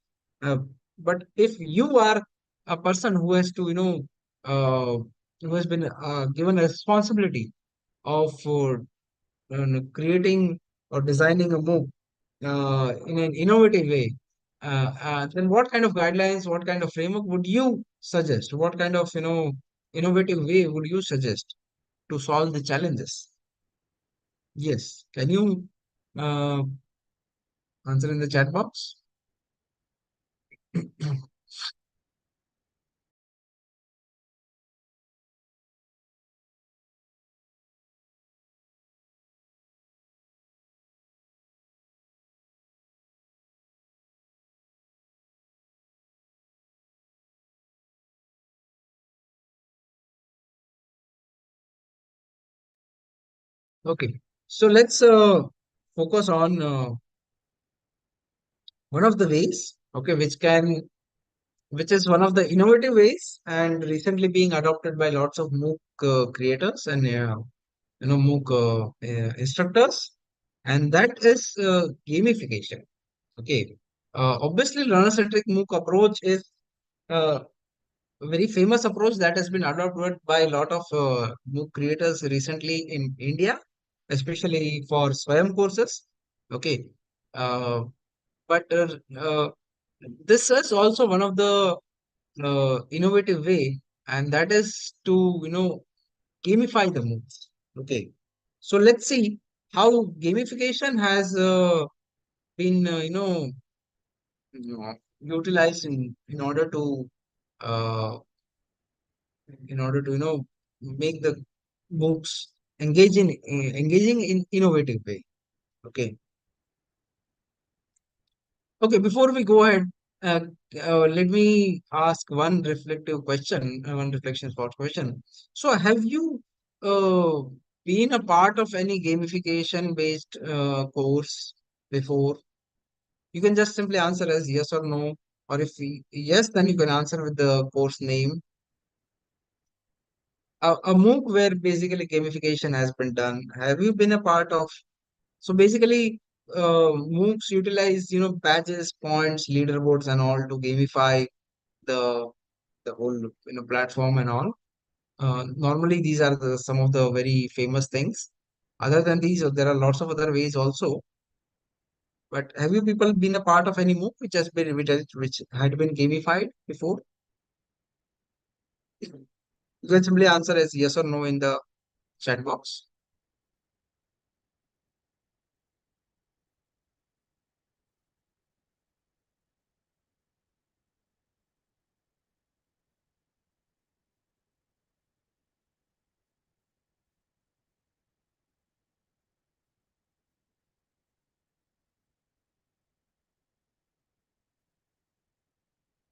Uh, but if you are a person who has to uh, who has been given a responsibility of creating or designing a MOOC in an innovative way, then what kind of guidelines, what kind of framework would you suggest? What kind of innovative way would you suggest to solve the challenges? Yes, can you uh, answer in the chat box? Okay, so let's focus on one of the ways, okay, which is one of the innovative ways and recently being adopted by lots of MOOC creators and MOOC instructors, and that is gamification. Okay, obviously, learner-centric MOOC approach is uh, a very famous approach that has been adopted by a lot of MOOC creators recently in India, especially for Swayam courses. Okay, uh, but this is also one of the innovative way, and that is to gamify the MOOCs. Okay, so let's see how gamification has been utilized uh, in order to make the MOOCs engaging in innovative way. Okay. Okay, before we go ahead, uh, let me ask one reflective question, one reflection spot question. So, have you uh, been a part of any gamification based course before? You can just simply answer as yes or no, or if yes, then you can answer with the course name. A MOOC where basically gamification has been done. Have you been a part of? So basically, MOOCs utilize badges, points, leaderboards, and all to gamify the whole platform and all. Normally, these are some of the very famous things. Other than these, there are lots of other ways also. But have you people been a part of any MOOC which had been gamified before? You can simply answer as yes or no in the chat box.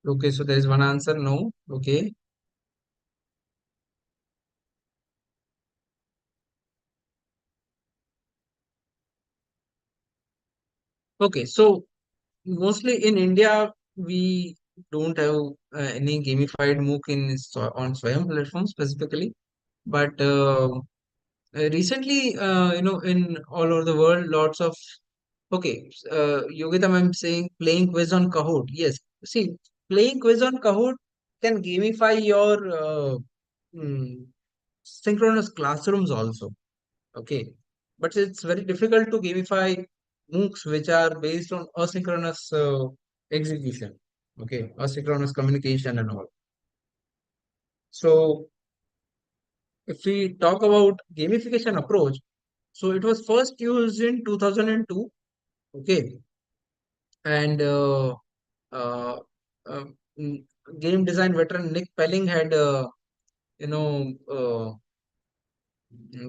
Okay, so there is one answer, no. Okay. Okay, so mostly in India, we don't have any gamified MOOC on Swayam platform specifically, but recently, in all over the world, lots of okay, Yogita ma'am saying playing quiz on Kahoot. Yes, see, playing quiz on Kahoot can gamify your mm, synchronous classrooms also. Okay, but it's very difficult to gamify MOOCs which are based on asynchronous execution. Okay, asynchronous communication and all. So if we talk about gamification approach, so it was first used in 2002. Okay, and uh, uh, mm, game design veteran Nick Pelling had you know uh,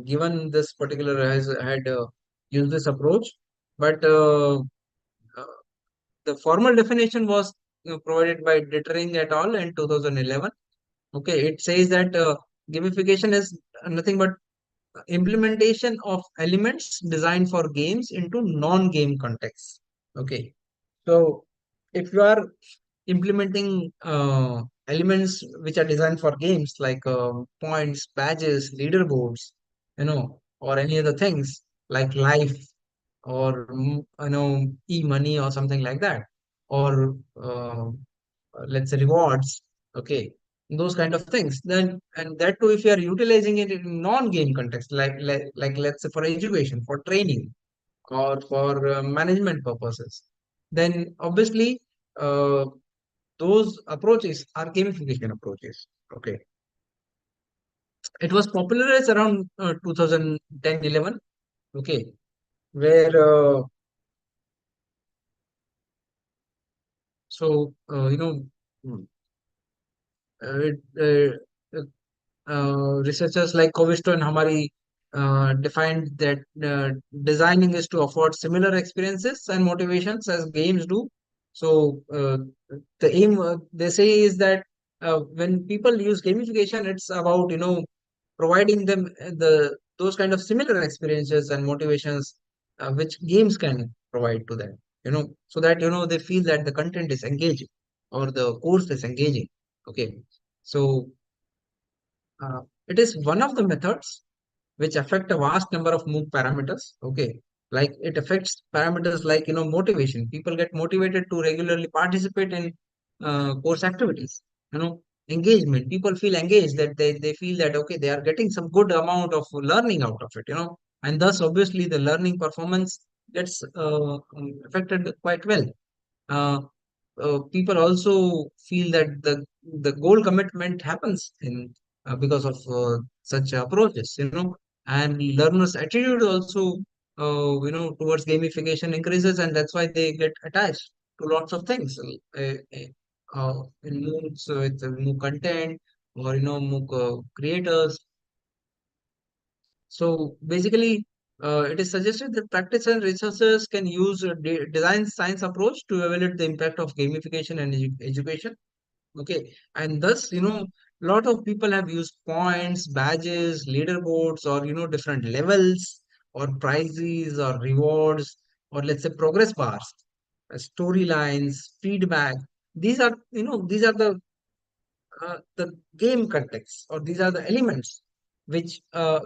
given this particular has had used this approach, but uh, the formal definition was provided by Dittering et al. In 2011. Okay, it says that gamification is nothing but implementation of elements designed for games into non-game contexts. Okay, so if you are implementing elements which are designed for games like points, badges, leaderboards, or any other things like life or e-money or something like that, or let's say rewards. Okay, those kind of things. Then and that too, if you are utilizing it in non-game context, like let's say for education, for training, or for management purposes, then obviously uh, those approaches are gamification approaches. Okay, it was popularized around 2010-11. Okay, where so mm, it, researchers like Covisto and Hamari defined that designing is to afford similar experiences and motivations as games do. So the aim they say is that when people use gamification, it's about providing them those kind of similar experiences and motivations which games can provide to them. So that they feel that the content is engaging or the course is engaging. Okay, so it is one of the methods which affect a vast number of MOOC parameters. Okay, like it affects parameters like motivation. People get motivated to regularly participate in course activities. Engagement. People feel engaged, that they feel that okay, they are getting some good amount of learning out of it. And thus obviously the learning performance gets affected quite well. Uh, People also feel that the goal commitment happens in because of such approaches, and learners' attitude also, towards gamification increases, and that's why they get attached to lots of things. In MOOCs, with MOOC content, or MOOC creators. So basically, it is suggested that practitioners and researchers can use a design science approach to evaluate the impact of gamification and education. Okay, and thus, lot of people have used points, badges, leaderboards, or different levels, or prizes, or rewards, or let's say progress bars, storylines, feedback. These are the game context, or these are the elements which are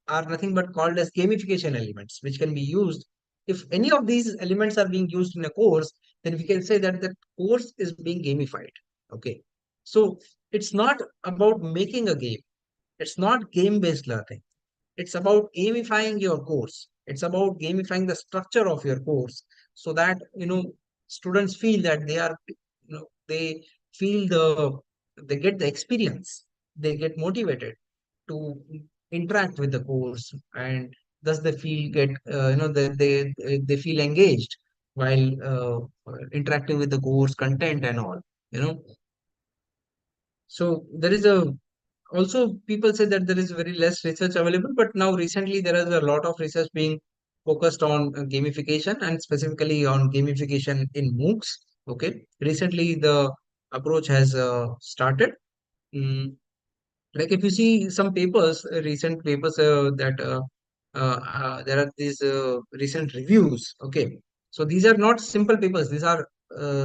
nothing but called as gamification elements, which can be used. If any of these elements are being used in a course, then we can say that the course is being gamified. Okay, so it's not about making a game. It's not game based learning. It's about gamifying your course. It's about gamifying the structure of your course, so that students feel that they feel they get the experience, they get motivated to interact with the course, and thus they feel get they feel engaged while interacting with the course content and all. you know so there is a also, people say that there is very less research available, but now recently there is a lot of research being focused on gamification, and specifically on gamification in MOOCs. Okay, recently the approach has started. Mm, like if you see some papers, recent papers that there are these recent reviews. Okay, so these are not simple papers; these are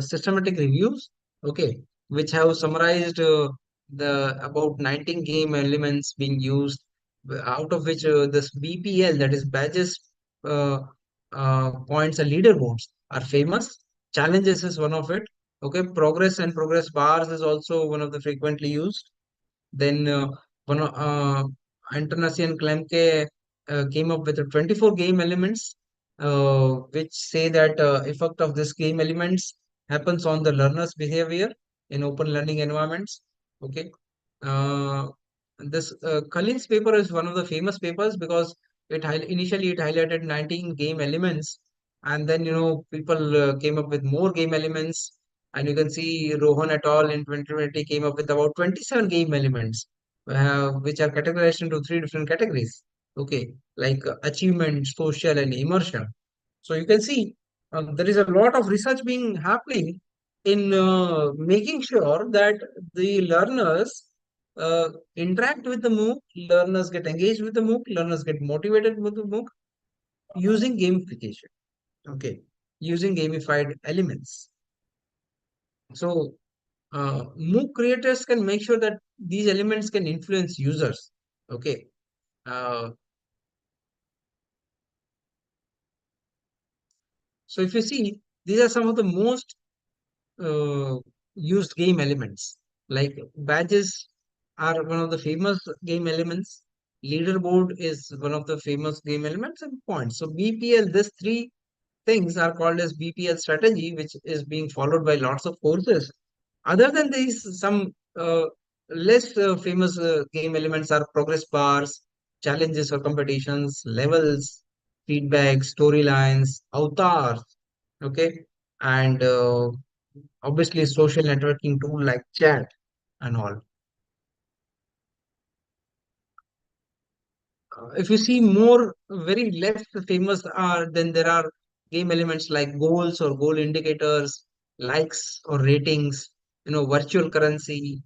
systematic reviews okay, which have summarized the about 19 game elements being used, out of which this BPL, that is badges, uh, points and leaderboards are famous. Challenges is one of it. Okay, progress and progress bars is also one of the frequently used. Then one International Klemke came up with 24 game elements, which say that effect of this game elements happens on the learner's behavior in open learning environments. Okay, uh, this Cullen's paper is one of the famous papers because initially it highlighted 19 game elements, and then people came up with more game elements, and you can see Rohan et al. In 2020 came up with about 27 game elements, which are categorized into three different categories. Okay, like achievement, social, and immersion. So you can see there is a lot of research being happening in making sure that the learners interact with the MOOC, learners get engaged with the MOOC, learners get motivated with the MOOC using gamification. Okay, using gamified elements. So MOOC creators can make sure that these elements can influence users. Okay. So if you see, these are some of the most used game elements. Like badges are one of the famous game elements. Leaderboard is one of the famous game elements, and points. So BPL, these three things are called as BPL strategy, which is being followed by lots of courses. Other than these, some less famous game elements are progress bars, challenges or competitions, levels, feedback, storylines, avatars, okay, and obviously social networking tool like chat and all. If you see more very less famous are, then there are game elements like goals or goal indicators, likes or ratings, virtual currency,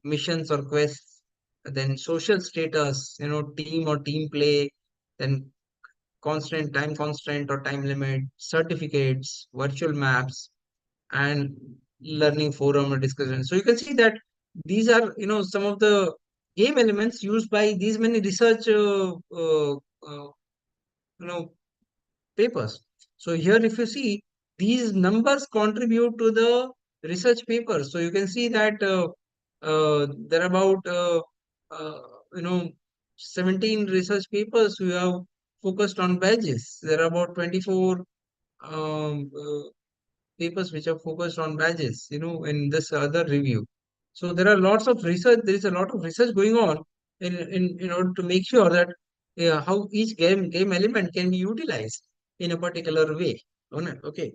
missions or quests, then social status, team or team play, then constant time constraint or time limit, certificates, virtual maps, and learning forum or discussion. So you can see that these are some of the game elements used by these many research you know papers. So here if you see, these numbers contribute to the research paper. So you can see that there are about uh, you know 17 research papers who have focused on badges. There are about 24 papers which are focused on badges, in this other review. So there are lots of research. There is a lot of research going on in order to make sure that how each game element can be utilized in a particular way. Okay.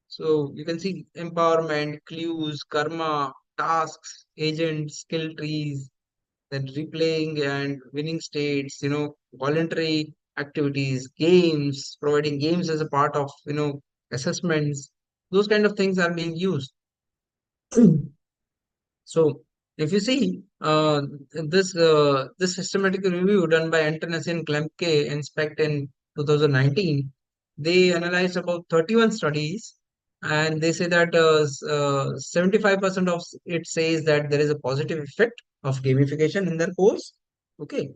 So you can see empowerment, clues, karma, tasks, agents, skill trees, then replaying and winning states, voluntary activities, games, providing games as a part of, assessments, those kind of things are being used. So if you see this systematic review done by Antonis and Klemke and Specht in 2019, they analyzed about 31 studies, and they say that 75% of it says that there is a positive effect of gamification in their course. Okay,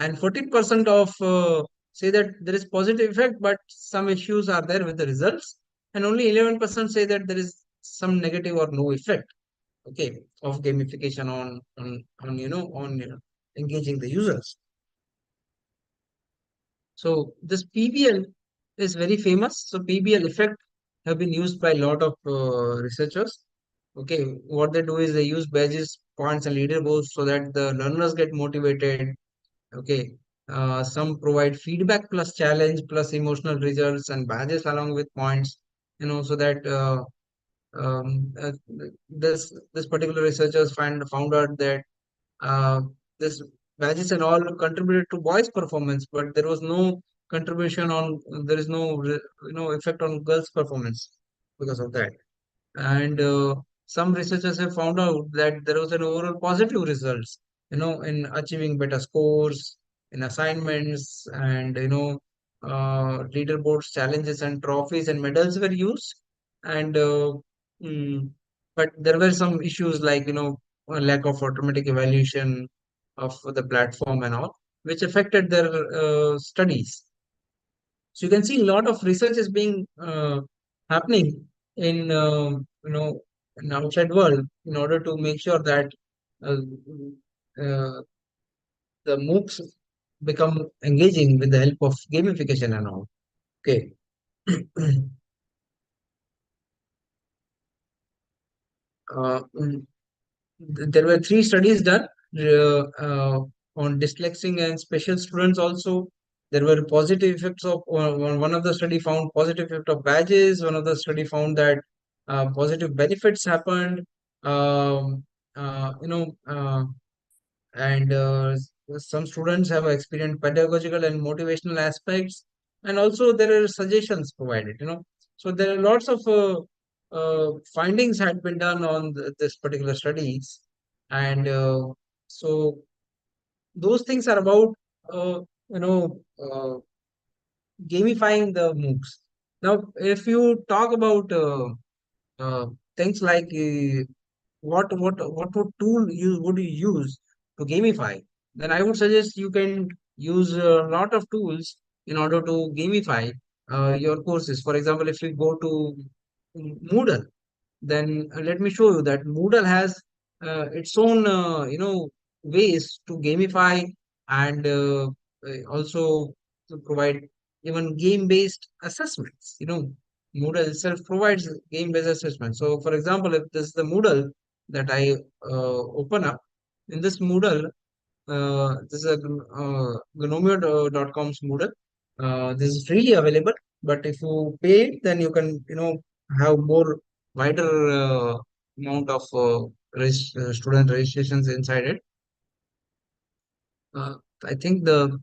and 14% of say that there is positive effect, but some issues are there with the results, and only 11% say that there is some negative or no effect, okay, of gamification on engaging the users. So this PBL is very famous. So PBL effect have been used by a lot of researchers. Okay, what they do is they use badges, points, and leaderboards so that the learners get motivated. Okay, some provide feedback plus challenge plus emotional results and badges along with points. So that this particular researchers found out that uh, this badges and all contributed to boys' performance, but there was no contribution on there is no effect on girls' performance because of that. And some researchers have found out that there was an overall positive results, in achieving better scores in assignments, and leaderboards, challenges, and trophies and medals were used, and mm, but there were some issues like, a lack of automatic evaluation of the platform and all, which affected their studies. So you can see a lot of research is being happening in in outside world in order to make sure that uh, uh, the MOOCs become engaging with the help of gamification and all. Okay. Mm, there were 3 studies done on dyslexic and special students also. There were positive effects of one of the study found positive effect of badges. One of the study found that positive benefits happened. Um, you know, and some students have experienced pedagogical and motivational aspects, and also there are suggestions provided. So there are lots of findings had been done on this particular studies, and so those things are about uh, you know uh, gamifying the MOOCs. Now, if you talk about uh, things like what would tool you would you use to gamify, then I would suggest you can use a lot of tools in order to gamify your courses. For example, if you go to Moodle, then let me show you that Moodle has its own ways to gamify, and also to provide even game-based assessments. Moodle itself provides game-based assessments. So, for example, if this is the Moodle that I open up, in this Moodle, this is a gnomio.com's Moodle. This is freely available, but if you pay, then you can have more wider amount of student registrations inside it. I think the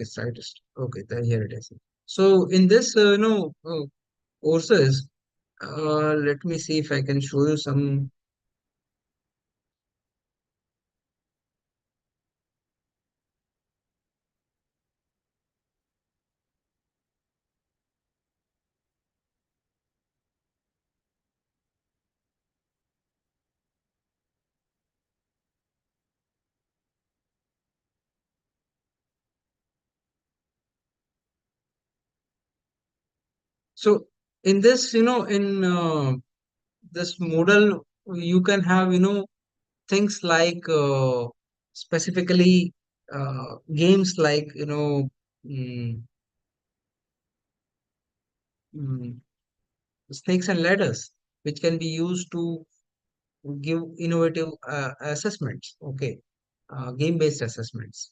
site is okay. Then here it is. So in this courses, let me see if I can show you some. So in this, in this Moodle, you can have, things like specifically games like, mm, mm, snakes and ladders, which can be used to give innovative assessments. Okay, game-based assessments.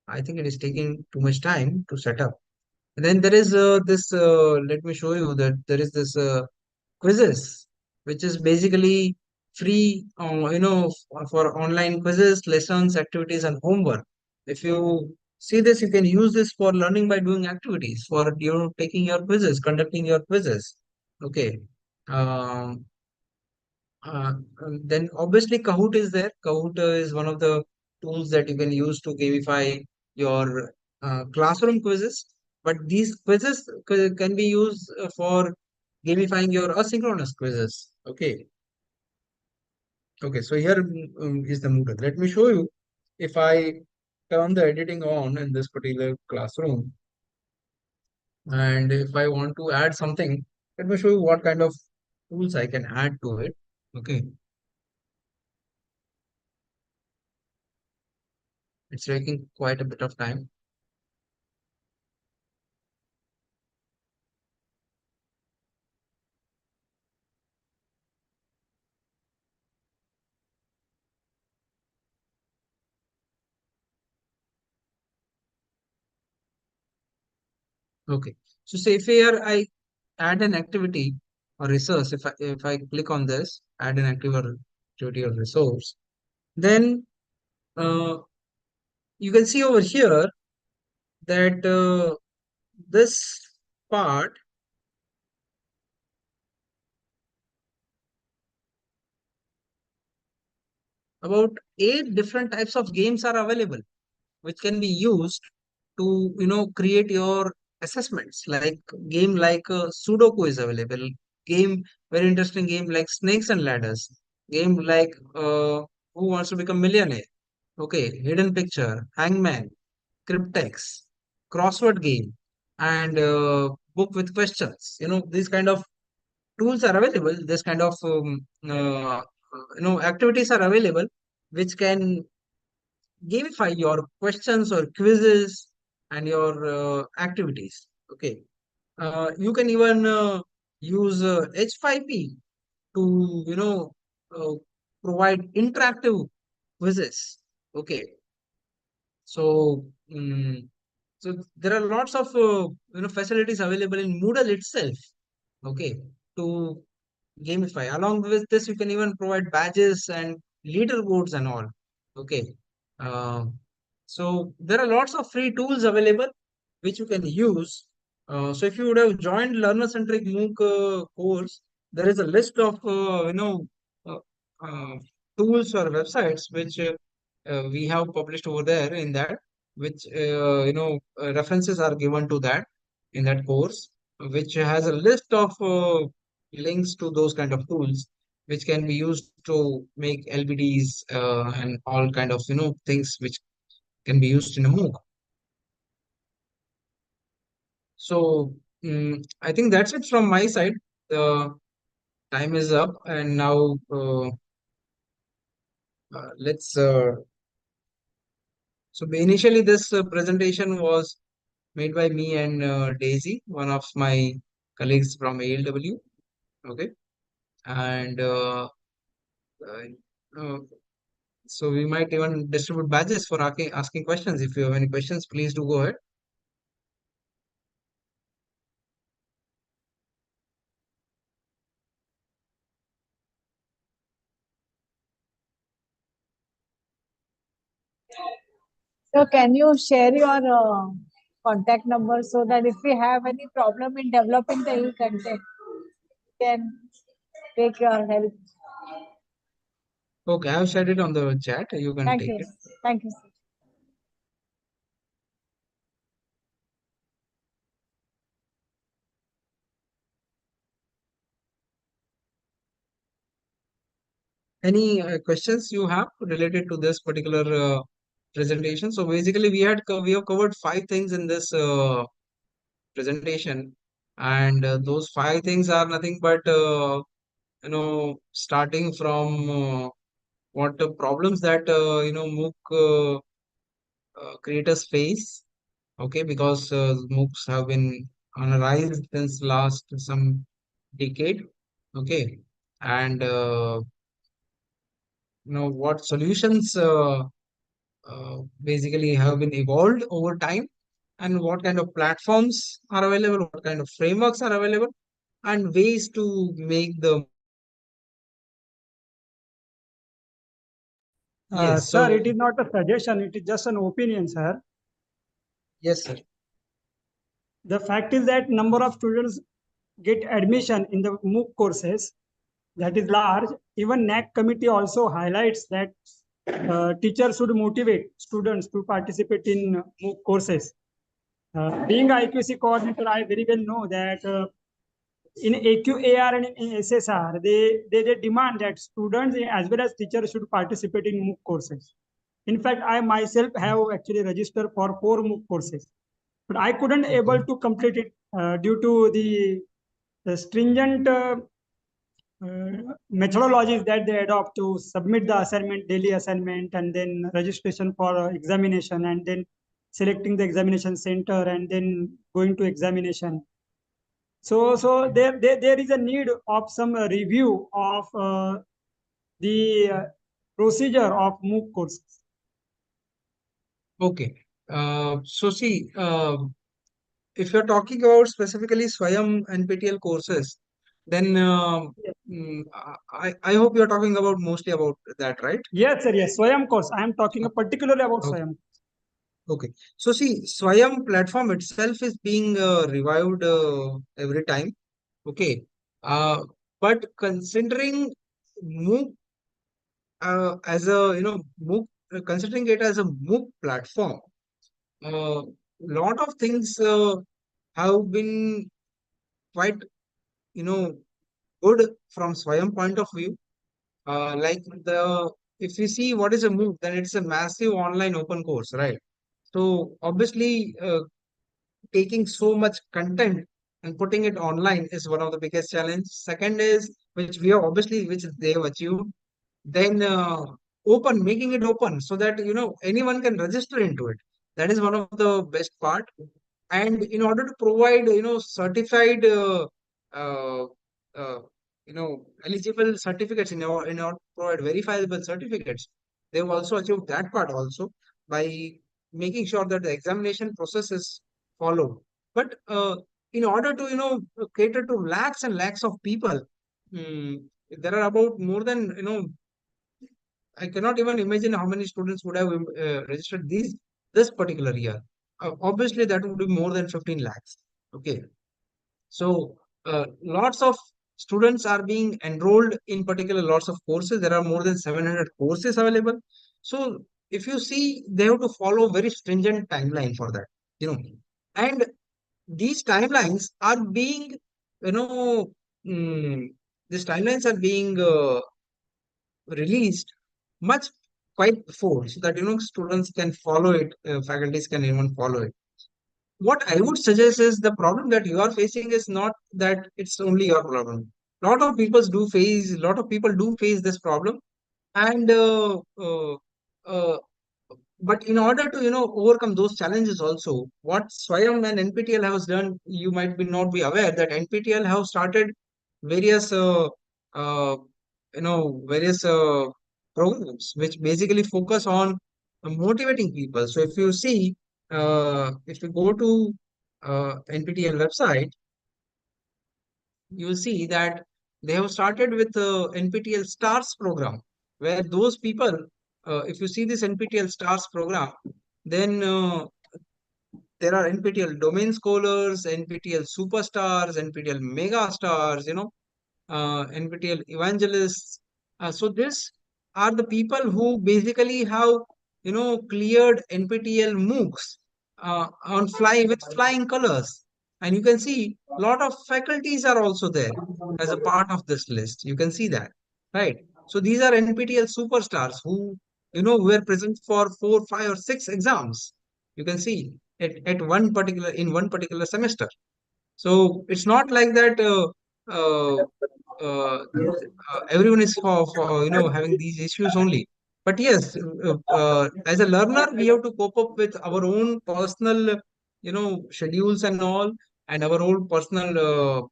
I think it is taking too much time to set up. And then there is this. Let me show you that there is this quizzes, which is basically free, for online quizzes, lessons, activities, and homework. If you see this, you can use this for learning by doing activities, for taking your quizzes, conducting your quizzes. Okay. Um, then obviously Kahoot is there. Kahoot is one of the tools that you can use to gamify your classroom quizzes. But these quizzes can be used for gamifying your asynchronous quizzes. Okay. Okay. So here is the Moodle. Let me show you. If I turn the editing on in this particular classroom, and if I want to add something, let me show you what kind of tools I can add to it. Okay. It's taking quite a bit of time. Okay. So say if here I add an activity or resource, if I click on this, add an activity or resource, then uh, you can see over here that this part, about 8 different types of games are available, which can be used to create your assessments. Like game like Sudoku is available, game, very interesting game like Snakes and Ladders, game like Who Wants to Become Millionaire, okay, Hidden Picture, Hangman, Cryptex, Crossword Game, and Book with Questions. These kind of tools are available. This kind of activities are available, which can gamify your questions or quizzes and your activities. Okay, you can even use H5P to uh, provide interactive quizzes. Okay, so so there are lots of facilities available in Moodle itself. Okay, to gamify. Along with this, you can even provide badges and leaderboards and all. Okay. Uh, so there are lots of free tools available which you can use. So if you would have joined learner-centric MOOC course, there is a list of uh, uh, tools or websites which we have published over there in that, which references are given to that in that course, which has a list of links to those kind of tools which can be used to make LBDs and all kind of things which can be used in a MOOC. So I think that's it from my side. The time is up, and now let's. So initially, this presentation was made by me and Daisy, one of my colleagues from ALW. Okay, and uh, uh, so we might even distribute badges for asking questions. If you have any questions, please do go ahead. So can you share your contact number so that if we have any problem in developing the e-content, we can take your help. Okay, I have shared it on the chat. You can Thank take you. it. Thank you, sir. Any questions you have related to this particular presentation? So basically, we have covered 5 things in this presentation, and those 5 things are nothing but starting from what problems that MOOC creators face. Okay, because MOOCs have been on a rise since last some decade. Okay, and what solutions basically have been evolved over time, and what kind of platforms are available, what kind of frameworks are available, and ways to make the yes. Sir, So it is not a suggestion, it is just an opinion, sir. yes, sir. The fact is that number of students get admission in the MOOC courses, that is large. Even NAC committee also highlights that teachers should motivate students to participate in MOOC courses. Being a IQC coordinator, I very well know that in AQAR and in SSR, they demand that students as well as teachers should participate in MOOC courses. In fact, I myself have actually registered for 4 MOOC courses, but I couldn't able to complete it due to the stringent methodologies that they adopt to submit the assignment, daily assignment, and then registration for examination, and then selecting the examination center, and then going to examination. So there is a need of some review of the procedure of MOOC courses. Okay. So see, if you're talking about specifically Swayam and PTL courses, then I hope you're talking about mostly about that, right? Yes, sir. Yes, Swayam course. I am talking particularly about Okay. Swayam. Okay. So see, Swayam platform itself is being revived every time. Okay. But considering MOOC as a MOOC, considering it as a MOOC platform, lot of things have been quite good from Swayam point of view. If you see what is a MOOC, then it's a massive online open course, right? So obviously, taking so much content and putting it online is one of the biggest challenge. Second is, which they have achieved, then making it open so that anyone can register into it. That is one of the best part. And in order to provide certified uh, uh, eligible certificates, in order to provide verifiable certificates, they've also achieved that part also by making sure that the examination process is followed. But in order to cater to lakhs and lakhs of people, mm, there are about more than I cannot even imagine how many students would have registered this particular year. Obviously, that would be more than 15 lakhs. Okay, so lots of students are being enrolled in particular lots of courses. There are more than 700 courses available. So if you see, they have to follow very stringent timeline for that. And these timelines are being, you know, mm, these timelines are being released much quite before, so that students can follow it, faculties can even follow it. What I would suggest is, the problem that you are facing is not that it's only your problem. Lot of people do face this problem. And uh, but in order to overcome those challenges also, what Swayam and NPTEL has done, you might be not be aware that NPTEL have started various uh, various programs which basically focus on motivating people. So if you go to NPTEL website, you will see that they have started with NPTEL Stars program, where those people, if you see this NPTEL Stars program, then there are NPTEL Domain Scholars, NPTEL Superstars, NPTEL Mega Stars, NPTEL Evangelists. So this are the people who basically have, cleared NPTEL MOOCs on flying colors. And you can see a lot of faculties are also there as a part of this list. You can see that, right? So these are NPTEL superstars who, were present for 4, 5, or 6 exams. You can see in one particular semester. So it's not like that uh, everyone is for having these issues only. But yes, as a learner, we have to cope up with our own personal schedules and all, and our own personal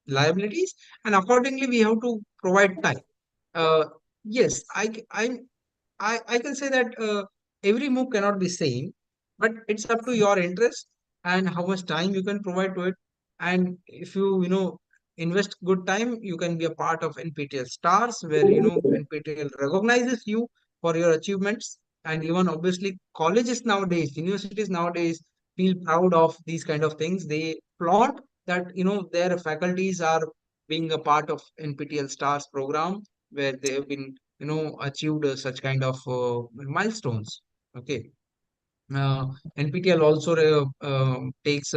liabilities, and accordingly we have to provide time. uh, yes, I can say that every MOOC cannot be same, but it's up to your interest and how much time you can provide to it. And if you invest good time, you can be a part of NPTEL Stars, where NPTEL recognizes you for your achievements. And even obviously colleges nowadays, universities nowadays feel proud of these kind of things. They flaunt that their faculties are being a part of NPTEL Stars program, where they have been achieved such kind of milestones. Okay. NPTEL also takes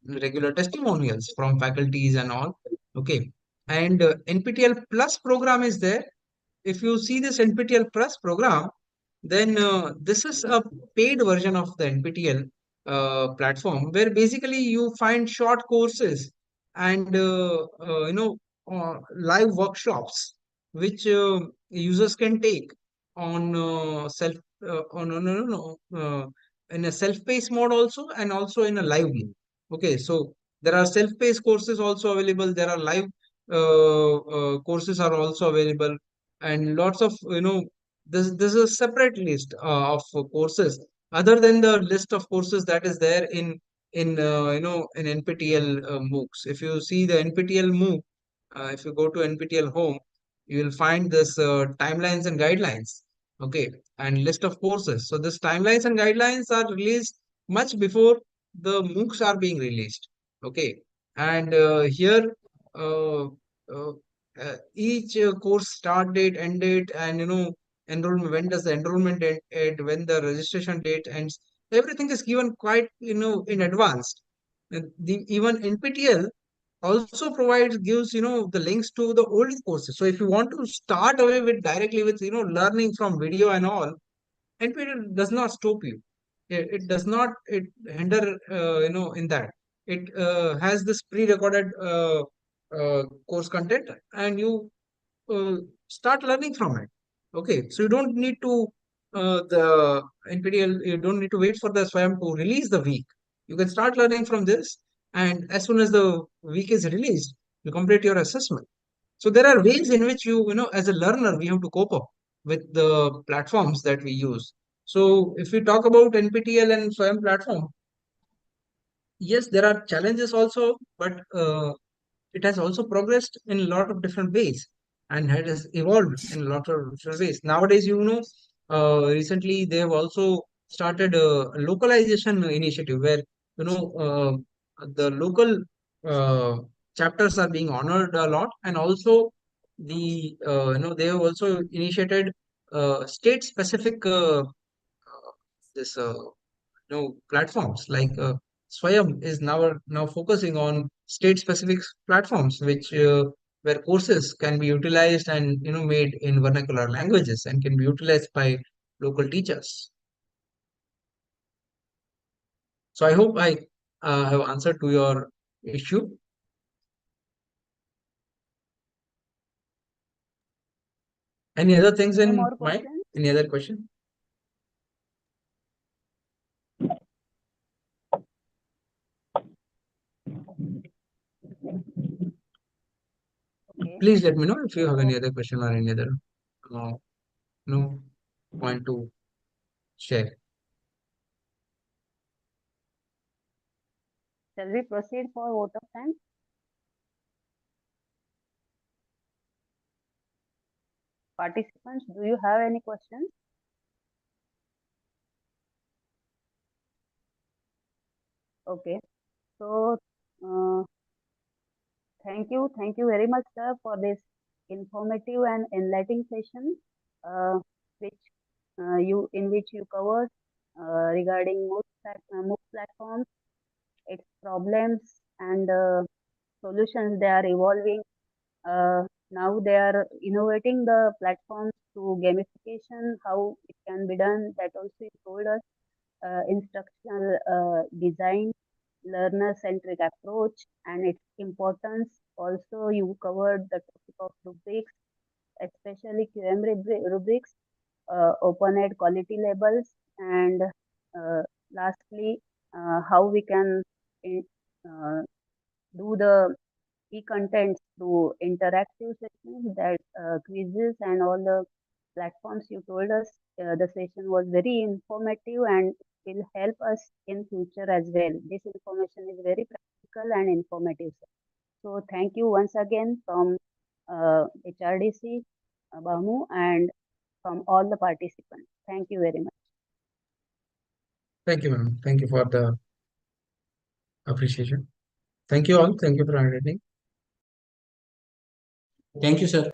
regular testimonials from faculties and all. Okay. And NPTEL Plus program is there. If you see this NPTEL Plus program, then this is a paid version of the NPTEL platform, where basically you find short courses and live workshops which users can take on self on no, no, no, no, in a self-paced mode also, and also in a live mode. Okay, so there are self-paced courses also available. There are live courses are also available, and lots of this is a separate list of courses other than the list of courses that is there in NPTEL MOOCs. If you see the NPTEL MOOC, if you go to NPTEL home, you will find this timelines and guidelines. Okay, and list of courses. So this timelines and guidelines are released much before the MOOCs are being released. Okay, and here uh, uh, each course start date, end date, and enrollment, when does the enrollment end, when the registration date ends, everything is given quite in advance. Even NPTEL also gives the links to the old courses. So if you want to start away with directly with learning from video and all, NPTEL does not stop you. It does not hinder in that. It has this pre-recorded course content, and you uh, start learning from it. Okay, so you don't need to the NPTEL. You don't need to wait for the SWAYAM to release the week. You can start learning from this, and as soon as the week is released, you complete your assessment. So there are ways in which as a learner, we have to cope up with the platforms that we use. So if we talk about NPTEL and SWAYAM platform, yes, there are challenges also, but it has also progressed in a lot of different ways and has evolved in a lot of different ways. Nowadays, recently they have also started a localization initiative where the local uh, chapters are being honored a lot, and also they have also initiated state specific this platforms like Swayam is now focusing on state specific platforms which where courses can be utilized and made in vernacular languages and can be utilized by local teachers. So I hope I have answered to your issue. Any other things in mind? Any other question? Okay. Please let me know if you have any other question or any other point to share. Shall we proceed for vote of thanks? Participants, do you have any questions? Okay. So, thank you very much, sir, for this informative and enlightening session, which in which you covered regarding MOOC platforms, its problems and solutions. They are evolving. Now they are innovating the platforms through gamification, how it can be done. That also you told us. Instructional design, learner-centric approach, and its importance. Also, you covered the topic of rubrics, especially QM rubrics, open-ed quality labels, and lastly, how we can uh, do the e-content through interactive sessions, that quizzes and all the platforms you told us. The session was very informative and will help us in future as well. This information is very practical and informative. So thank you once again from HRDC, Bamu, and from all the participants. Thank you very much. Thank you, ma'am. Thank you for the appreciation. Thank you all. Thank you for attending. Thank you, sir.